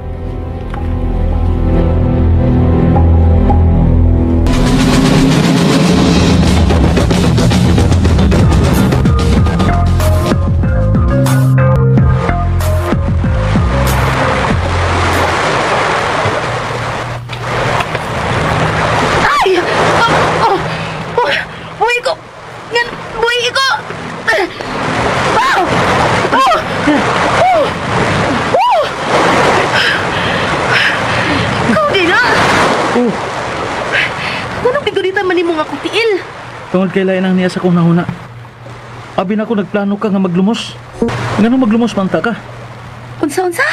Tungod kay lain ang niya sa kong nahuna. Abi na ko nagplano ka nga maglumos. Ngano maglumos man ta ka? Unsa-unsa?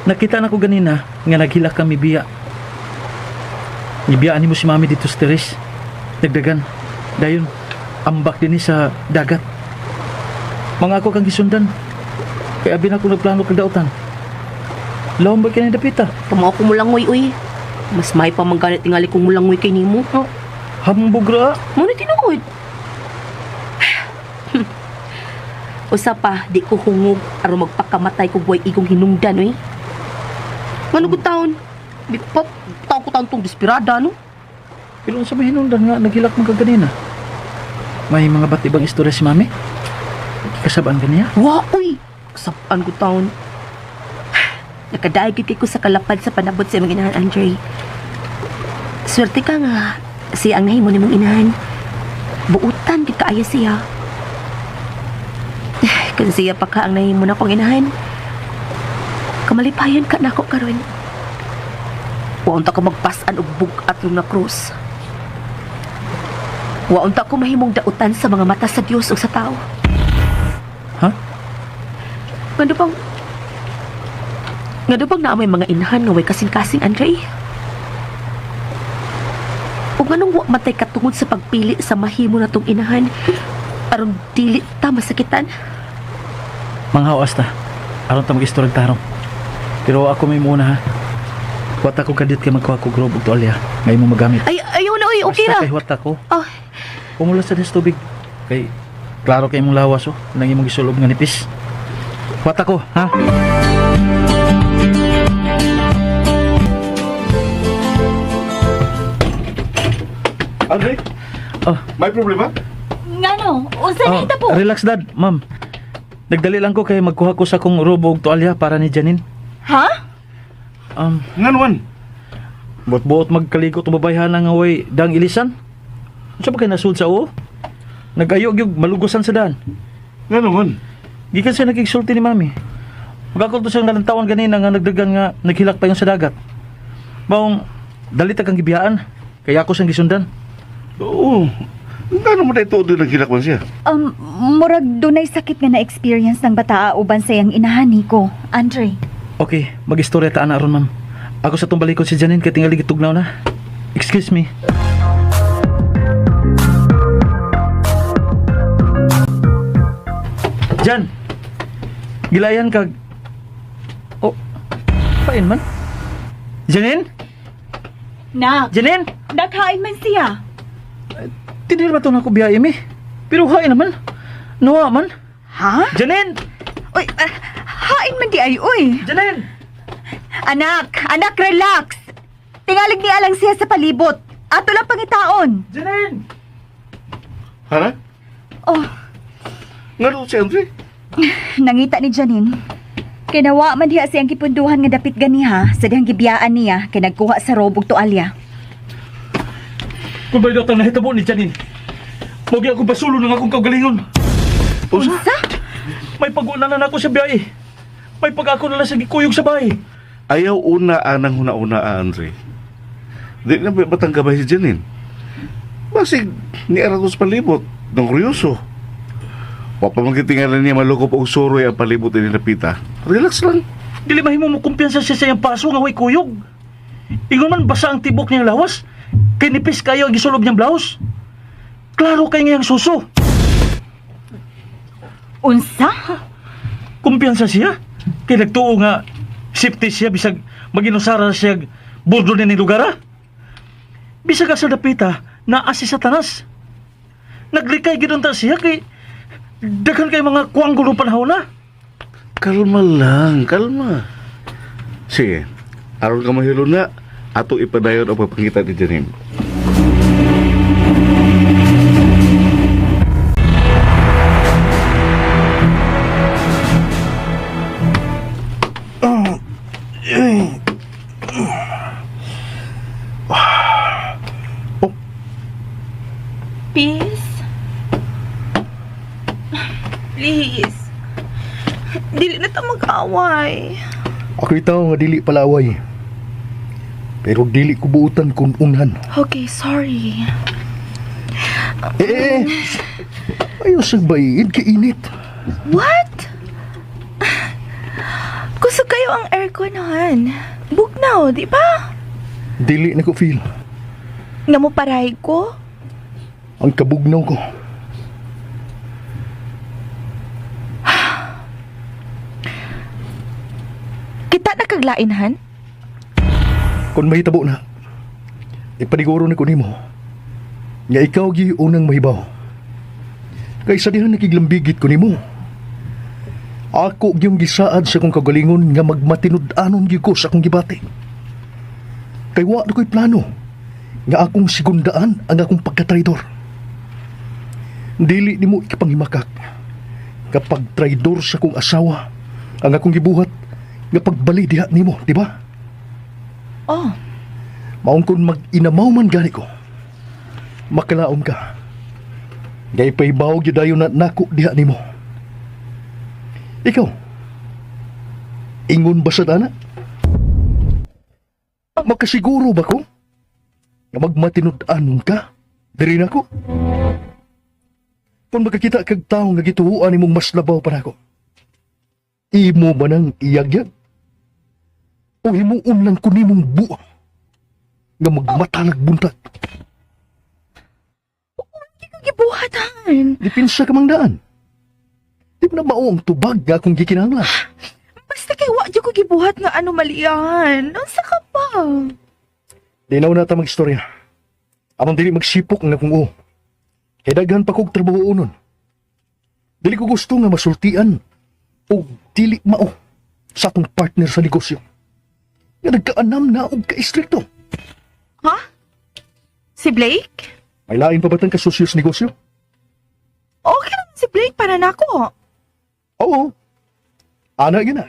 Nakita na ko ganina nga naghilak kami biya. Nibiyaan ni mo si mami dito sa teres. Nagdagan. Dayon, ambak din sa dagat. Mga ako kang gisundan. Kaya abi na ko nagplano kag dautan. Lawang ba kaya dapita? Tama ako mulangoy, uy. Mas may pa manggalit tingali kong mulangoy kay nimo. Oh, Hambog ra. mo ni tinuod. Usa pa, di ko hungog aron magpakamatay ko buhay igong hinungdan, uy. Ngano ko taon? Di pa, taon ko taon tong desperada, no? Pero sa may hinungdan nga naghilak man kag ganina. May mga bat ibang istorya si mami? Kasabaan ka niya? Wa, uy! Kasapaan ko taon. Nakadaigit ko sa kalapad sa panabot sa imong inahan, Andre. Swerte ka nga. Siya ang nahimo ni mong inahan. Buutan, di kaaya siya. Kung siya pa ka ang nahimo na kong inahan, kamalipayan ka na ako karon. Waunta ka magpasan og bugat yung na krus. Waunta ko mahimong dautan sa mga mata sa Dios o sa tao. Ha? Nga bang na may mga inahan nga way kasing-kasing, Andre? O nga nung wa matay katungod sa pagpili sa mahimo na tong inahan, aron dili ta masakitan? Manghawas ta. Aron ta mag-istorya tarong. Pero ako may muna ha. Wata ko kadit kay magkuha ko grob ug tuwalya. Ngay mo magamit. Ay, ayaw na, uy, okay Basta ra. kay wata ko. Oh, Pumula sa des tubig. Kay klaro kay mong lawas oh. Nang imong gisulob nga nipis. Wata ko, ha? Andre, Oh, may problema? Ngano? Unsa oh, nahita po? relax dad, ma'am. Nagdali lang ko kay magkuha ko sa kong robo ug tuwalya para ni Janine. Ha? Nga naman. Buot-buot magkaligo tumabayhan nga way dang ilisan. Unsa ba kay nasud sa uo? Nagayog yung malugosan sa daan. Nga naman. Gikan siya nagigsulti ni mami. Magakol to siyang nalantawan ganina nga nagdagan nga naghilak pa yung sa dagat. Baong dalit kang gibiyaan. Kaya ako siyang gisundan. Oo. Nga naman na ito doon naghilak man siya. Murag dunay sakit nga na-experience ng bataa uban sa iyang inahani ko, Andre. Okay, mag-istorya ta na aron ma'am. Ako sa tumbalikod si Janine kay tingali gitugnaw na. Excuse me. Jan! Gilayan kag... Oh, pain man? Janine? Nak, Janine? naghain man siya. Tinir ba ito na ako biyahe mi? Pero hain naman. Nawa man. Ha? Janine! Uy, hain man di ay, uy. Janine! Anak, relax. Tingalig ni alang siya sa palibot. Ato lang pangitaon. Janine! Hana? Oh, Nga doon si Andre? nangita ni Janine. Kinawa man diha siyang kipunduhan nga dapit ganiha sa dihang gibiyaan niya kay nagkuha sa robog tualya. Kung ba'y daw nahitabo ni Janine, huwag akong basulo ng akong kagalingon. Unsa? May pag-unanan ako sa biyahe. May pag-ako na lang sa gikuyog sa bahay. Ayaw una anang huna-una, Andre. Di na ba batanggabay si Janine? Basig, ni Aratos palibot, ng kuryoso. Wapa magkitingalan niya malukop o suroy ang palibot ni Napita. Relax lang. Dili mahimo mo kumpiyansa siya sa iyang paso nga way kuyog. Ingon man basa ang tibok niyang lawas. Kay nipis kayo ang gisulob niyang blouse. Klaro kay ngayang suso. Unsa? Kumpiyansa siya. Kay nagtuo nga safety siya bisag maginusara siya bordo ni lugar. Bisag sa Napita naasi sa tanas. Naglikay gidunta siya kay daghan kay mga kuanggulo panahon na. Kalma lang, kalma. Sige, aron ka mahilo na, ato ipadayon ang pagpangita ni Janine. Peace? Please. Dili na ta mag-away. Ako'y tao nga dili palaway. Pero dili ko buutan kung unhan. Okay, sorry. Ayos ang bayin, kainit. What? Gusto kayo ang aircon, Han. Bugnaw, di ba? Dili na ko feel. Nga mo paray ko? Ang kabugnaw ko. Kita na kaglain, Han? Kung mahitabo na, ipaniguro na ko nimo nga ikaw gi unang mahibaw. Kaysa dihan nakiglambigit ko nimo. Ako gyung gisaad sa kong kagalingon nga magmatinud-anon gyud ko sa akong gibati. Kay wa na ko'y plano nga akong sigundaan ang akong pagkatraidor. Dili nimo ikapanghimakak kapag traidor sa kong asawa ang akong gibuhat nga pagbali diha nimo, di ba? Oh, Maong kung mag-inamaw man gani ko, makalaom ka. Gay paibaw gyudayon na nako diha nimo. Ikaw, ingon ba sa dana? Makasiguro ba ko nga magmatinud-anon ka diri nako? Kung makakita kag tao nga gituhuan nimong mas labaw pa nako, imo ba nang iyagyag? O himuon lang ko nimong buo nga magmatalag buntag? gibuhat, Han. Dipinsa ka mang daan. Di mo na mao ang tubag nga akong gikinahanglan. Basta kay wa ko gibuhat nga ano malian. Unsa ka pa? Di na nata mag-istorya. Amang dili magsipok nga kung o. Kay daghan pa kog trabaho unon. Dili ko gusto nga masultian o dili mao sa akong partner sa negosyo. Nga nagkaanam na og ka-istrikto. Ha? Si Blake? May lain pa batang kasosyo sa negosyo? Okay lang si Blake para nako. Oo. Ana yun na.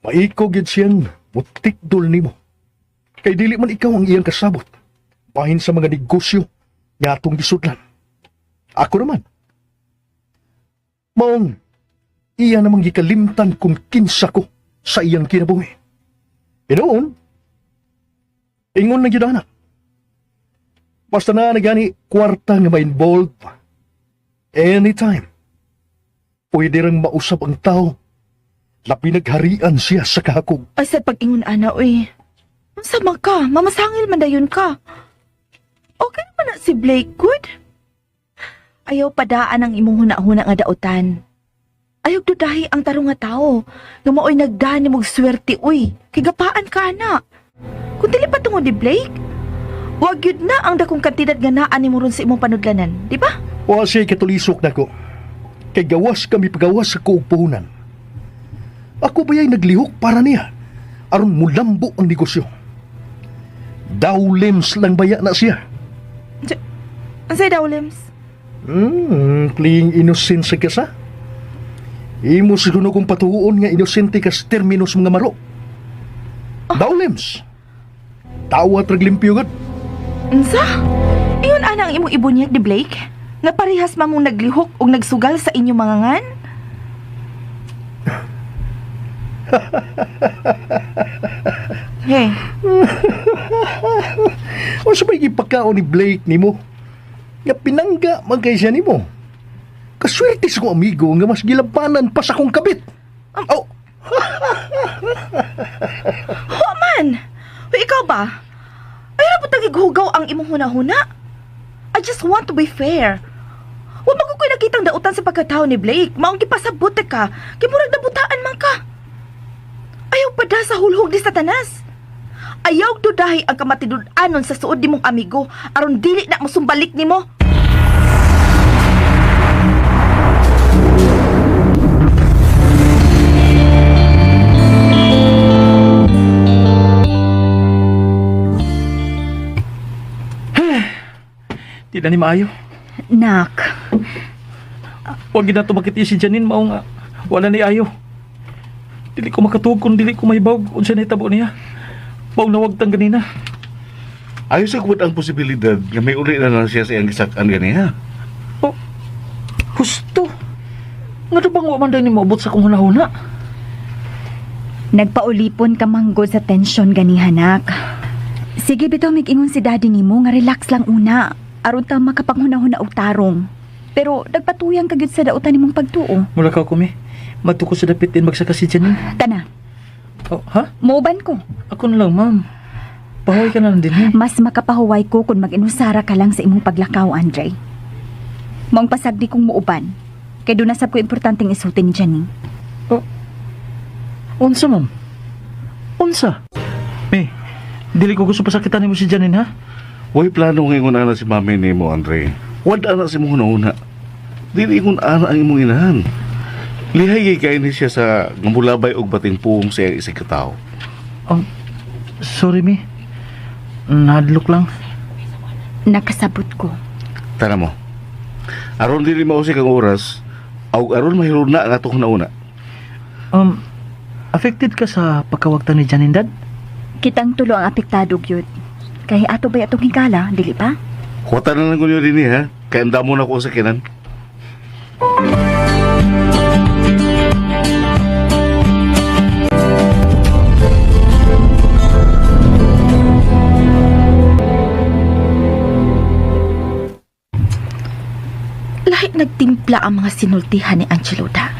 Maiko gid siyang mutikdol nimo. Kay dili man ikaw ang iyang kasabot. Bahin sa mga negosyo nga atong gisudlan. Ako naman. Maong, iya namang gikalimtan kung kinsa ko sa iyang kinabuhi. Inoon, ingon na gid anak. Basta na nagani kwarta nga ma-involve. Anytime. Pwede rang mausap ang tao na pinagharian siya sa kahakog. Ay, sa pag-ingon ana, uy. Sama ka, mamasangil man dayon ka. Okay naman na si Blake, good? Ayaw padaan ang imong huna-huna nga dautan. Ayaw dudahi ang tarong nga tao. Nga maoy nagdani mong swerte, uy. Kigapaan ka na. Kung dili pa tungod ni Blake, wag yun na ang dakong kantidad nga naan ni mo ron sa imong panudlanan, di ba? O siya'y katulisok na ko. Kay gawas kami pagawas sa kuupunan. Ako ba ya'y naglihok para niya? Aron mulambo ang negosyo. Dawlems lang baya na siya. Ansay daw, Lems? Playing innocent sa kasa? Imo siguro kong patuon nga inosente kas terminos mga maro. Dawlems. Tawat raglimpyo gad. Unsa? Iyon ana ang imong ibunyag ni Blake? Nga parehas mamong naglihok o nagsugal sa inyong mga ngan? Hey, O sabay ipakaon ni Blake nimo. Nga pinangga man kay siya nimo. Kaswerte sa kong amigo nga mas gilabanan pa sa kong kabit. Oh, ho man! Uy, ikaw ba? Ay, rapot nagighugaw ang imong huna-huna? I just want to be fair. Huwag magkukoy nakitang dautan sa pagkatao ni Blake. Maong gipasabot ka. Kimurag na butaan man ka. Ayaw pa da sa hulhog ni Satanas. Ayaw dudahi ang kamatinud-anon sa suod ni mong amigo aron dili na mo sumbalik ni mo. Di na ni maayo. Nak, Huwag na tumakiti si Janine, mao nga. Wala ni ayo. Dili ko makatuog kung dili ko mahibaw kung siya nahitabo niya. Mao na wag tang ganina. Ayos sa ang posibilidad nga may uli na lang siya sa iyang gisakan ganiya. Oh, husto. Nga bang wa man daw ni maabot sa kong hunahuna? nagpaulipon ka manggod sa tensyon ganihanak. Sige bitaw mig-ingon si daddy nimo nga relax lang una. Aron ta makapanghuna-huna og tarong. Pero nagpatuyang kagid sa dautan nimong pagtuo. Mula ka kumi. Matuko sa dapit din magsaka si Janine. Tana, Oh, ha? muuban ko. Ako na lang, ma'am. Pahuwi ka na lang din, eh. Mas makapahuway ko kung mag-inusara ka lang sa imong paglakaw, Andre. Maong pasagdi kong muuban. Kaya doon nasab ko importanteng isulti ni Janine. Unsa, ma'am? Unsa? May, dili ko gusto pasakitan mo si Janine, ha? Huwag plano ngayon ana si mami ni mo, Andre. Wala na si mo una. Dili ingon ana ang imong inahan. Lihay kay ni siya sa ngambulabay og bating puong sa iyang isang katao. Sorry, May. Nadlok lang. Nakasabot ko. Tara mo. Aron dili mausik ang oras, aw aron mahilod na ang atong nauna. Affected ka sa pagkawagtan ni Janine, Dad? Kitang tulo ang apektado gyud. Kaya ato ba atong higala, dili pa? Huwata na lang kunyo din ha. Kaya anda mo na ko sa kinan. Lahit nagtimpla ang mga sinultihan ni Angeloda.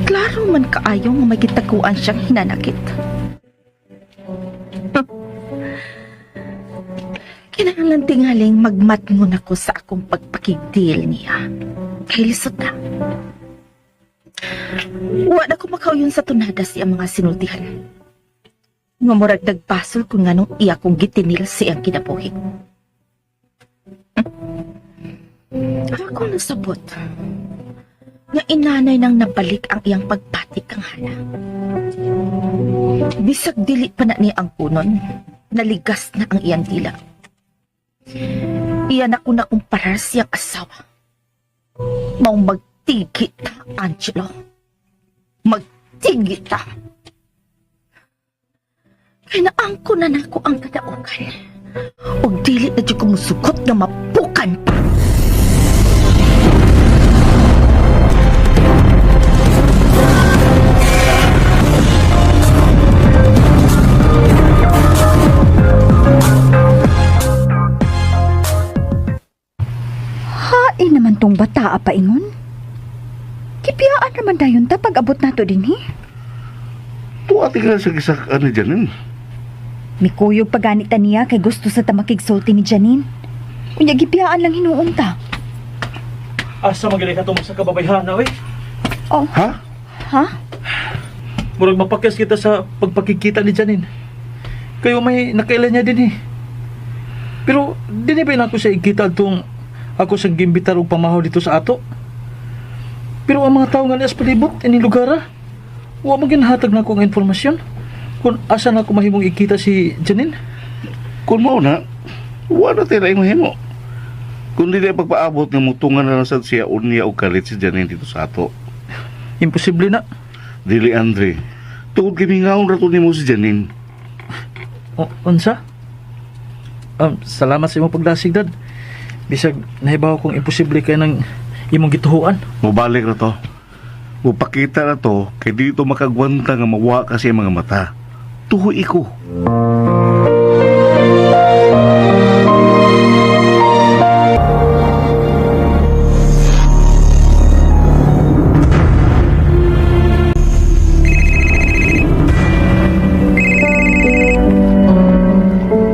Klaro man kaayo nga may gitaguan siyang hinanakit. Kinahanglan tingaling magmatngon ako sa akong pagpakigdil niya. Kay lisod na. Wa na ko makauyon sa tunada siya mga sinultihan. Nga murag nagpasol kung nganong iya kong gitinil siyang kinabuhi. Ako nasabot nga inanay nang nabalik ang iyang pagpatik kang hana. Bisag dili pa na niya ang kunon, naligas na ang iyang dila. Iyan ako na kumparar siyang asawa. Maong magtigit, Angelo. Magtigit ta. Kaya naangko na nako ang kadaugan. O dili na di ko musukot na mapukan pa. Hain naman tong bata pa ingon. Kipiyaan naman dayon ta pag abot nato dinhi. Tuwati ka sa gisakaan ni Janine. Mikuyog pagani ta niya kay gusto sa tamakigsulti ni Janine. Unya gipiyaan lang hinuon ta. Asa magaling ka sa kababayhan na, eh. Oh, Ha? ha? Murag mapakyas kita sa pagpakikita ni Janine. Kayo may nakailan niya din, eh. Pero, di ba na ako sa ikita itong ako sa gimbitar o pamahaw dito sa ato? Pero ang mga tao nga niya sa palibot, ining lugar, wa maginhatag na akong informasyon kung asa na ako mahimong ikita si Janine. Kung mo na, wala tayo na yung mahimo. Kung di na pagpaabot ng mutungan na lang sa siya unya o kalit si Janine dito sa ato. Imposible na. Dili, Andre. Tungod kami ngaon rato ni mo si Janine. Unsa? Salamat sa imong pagdasig, Dad. Bisag nahibaw kong imposible kay nang imong gituhuan. Mubalik na to. Mupakita na to kay dito makagwanta nga mawa kasi ang mga mata. Tuhoy ko.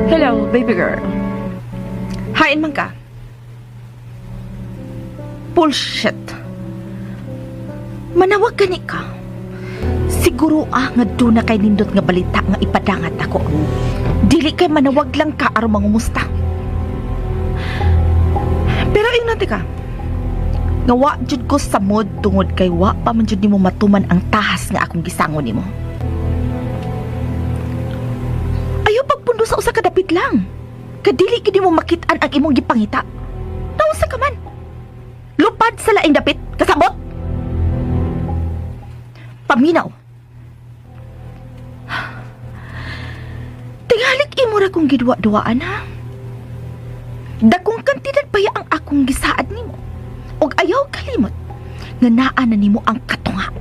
Hello, baby girl. Hain man ka. Bullshit. Manawag gani ka. Siguro nga doon na kay nindot nga balita nga ipadangat ako. Dili kay manawag lang ka aron mangumusta. Pero ingnan ka. Nga wa jud ko sa mood tungod kay wa pa man jud nimo matuman ang tahas nga akong gisangon nimo. Ayaw pagpundo sa usa ka dapit lang. Kadili gid mo makit-an ang imong gipangita. Nausa ka man. Lupad sa laing dapit, kasabot. Paminaw. Tinghalik imo ra kong gidwa-duaan, ha? Dakong kantidad pa ang akong gisaad nimo. Og ayaw kalimot nga naa na nimo ang katunga.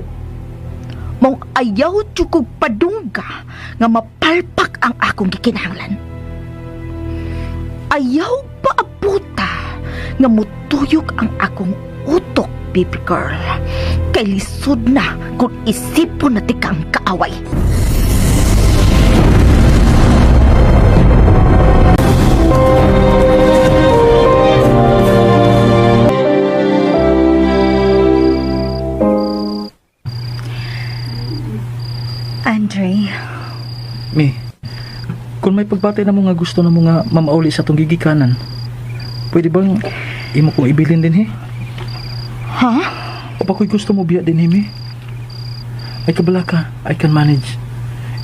Mao ayaw jud kog padungga nga mapalpak ang akong gikinahanglan. Ayaw pa abuta nga mutuyok ang akong utok, baby girl. Kay lisod na kung isipon na ti kang kaaway. Andre, Mi, kung may pagbatay na mo nga gusto na mo nga mamauli sa tong gigikanan, pwede bang imo kong ibilin din, he? ha? O pa ko'y gusto mo biya din, he, mi? Ay kabala ka, I can manage.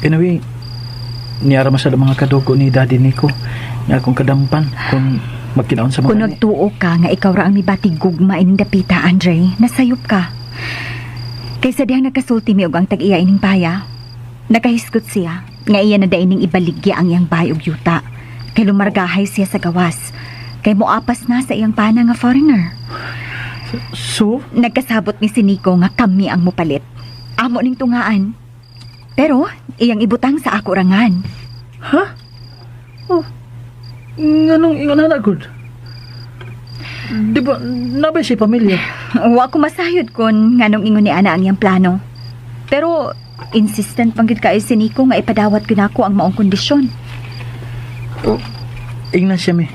Anyway, niyara masada mga kadugo ni daddy Nico nga akong kadampan kung magkinaon sa mga Kung nagtuo ka nga ikaw ra ang mibatig gugma ining dapita, Andre, nasayop ka. Kaysa dihang nakasulti mi og ang tag-iya ining baya, nakahiskot siya nga iya na daining ibaligya ang iyang bahay og yuta. Kay lumargahay siya sa gawas. Kay moapas na sa iyang pana nga foreigner. So? Nagkasabot ni si Nico nga kami ang mupalit. Amo ning tungaan. Pero iyang ibutang sa ako rangan. Ha? Oh, nganong ingon na good? Di ba, nabay si pamilya? Wa ko masayod kon nganong ingon ni ana ang iyang plano. Pero insistent panggid kay si Nico nga ipadawat gyud ako ang maong kondisyon. Ingnan siya, mi.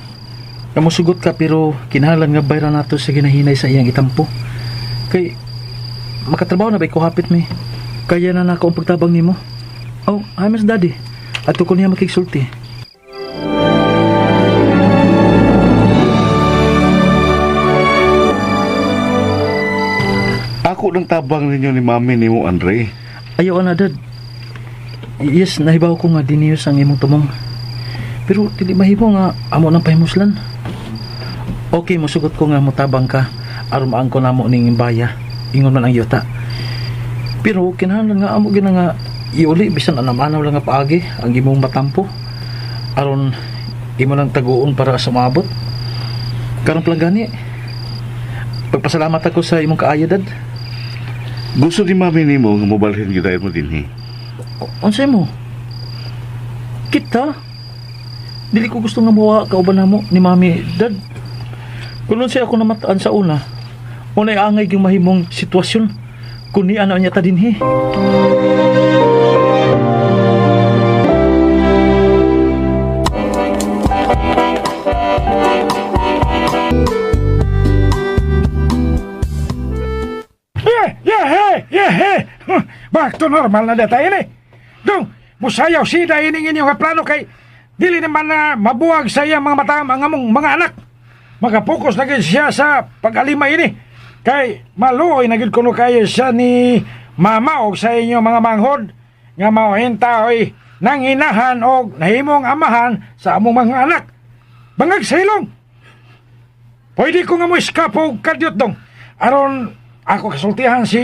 Kamusugot ka pero kinahanglan nga bayra nato sa ginahinay sa iyang itampo. Kay makatrabaho na ba ko hapit, mi? Kaya na nako ang pagtabang nimo. Oh, hi Miss Daddy. Ato ko niya makigsulti. Ako ng tabang ninyo ni mami ni mo, Andre. Ayaw na, Dad. Yes, nahibaw ko nga diniyos ang imong tumong. Pero dili mahibaw nga amo nang pahimuslan. Okay, musugot ko nga mutabang ka. Aron maangko namo ning baya. Ingon man ang yuta. Pero kinahanglan nga amo gina nga iuli bisan anamanaw lang nga paagi ang imong matampo. Aron imo lang taguon para sa maabot. Karon lang gani. Pagpasalamat ako sa imong kaayo, Dad. Gusto ni mami ni mo nga mobalhin kita mo din, he. Unsay mo? Kita? Dili ko gusto nga mawa kauban namo ni Mami, Dad. Kung siya ako namataan sa una, unay angay yung mahimong sitwasyon kung ni ano niya ta dinhi. Back to normal na data ini. Dong, musayaw sida ining inyong plano kay dili naman na mabuwag sa iyang mga mata ang among mga anak. Magapokus na gid siya sa pag-alima ini. Kay maluoy na gid kuno kayo siya ni mama og sa inyo mga manghod nga mauhinta oy nanginahan og nahimong amahan sa among mga anak. Bangag sa ilong. Pwede ko nga mo iskapo og kadyot dong. Aron ako kasultihan si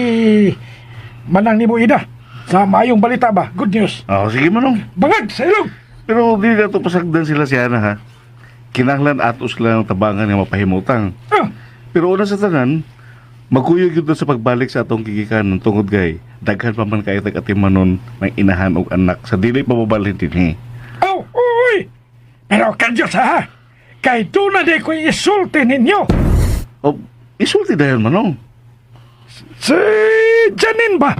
Manang ni Ida sa maayong balita ba? Good news. Sige manong. Bangag sa ilong. Pero di na to pasagdan sila siya na, ha. Kinahanglan atos lang ang tabangan nga mapahimutang. Pero una sa tanan, magkuyog yun sa pagbalik sa atong kikikanan tungod gay. Daghan pa man kayo tag-atimanon ng inahan o anak sa dili pababalhin din, Oh, uy! Pero kadyos ha, kay doon na di ko isulti ninyo. O, isulti dahil manong. Si Janine ba?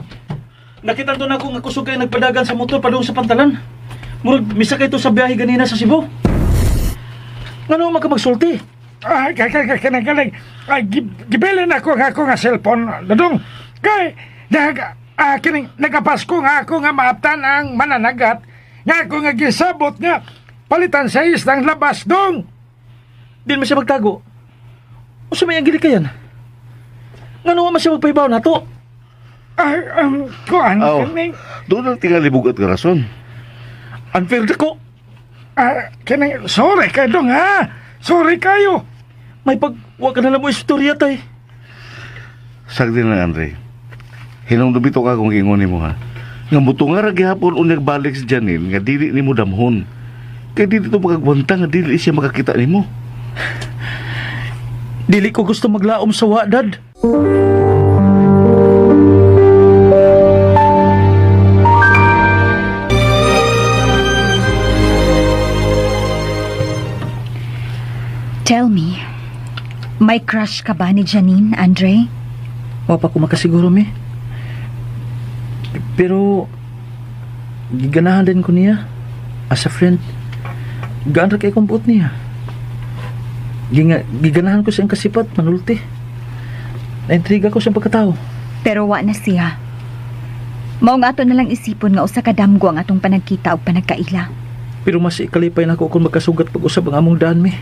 Nakita doon ako nga kusog kayo nagpadagan sa motor padung sa pantalan. Murag misa kayo sa biyahe ganina sa Cebu. Ngano man ka magsulti? Ay, kanang gibilin ako nga cellphone, dadong. Kay, nagapasko nga ako nga maaptan ang mananagat, nga ako nga gisabot nga, palitan sa isang labas, dong. Di naman siya magtago. O sa may agili ka yan? Ngano man siya magpahibaw na to? Ay, kuan, kaning, Doon ang tingalibog at karason. Unfair na ko. sorry kayo, dong, ha? Sorry kayo. May pagwa ka na lang mo istorya tay. Sagdi na, Andre. Hinungdubito ka kung ingon mo, ha. Nga buto nga ragyapon unyag balik si Janine nga dili ni mo damhon. Kaya dili ito makagwanta nga dili siya makakita ni mo. Dili ko gusto maglaom sa wadad. May crush ka ba ni Janine, Andre? Wa pa ko makasiguro, mi. Pero, giganahan din ko niya. As a friend. Gaan ra kay kumput niya. Giganahan ko siyang kasipat, manulti. Naintriga ko siyang pagkatao. Pero wa na siya. Mao nga ato na lang isipon nga usa ka damgo ang atong panagkita o panagkaila. Pero mas ikalipay na ako kung magkasugat pag-usap ang among daan, mi.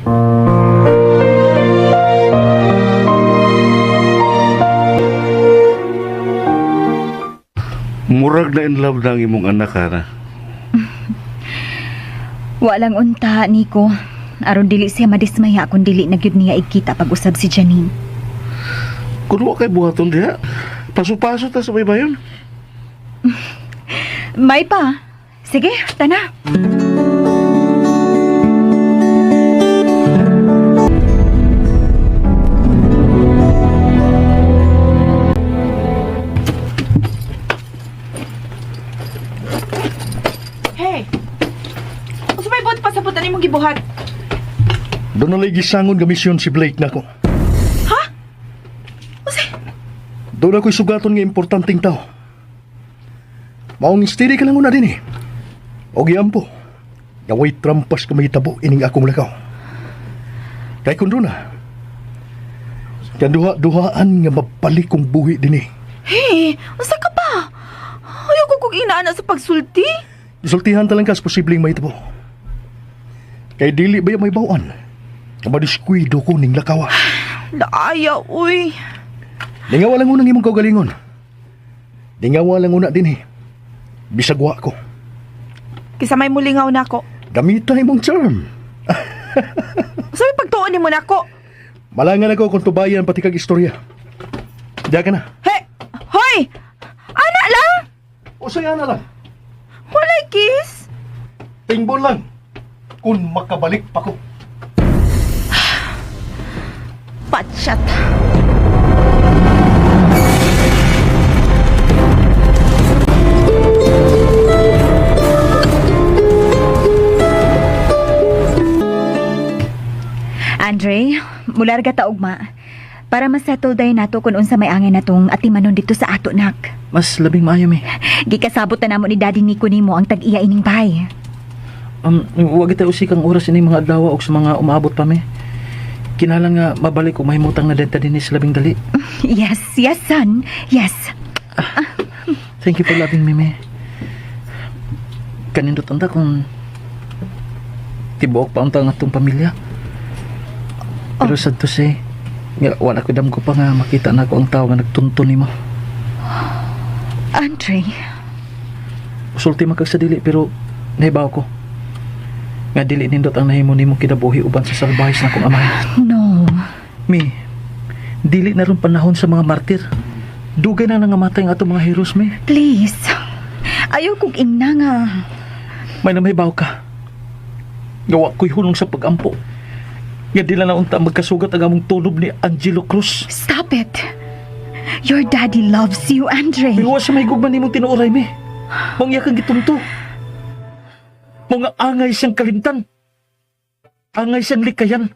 Murag na in love na ang imong anak, Hana. Walang unta, Nico. Aron dili siya madismaya kung dili na gyud niya ikita pag-usab si Janine. Kung wa kay buhaton diha, paso-paso ta sa baybayon. May pa. Sige, tana. Hey! Usa may buhat pasabutan imong gibuhat. Doon na lagi gisangon nga misyon si Blake nako. Ha? Usa? Doon ako'y sugaton nga importanteng tao. Maong steady ka lang una din eh. O giampo. Naway trampas ka may tabo ining akong lakaw. Kay kung doon na. Kaduha-duhaan nga mabalik kong buhi din eh. Hey! Usa ka pa? Ayaw ko kong inaana sa pagsulti. Isultihan talang kas posibleng may tabo. Kay dili ba may bawaan? Kamadiskwido ko ning lakawa. Laaya, uy. Di nga walang unang imong kaugalingon. Di nga walang una din eh. Bisagwa ko. Kisa may mulingaw na ako. Gamitan imong charm. Sabi pagtuon ni mo na ako. Malangan ako kung tubayan pati kag istorya. Diya ka na. Hey! Hoy! Ana lang! O saya na lang. Walay kiss. Tingbon lang. Kung makabalik pa ko. Patsyat. Andre, mular ka taugma. Para masettle day nato kung unsa may angin natong atimanon dito sa ato nak. Mas labing maayo, mi. Gikasabot na namo ni Daddy Nico nimo ang tag-iya ining bahay. Huwag ita usikang oras ini mga adlaw o sa mga umaabot pa, mi. Kinalang nga mabalik kung mahimutang na denta din sa labing dali. Yes, yes son. Yes. Thank you for loving me, mi. Kanindot anta kung tibuok pa ang atong pamilya. Pero sad to say, nga wala ko damgo pa nga makita na ko ang tao nga nagtunto nimo. Andre, Usulti man kag sa dili pero nahibaw ko. Nga dili nindot ang nahimo nimo kinabuhi uban sa salbahis na kong amay. no. Mi, dili na ron panahon sa mga martir. Dugay na nangamatay ang atong mga heroes, mi. Please. Ayaw kong ingna nga. May namahibaw ka. Gawa ko'y hulong sa pagampo. Nga dila na unta magkasugat ang among tulob ni Angelo Cruz. Stop it. Your daddy loves you, Andre. Pero wa sa may gugman nimong tinuoray, mi. Mangya kang gitunto. Mga angay siyang kalimtan. Angay siyang likayan.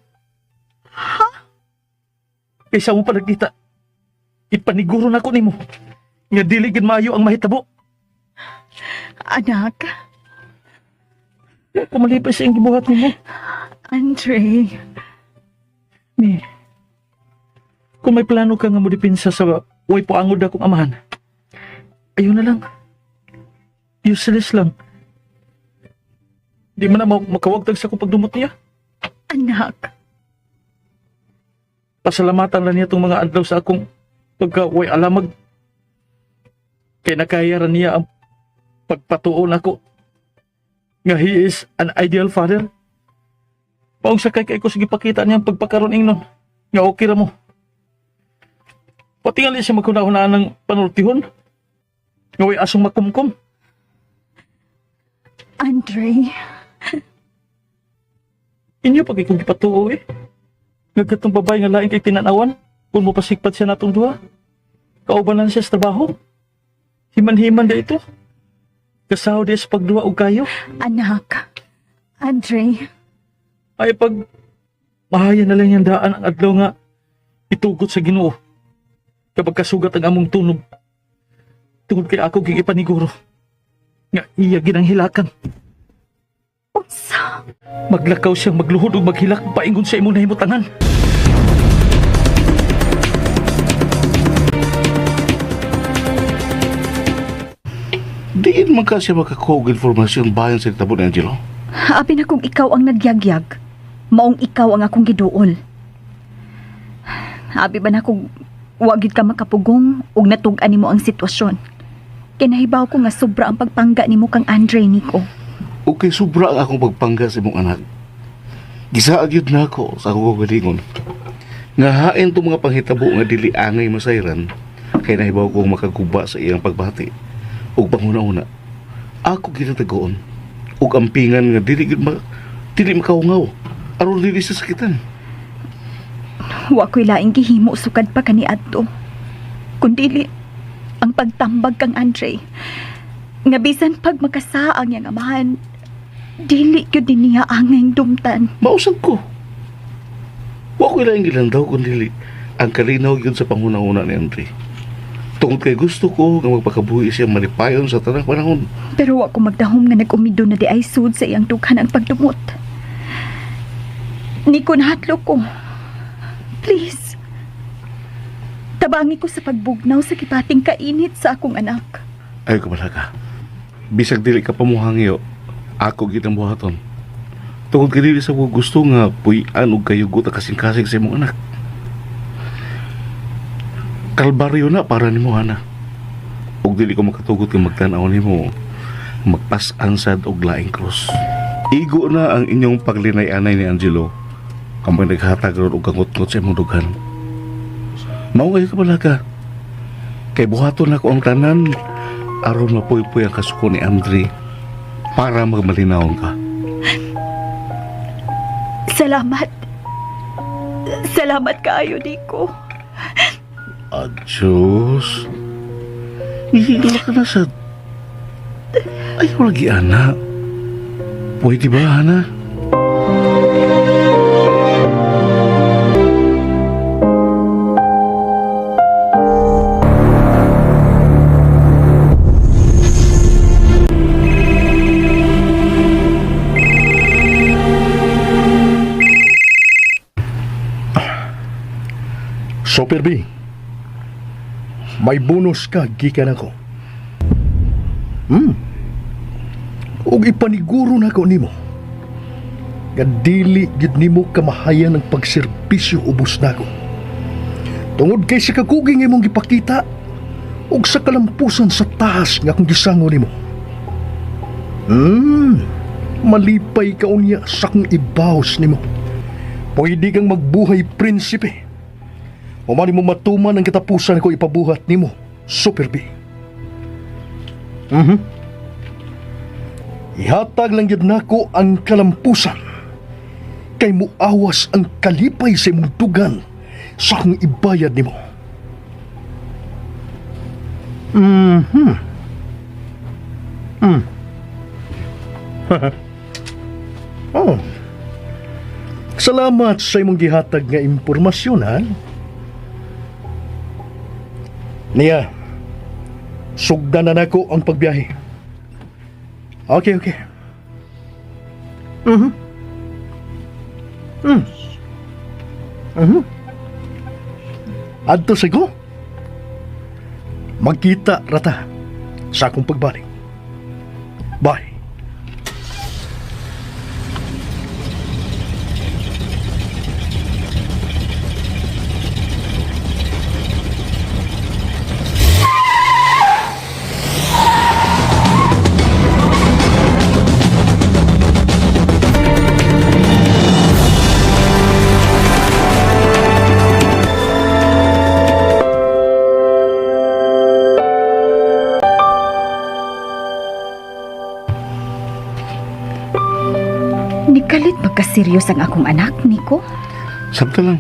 Ha? Kaysa mo pa nagkita, ipaniguro na ko nimo. Nga dili gid maayo ang mahitabo. Anak, Kung malipay sa iyong gibuhat nimo. Andre. Mi, kung may plano ka nga mo dipinsa sa way po angod akong amahan, ayun na lang. Useless lang. Di man na makawagtag sa kong pagdumot niya. Anak. Pasalamatan lang niya itong mga adlaw sa akong pagka-way alamag. Kaya nakayaran niya ang pagpatuon ako nga he is an ideal father. Paong sakay kay ko sige pakita niya ang pagpakaroon ingnon nga okay ra mo. Pati nga siya magkunahunaan ng panultihon nga way asong makumkum. Andre. Inyo pag ikong gipatuo eh. Nga katong babae nga laing kay tinanawan kung mo pasikpat siya natong duha. Kaubanan siya sa trabaho. Himan-himan da ito. Kasaw di sa pagduwa og kayo. Anak. Andre. Ay pag mahaya na lang yung daan ang adlaw nga itugot sa Ginoo. Kapag kasugat ang among tunog, tungod kay ako gigipaniguro nga iya ginang hilakan. Unsa? Maglakaw siyang magluhod ug maghilak paingon sa imong nahimutangan. Diin man ka siya makakuha og informasyon bayan sa tabo ni Angelo. Abi na kung ikaw ang nagyagyag, maong ikaw ang akong giduol. Abi ba na kung wagid ka makapugong ug natug-an nimo ang sitwasyon. Kinahibaw ko nga sobra ang pagpangga nimo kang Andre, Nico. Okay, sobra ang akong pagpangga sa imong anak. Gisaag yun na ako sa akong kagalingon. Nga hain itong mga panghitabo nga dili angay masayran, kaya nahibaw kong makaguba sa iyang pagbati. Ug panguna-una, ako ginatagoon. Ug ampingan nga dili makahungaw. Aron dili sa sakitan. Wa ko'y laing gihimo sukad pa kaniadto. Kundili, ang pagtambag kang Andre, nga bisan pag makasaang yang amahan, dili yun din niya angay dumtan. Mausag ko. Wa ko ilang gilandaw kundi ang kalinaw yun sa panguna-una ni Andre. Tungod kay gusto ko nga magpakabuhi siya malipayon sa tanang panahon. Pero wa ko magdahom nga nag-umido na di ay sud sa iyang dughan ang pagdumot. Ni ko nahatlo ko. Please. Tabangi ko sa pagbugnaw sa kipating kainit sa akong anak. Ay, kabalaga. Bisag dili ka pamuhangyo, ako ginang buhaton. Tungod ka dili sa ko gusto nga puy-an o kayugot ang kasing-kasing sa imong anak. Kalbaryo na para ni mo, Hana. Ug dili ko makatugot nga magtanaw ni mo, magpas-an sad og laing krus. Igo na ang inyong paglinay-anay ni Angelo, kamay naghatag ron og kangot-ngot sa imong dughan. Mao kayo kabalaga. Kay buhaton ako ang tanan aron mapuy-puy ang kasuko ni Andre para magmalinawon ka. Salamat. Salamat kaayo, Nico. Adios. Ihigla ka na sad. Ayaw lagi, Ana. Pwede ba, Ana? Super B, may bonus ka gikan ako. Ug ipaniguro na ko nimo. Nga dili gid nimo kamahayan ang pagserbisyo ubos nako. Tungod kay sa kakuging imong gipakita ug sa kalampusan sa taas nga akong gisango nimo. Malipay ka unya sa akong ibaws nimo. Pwede kang magbuhay prinsipe. Umani mo matuman ang katapusan ko ipabuhat nimo, Super B. Ihatag lang yun nako ang kalampusan. Kay muawas ang kalipay sa imong dugan sa akong ibayad nimo. Oh. Salamat sa imong gihatag nga impormasyon, ha? Nia, sugdan na nako ang pagbiyahe. Okay. Adto sa ko. Magkita rata sa akong pagbalik. Bye. Nikalit magkaseryos ang akong anak, Nico. Sabta lang.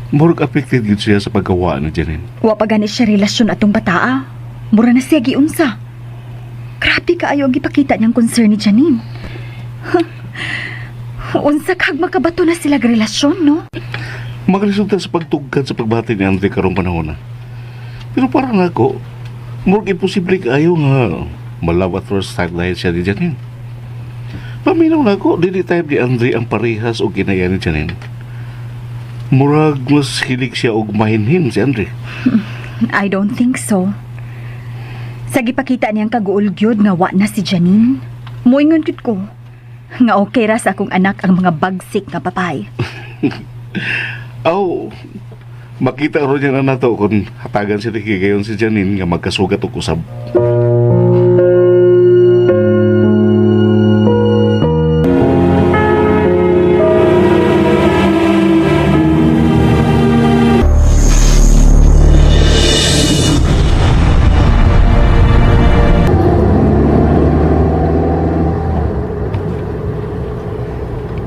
Murag affected yun siya sa paggawa na Janine. Wa pa gani siya relasyon atong bataa. Mura na siya giunsa. Grabe kaayo ang gipakita niyang concern ni Janine. Unsa kag makabato na sila relasyon, no? Makaresulta sa pagtugkad sa pagbati ni Andre karong panahon na. Pero para na ako, murag imposible kayo nga malawat first time dahil siya ni Janine. Paminaw na ako, dili type ni Andre ang parehas o kinaya ni Janine. Murag mas hilig siya og mahinhin si Andre. I don't think so. Sa gipakita niyang kaguol-gyud nga wa na si Janine, muingon gud ko nga okay ra sa akong anak ang mga bagsik nga papay. Aw, makita ro niya na nato kung hatagan si Ricky gayon si Janine nga magkasugat og usab.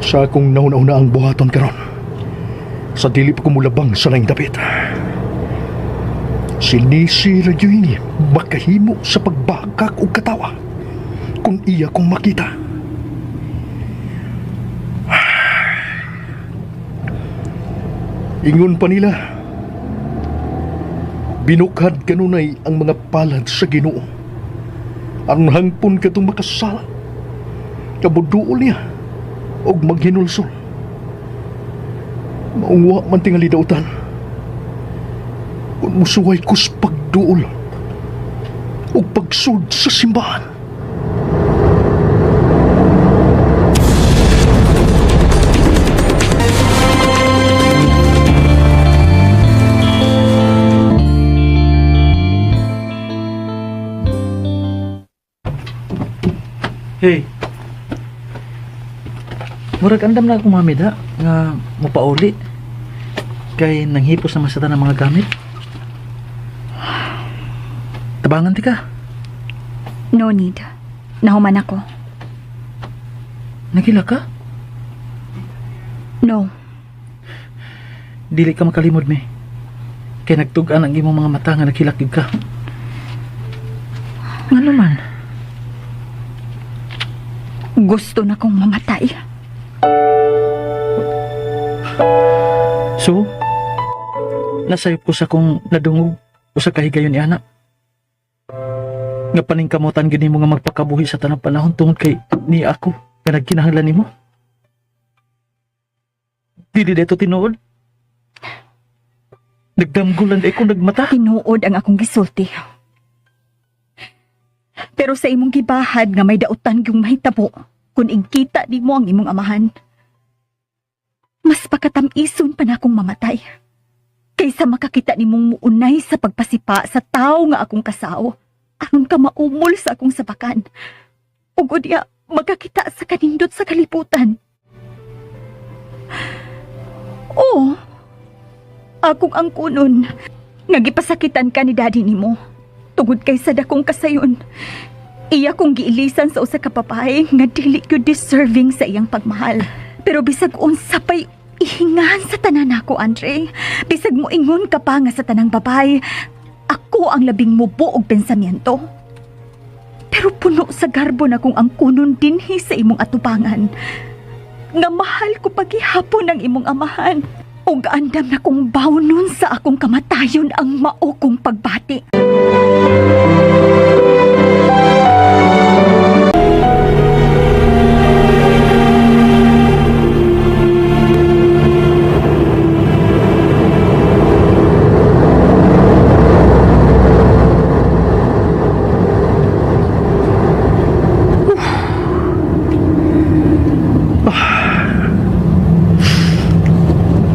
Sa akong nauna-una ang buhaton karon, sa dili pa kumulabang sa laing dapit. Sinisira yun makahimo sa pagbakak o katawa kung iya kong makita. Ingon pa nila, binukhad kanunay ang mga palad sa Ginoo. Ang hangpon katong makasala, kabuduol niya og maghinulsol. Maungwa man tingali dautan. Kung musuway kus pagduol o pagsud sa simbahan. Hey. Murag andam na akong mamida nga mupauli kay nanghipos naman sa tanang mga gamit. Tabangan ti ka. No need. Nahuman ako. Nagila ka? No. Dili ka makalimod me. Kay nagtugan ang imong mga mata nga nakilakig ka. Ngano man? Gusto na kong mamatay. So, nasayop ko sa kong nadungog o sa kahigayon ni anak. Nga paningkamutan gini mo nga magpakabuhi sa tanang panahon tungod kay ni ako nga nagkinahanglan nimo. Dili dito tinuod. Nagdamgulan ay kung nagmata. Tinuod ang akong gisulti. Pero sa imong gibahad nga may dautan yung mahitabo kung igkita di mo ang imong amahan. Mas pakatamison pa na akong mamatay. Kaysa makakita ni mong muunay sa pagpasipa sa tao nga akong kasao. Aron ka maumol sa akong sabakan. Ug udya magkakita sa kanindot sa kalibutan. Oo. Akong angkunon. Nagipasakitan ka ni daddy nimo. Tungod kay sa dakong kasayon. Iya kong giilisan sa usa ka papay nga dili gyud deserving sa iyang pagmahal. Pero bisag unsa pay ihingan sa tanan nako, Andre. Bisag mo ingon ka pa nga sa tanang babay, ako ang labing mubo og pensamyento. Pero puno sa garbo na kung ang kunon dinhi sa imong atubangan. Nga mahal ko paghihapon ang imong amahan. Ug andam na kong bawnon sa akong kamatayon ang mao kong pagbati.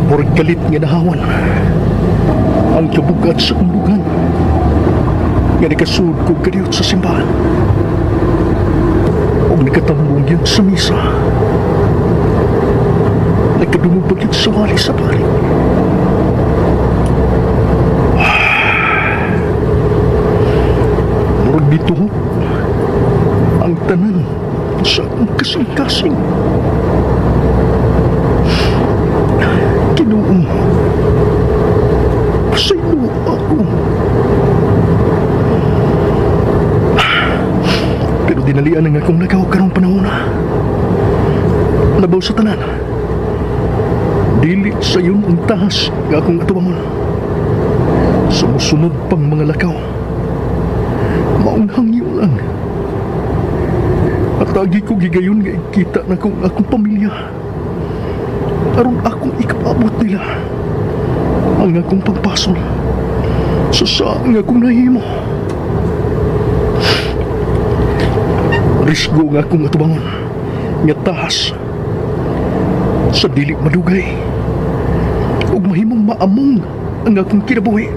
Murag galit nga nahawan ang kabugat sa umbugan nga nakasud ko kadiyot sa simbahan o nakatambong yun sa misa nakadumubag yun sa wali sa pari. Murag dituhog ang tanan sa akong kasing-kasing. Ginoo, pasaylo ako. Pero dinalian ang akong nagaw karong panahon na. Labaw sa tanan. Dili sa iyon ang tahas nga akong atubangon. Sumusunod pang mga lakaw. Maong hangyo lang. At lagi ko gigayon nga ikita na kung akong pamilya. Aron akong ikapabot nila ang akong pagpasol sa saan akong nahimo. Risgo nga akong atubangon nga tahas sa dili madugay ug mahimong maamong ang akong kinabuhi.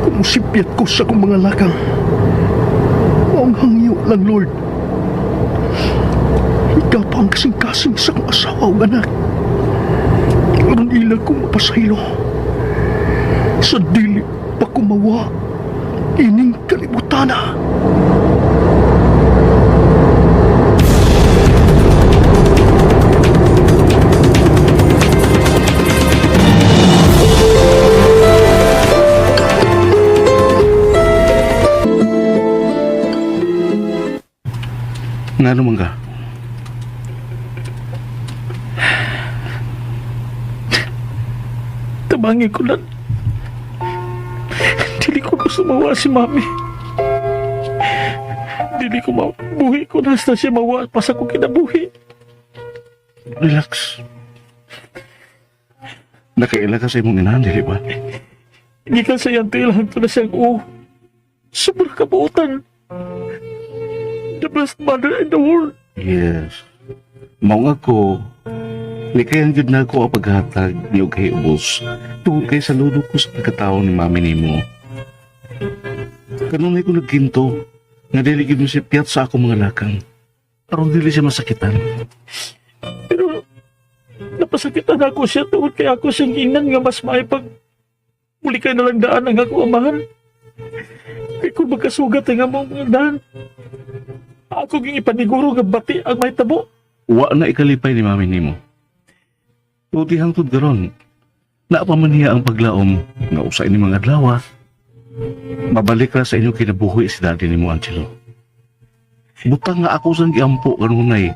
Kung musipyat ko sa akong mga lakang, maong hangyo lang, Lord. Ikaw pa ang kasing-kasing sa akong asawa o anak. Aron ila kong mapasahilo sa dili pa kumawa ining kalibutana. Nga naman ka? Tabangin ko lang. Dili ko gusto mawa si Mami. Dili ko mabuhi ko na siya mawa pa sa kong kinabuhi. Relax. Nakaila ka sa imong inahan, dili ba? Hindi ka sayang tilahan to na siyang Sobra kabuutan. The best mother in the world. Yes. Maong ako, likayan jud na ako ang paghatag niyo kay ubos. Tungod kay saludo ko sa pagkatao ni Mami nimo. Kanunay ko nagkinto, nga dili gid mo siya piyat sa akong mga lakang. Aron dili siya masakitan. Pero napasakitan ako siya tungod kay ako siyang ingnan nga mas maipag muli kay nalang daan ang ako amahan. Kay kung magkasugat ang among mga daan, ako ging ipaniguro nga bati ang may tabo. Wa na ikalipay ni Mami nimo. Tuti hangtod garon. Naapamaniya ang paglaom nga usa ini mga adlaw. Mabalik ra sa inyong kinabuhi si daddy nimo, Angelo. Butang nga ako sang giampo kanunay.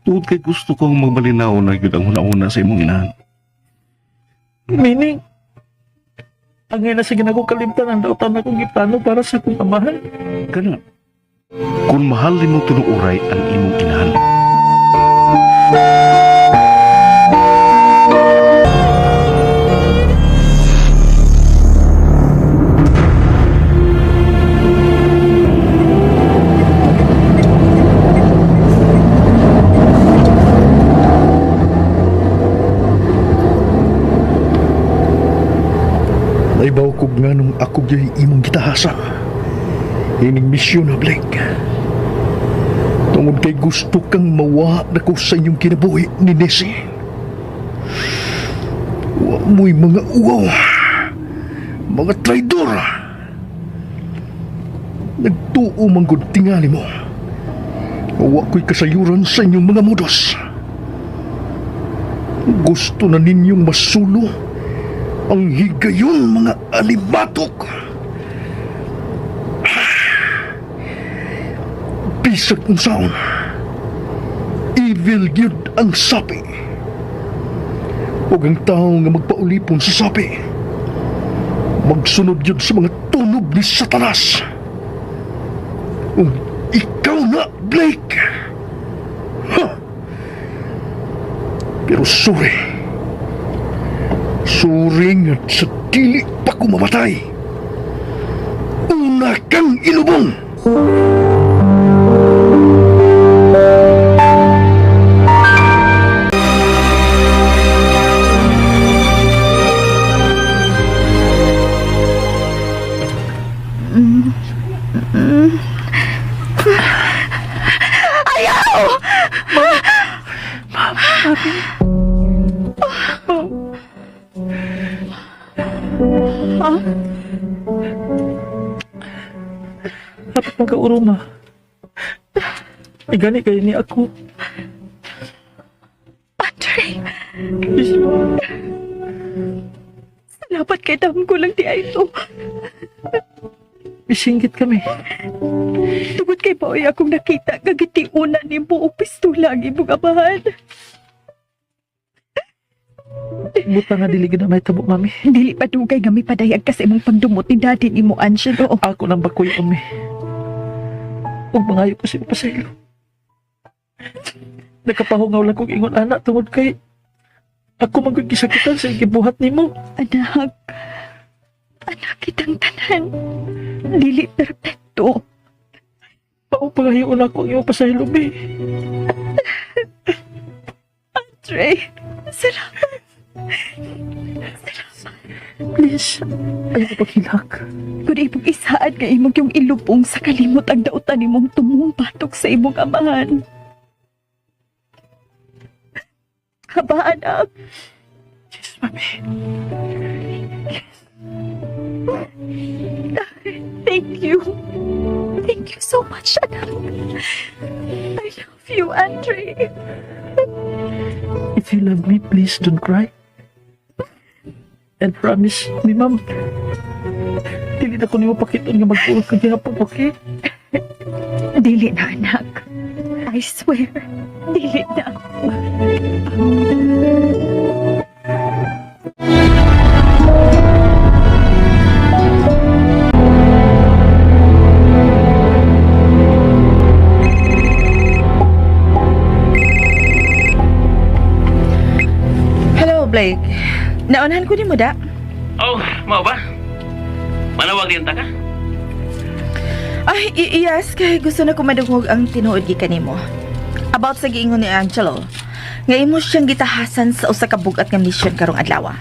Tuod kay gusto kong magbalinaw na gyud ang una-una sa imong inahan. Meaning, ang ngayon na sige na kong kalimtan ang dautan akong giplano para sa akong amahan. Kana. Kung mahal nimo tinuuray ang imong inahan. Naibaw ko nga nung ako gyud imong gitahasa. Ining misyon na Blake. Tungod kay gusto kang mawa na ko sa inyong kinabuhi ni Nessie. Wa mo'y mga uwaw. Mga traidor. Nagtuo manggod tingali mo. Wa ko'y kasayuran sa inyong mga modos. Gusto na ninyong masulo ang higayon mga alibatok. Bisag ng saon. Evil yun ang sapi. Huwag ang tao nga magpaulipon sa sapi. Magsunod yun sa mga tunog ni Satanas. Ikaw na, Blake. Ha? Pero sorry. Suring at sa dili pa ko mamatay. Una kang ilubong. Dapat magkauruma. Igani kayo ni ako. Andre, salamat kay dam ko lang di ay ito. Bisinggit kami. Tungod kay Boy akong nakita kagitiunan ni mo o pistula ang imong amahan. Buta nga dili gid na may tabo, mami. Dili pa dugay nga may padayag kasi imong pagdumot ni daddy ni mo, Angelo. Ako nang bakoy, mami. Ug mangayo ko si pasaylo. Nakapahungaw lang kong ingon anak tungod kay ako magkisakitan sa gibuhat nimo. Anak. Anak kitang tanan. Dili perpekto. Paupangayon ako ang iyong pasaylo, be. Andre, salamat. Please, ayaw ko paghilak. Kung imong isaad nga imong yung ilubong sa kalimot ang dautan imong tumong batok sa imong amahan. Haba, anak. Yes, mami. Thank you. Thank you so much, anak. I love you, Andre. If you love me, please don't cry. And promise me, ma'am, dili na ko nimo pakiton nga mag-uot ka gihapon, okay? Dili na, anak. I swear, dili na. Hello, Blake. Naunahan ko ni mo da. Oh, mau ba? Manawag din ta ka? Ay, yes, kay gusto na ko madungog ang tinuod gi kanimo. About sa giingon ni Angelo, nga imo siyang gitahasan sa usa ka bugat nga mission karong adlaw.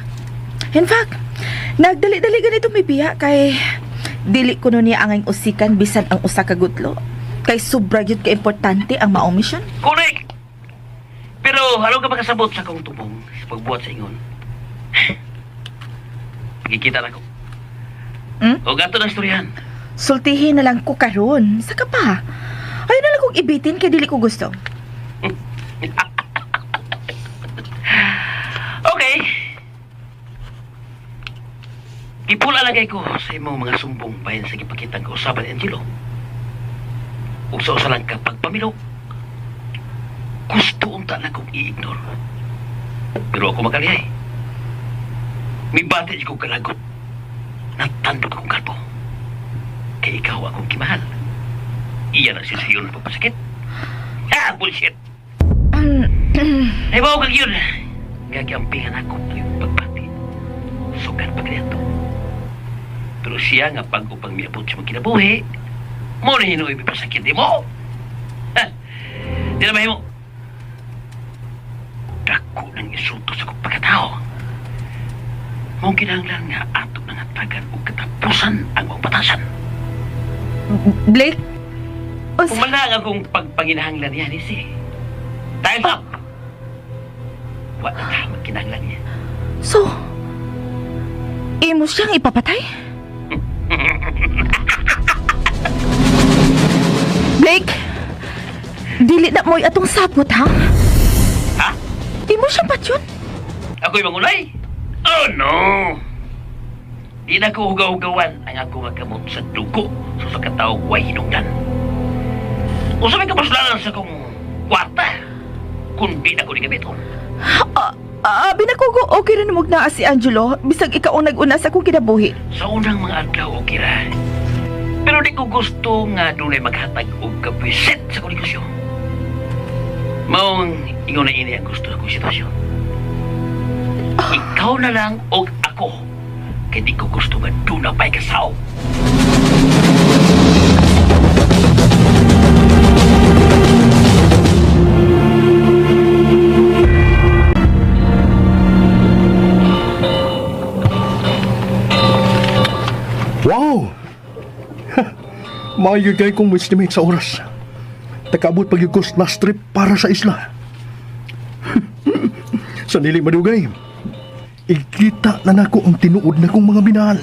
In fact, nagdali-dali ganito may biya kay dili kuno niya angay usikan bisan ang usa ka gutlo. Kay sobra gyud ka importante ang maong mission. Correct! Pero halong ka makasabot sa kong tubong sa pagbuhat sa ingon. Pagkikita na ko. O gato na istoryahan. Sultihin na lang ko karon. Saka pa. Ayaw na lang kong ibitin kay dili ko gusto. Okay. Kipula lagay ko sa imong mga sumbong bayan sa gipakitang kausaban ni Angelo. Ug sa usa lang ka pagpamilo. Gusto unta na kong i-ignore. Pero ako makalihay. May bati ko kalagot. Natandog akong kalbo. Kaya ikaw akong kimahal. Iyan ang sisiyon na papasakit. Ha! Bullshit! Ay, bawa kag yun. Gagampihan ako yung pagbati. Sugan pagkriyato. Pero siya nga pag-upang miabot siya magkinabuhi, mo na hinuwi papasakit di mo. Ha! Di na mahimo. Dako ng isunto sa kong pagkatao. Mong kinahanglan nga ato ng atagan o katapusan ang mong batasan. Blake? Pumalang akong pagpanginahanglan niya, Nisi. Time's up! Wala ka magkinahanglan niya. So, imo siyang ipapatay? Blake! Dili na mo'y atong sapot, ha? Ha? Imo siyang patyon? Ako'y mangunay? Oh, no! Di na ko hugaw-hugawan ang ako magamot sa dugo sa katawag way hinungdan. Usa may kapaslanan sa kong kwarta kung di na ko di gamiton. Binakugo okay rin mo na si Angelo bisag ikaw ang nag-una sa akong kinabuhi. Sa unang mga adlaw, okay ra. Pero di ko gusto nga dunay maghatag og kabwisit sa kong negosyo. Maong ingon na ini ang gusto sa kong sitwasyon. Ikaw na lang og ako. Kaya di ko gusto nga doon na pa'y kasaw. Wow! Mayugay kong estimate sa oras. Takabot pag yung last trip para sa isla. Sa nili madugay, ikita na nako ang tinuod na kong mga binahal.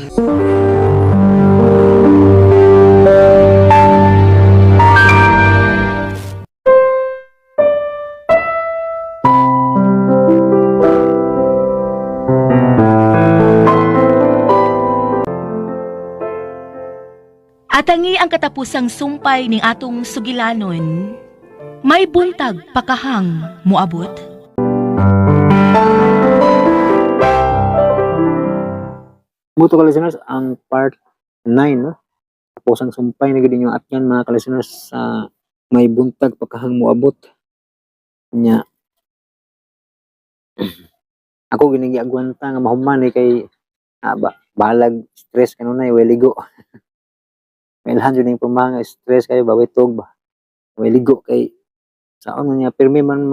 Atangi ang katapusang sumpay ning atong sugilanon, may buntag pakahang muabot. Buto ka listeners ang part 9 no. Tapos ang sumpay na gid ninyo atyan mga ka-listeners sa may buntag pagkahang moabot nya. Ako ginigiagwanta nga mahuman kay balag stress kanunay way ligo. Kailangan jud ning pumanga stress kayo bawitog ba. Way ligo kay saon man niya pirmi man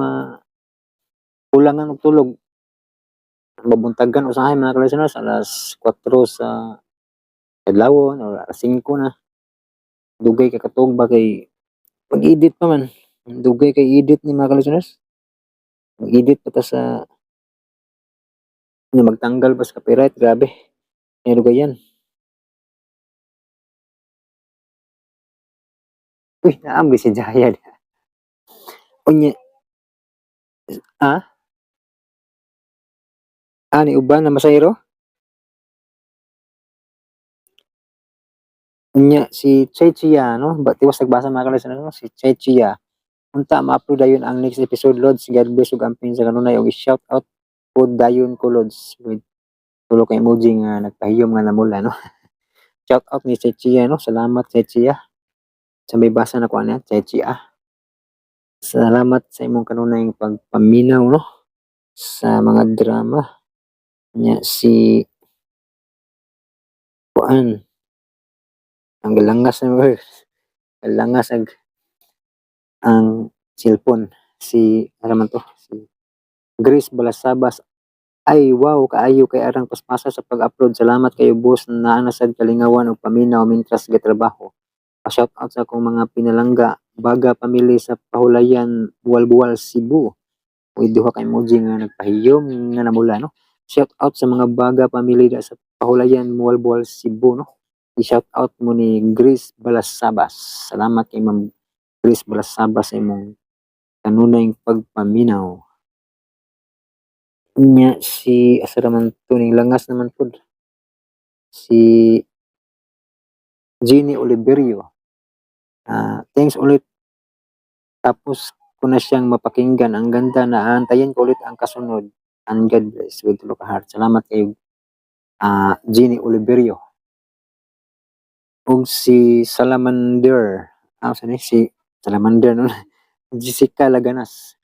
kulangan og tulog. Mabuntagan usahay mga ka-listeners alas 4 sa adlawon or alas 5 na. Dugay kay katog ba kay pag-edit pa man. Dugay kay edit ni mga ka-listeners. Mag-edit pa ta sa magtanggal pa sa copyright, grabe. Ano ba yan? Uy, naambi si Jaya. Unya, ani uban na masayro? Unya, si Chay Chia, no? Tiwas nagbasa mga kalis no? Si Chay Chia. Unta, ma-upload dayon ang next episode, Lods. God bless ug amping sa kanunay. Og shout out po dayon ko, Lods. With tulo ka emoji nga nagpahiyom nga namula, no? Shout out ni Chay Chia, no? Salamat, Chay Chia. Sa may basa na ko ano, Chay Chia. Salamat sa imong kanunay pagpaminaw, no? Sa mga drama. Nya si Kuan. Ang galangas na mga galangas ang cellphone. Si, ano man to? Si Grace Balasabas. Ay, wow, kaayo kay arang paspasa sa pag-upload. Salamat kayo, boss, na nasad kalingawan o paminaw mintras gatrabaho. Pa-shout out sa akong mga pinalangga, baga pamili sa Pahulayan, Buwal-Buwal, Cebu. Uy, duha ka emoji nga nagpahiyom nga namula, no? Shout out sa mga baga pamili sa Pahulayan, Buwal-Buwal, Cebu, no? I-shout out mo ni Grace Balasabas. Salamat kay Ma'am Grace Balasabas sa imong kanunay pagpaminaw. Nya si asa naman to ning langas naman pod. Si Jenny Oliverio. Thanks ulit. Tapos ko na siyang mapakinggan. Ang ganda na antayin ko ulit ang kasunod. And God bless with tulo ka heart. Salamat kayo Jenny Oliverio. Og si Salamander. Si Salamander no? Jessica Laganas.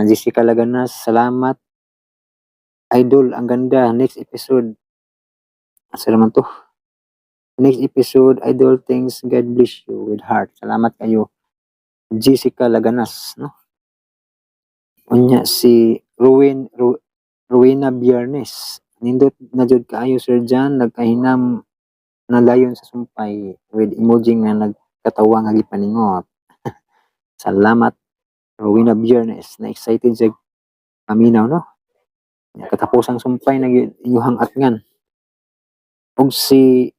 Jessica Laganas, salamat. Idol, ang ganda. Next episode. Asa naman to? Next episode, Idol, thanks. God bless you with heart. Salamat kayo. Jessica Laganas, no? Unya si Rowena Biernes. Nindot na jud kaayo Sir John, nagkahinam na dayon sa sumpay with emoji nga nagkatawa nga gipaningot. Salamat Rowena Biernes. Na excited sa paminaw, no? Katapos ang sumpay na inyuhang atngan. Og si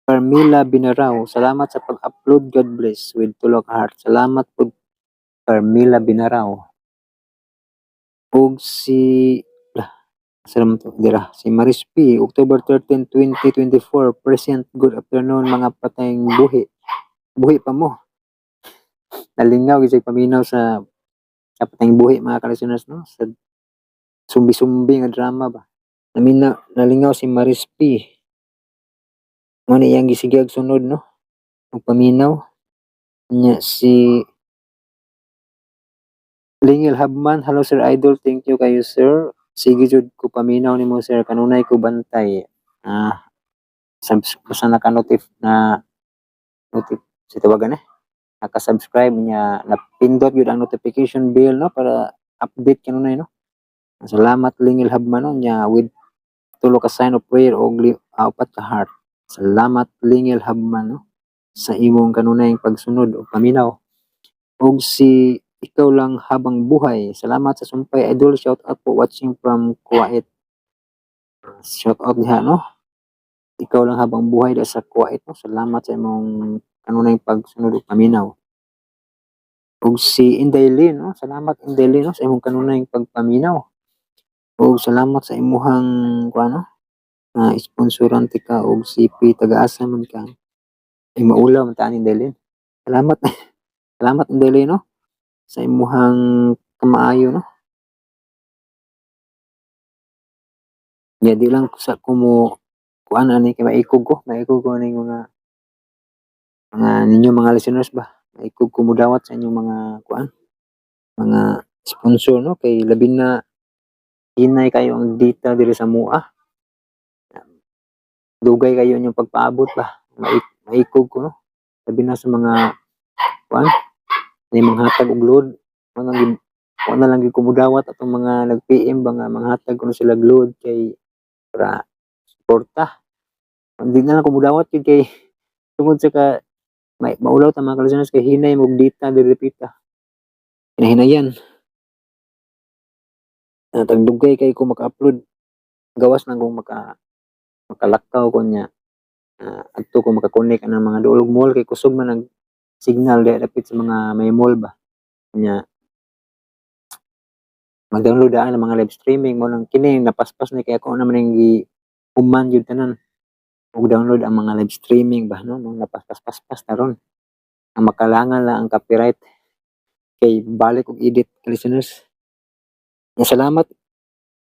Carmila Binaraw, salamat sa pag-upload. God bless with tulo ka heart. Salamat po Carmila Binaraw. Og si si Maris P. October 13, 2024. Present. Good afternoon mga patayng buhi. Buhi pa mo. Nalingaw kasi paminaw sa patayng buhi mga ka-listeners, no? Sa sumbi-sumbi nga drama ba. Nalingaw si Maris P. Ano iyang gisigag sunod, no? Paminaw. Nya si Lingil Habman. Hello Sir Idol. Thank you kayo sir. Sige jud ko paminaw nimo sir. Kanunay ko bantay. Sa naka-notif na si tawagan naka-subscribe niya, napindot yun ang notification bell, no? Para update kanunay, no? Salamat Lingil Habman, no? Nya with tulo ka sign of prayer o upat ka heart. Salamat Lingil Habman, no? Sa imong kanunay pagsunod o paminaw. Og si ikaw lang habang buhay. Salamat sa sumpay idol. Shout out po watching from Kuwait. Shout out diha, no? Ikaw lang habang buhay da sa Kuwait, no? Salamat sa imong kanunay pagsunod o paminaw. Og si Indaylin, no? Salamat Indaylin, no? Sa imong kanunay pagpaminaw. Og salamat sa imuhang kuano sponsorante ka og CP taga-asa man ka. Ay maulaw man taan Indaylin. Salamat. Salamat Indaylin, no? Sa imuhang kamaayo, no? Ya di lang sa kumo kuan ani kay maikog ko ning mga ninyo mga listeners ba. Maikog ko mudawat sa inyong mga kuan, mga sponsor no kay labi na hinay kayo ang dita diri sa mua. Dugay kayo inyong pagpaabot ba. Maikog ko no. Labi na sa mga kuan, ni manghatag og load. Wala na lang gyud ko mudawat atong mga nag-PM ba nga manghatag ko na sila og load kay para suporta. Hindi na lang ko mudawat yun kay tungod sa maulaw ta mga ka-listeners kay hinay mo og dita diri pita. Hinahinayan. Tagdugay kay ko maka-upload. Gawas lang kung makalakaw ko niya. Adto ko makakonek ang mga duolog mall kay kusog man ang signal di dapit sa mga may mall ba. Nya mag-download ang mga live streaming mo nang kini napaspas ni kay ako naman yung human jud tanan. Og download ang mga live streaming ba no nung napaspas taron. Ang makalangan lang ang copyright kay balik og edit listeners. Nya salamat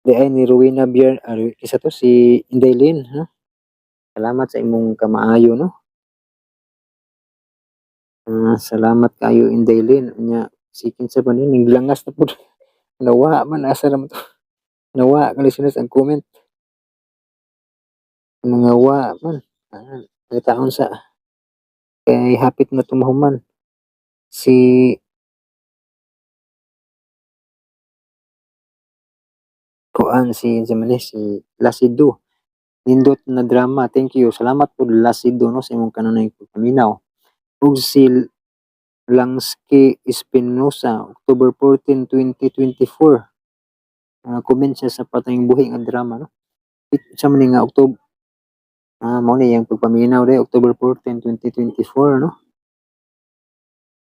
di ay ni Rowena Bier isa to si Inday Lynn ha. Salamat sa imong kamaayo no. Salamat kayo Inday Lynn nya si kinsa ba ni ninglangas na pud. Nawa man asa ra man to. Nawa ka listeners ang comment. Nangawa man. Taon sa kay hapit na tumahuman. Si kuan si si Lasido. Nindot na drama. Thank you. Salamat po Lasido no sa imong kanunay pagpaminaw. Ug si Langsky Espinosa, October 14, 2024. Comment siya sa patayong buhi nga drama no. Sa man nga October mao ni yang pagpaminaw day October 14, 2024 no.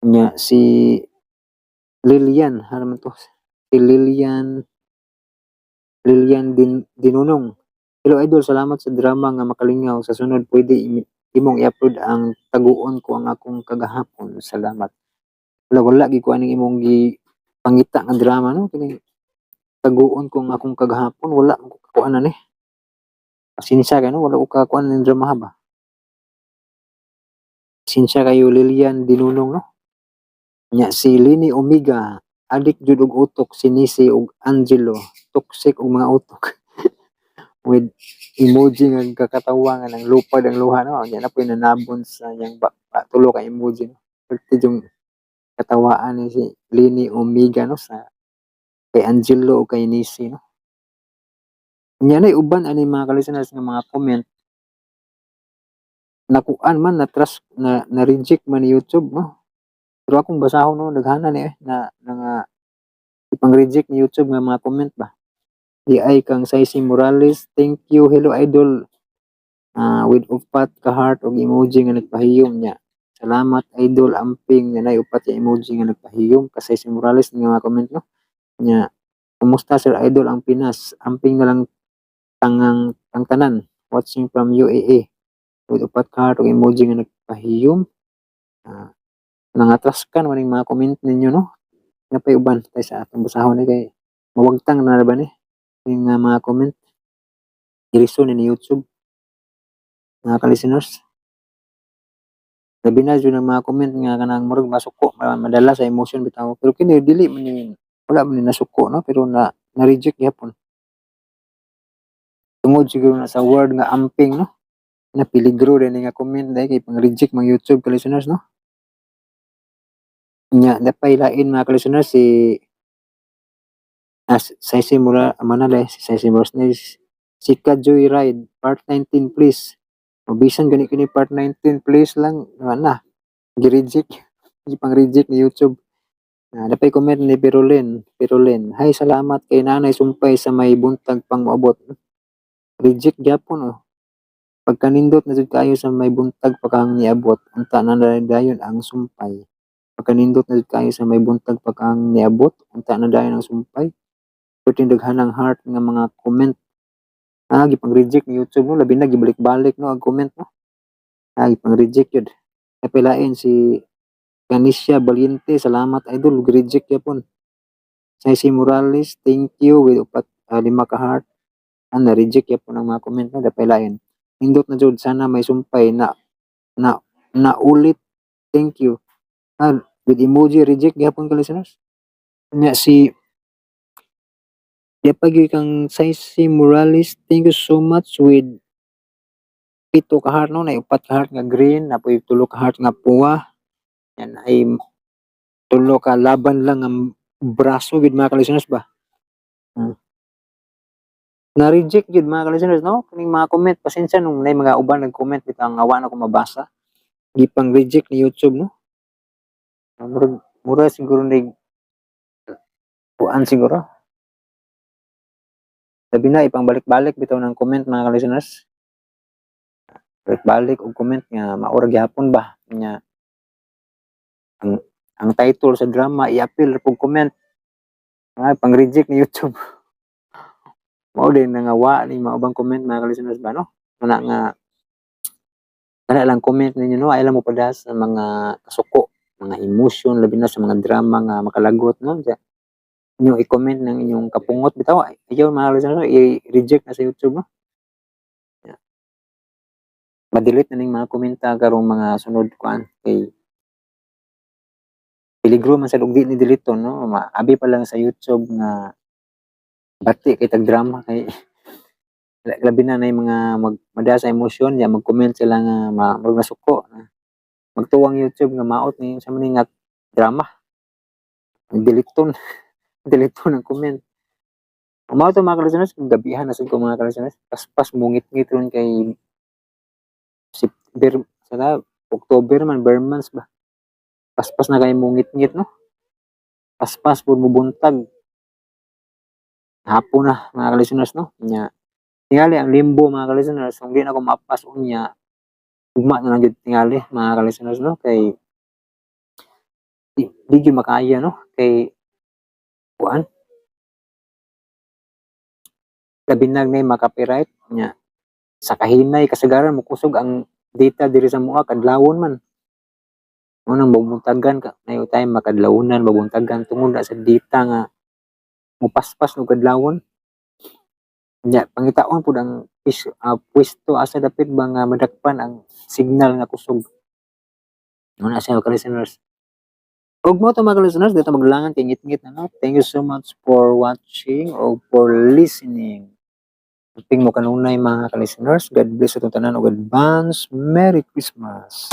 Nya si Lilian, ano man to? Si Lilian Dinunong. Hello idol, salamat sa drama nga makalingaw. Sa sunod pwede imong i-upload ang taguon ko ang akong kagahapon. Salamat. Wala gi ko aning imong pangita nga drama no kini taguon ko ang akong kagahapon wala ko kuan ani. Pasensya kay no wala ko kakuan ng drama ba. Pasensya kayo Lilian Dinunong no. Nya si Lini Omega, adik jud og utok si Nisi og Angelo, toxic og mga utok. With emoji nga kakatawa nga ng lupad ang luha no. Nya na po nanabon sa yang tulo ka emoji no. Pwede yung katawaan ni si Lini Omega no sa kay Angelo o kay Nisi no. Nya na uban ani mga ka-listeners nga mga comment nakuan man na reject man ni YouTube no. Pero akong basahon no daghana ni na nga ipang-reject ni YouTube nga mga comment ba. Di ay kang Saisi Morales, thank you, hello idol. With upat ka heart og emoji nga nagpahiyom niya. Salamat idol amping nga nay upat ka emoji nga nagpahiyom ka Saisi Morales nga mga comment no. Nya kumusta sir idol ang Pinas? Amping na lang ang tanan watching from UAE. With upat ka heart og emoji nga nagpahiyom. Nangatras ka naman yung mga comment ninyo no. Napay uban tayo sa atong basahon ni kay mawagtang na ba ni yung mga comment iriso ni YouTube mga ka-listeners. Labi na dyan ang mga comment nga kanang murag masuko madala sa emotion bitaw pero kini dili man ni wala man ni nasuko no pero na-reject gyapon tungod siguro na sa word nga amping no na peligro din nga comment dahil kay pang-reject mga YouTube ka-listeners no. Nya dapay lain mga ka-listeners si Saisi Manalay, si Saisi Morsnes, si Joyride, part 19 please. Mabisan gani kini part 19 please lang, na, gi-reject, pang-reject ni YouTube. Dapay comment ni Pirulin, hi salamat kay nanay sumpay sa may buntag pang moabot. Reject gyapon oh. Pagkanindot na jud kayo sa may buntag pakang niabot, unta na dayon ang sumpay. Pagkanindot na jud kayo sa may buntag pakang niabot, unta na dayon ang sumpay. Pwede daghanang heart nga mga comment. Gipang-reject ni YouTube no, labi na gibalik-balik no ang comment no. Gipang-reject yun. Napilain si Canisha Valiente, salamat idol, reject yapon. Saisi Morales, thank you with upat 5 ka heart. Na-reject yapon ang mga comment no, napilain. Nindot na jud sana may sumpay na na ulit. Thank you. With emoji reject gyapon ka listeners. Nya si Yapag kang Saisi Morales, thank you so much with pito ka heart no, na upat ka heart nga green, na tulo ka heart nga puwa. Yan ay tulo ka laban lang ang braso with mga listeners ba. Na-reject yun mga listeners no, kaning mga comment, pasensya nung may mga uban nag-comment bitang awa na ko mabasa. Di pang reject ni YouTube no. Mura siguro ni puan siguro. Sabi na ipang balik-balik bitaw ng comment mga listeners. Balik-balik og comment nga maura gyapon ba nya ang title sa drama i-appeal pag comment. Pang reject ni YouTube. Mao din nangawa ni maubang comment mga listeners ba no. Mana nga kana lang comment ninyo no, ay lang mo pada sa mga kasuko, mga emotion labi na sa mga drama nga makalagot no. Inyo i-comment ng inyong kapungot bitaw ayaw mga listeners i-reject na sa YouTube no. Ma-delete na ning mga komenta karong mga sunod kuan kay peligro man sa ugdi ni delete to no. Maabi pa lang sa YouTube nga bati kay tag drama kay labi na nay mga mada sa emosyon ya mag-comment sila nga magmasuko magtuwang YouTube nga maot ni sa maning nga drama delete ton delete ton ang comment. Mao to mga listeners gabihan na sad ko mga listeners paspas mungit-ngit ron kay September sana October man bare months ba paspas na kay mungit-ngit no paspas pud mubuntag hapon na mga listeners no nya tingali ang limbo mga listeners kung di na ko mapas unya ugma na lang gyud tingali mga listeners no kay di gyud makaya no kay kuan labinag na mga copyright nya sa kahinay kasagaran mukusog ang data diri sa mua kadlawon man unang babuntagan ka na time makadlawunan babuntagan tungod na sa data nga mupaspas no kadlawon nya pangitaon pud ang pwesto asa dapit ba nga madakpan ang signal nga kusog na siya ka listeners. Ug mo to mga listeners dito maglangan kay ngit-ngit na no. Thank you so much for watching or for listening. Ping mo kanunay mga listeners. God bless sa tanan ug advance Merry Christmas.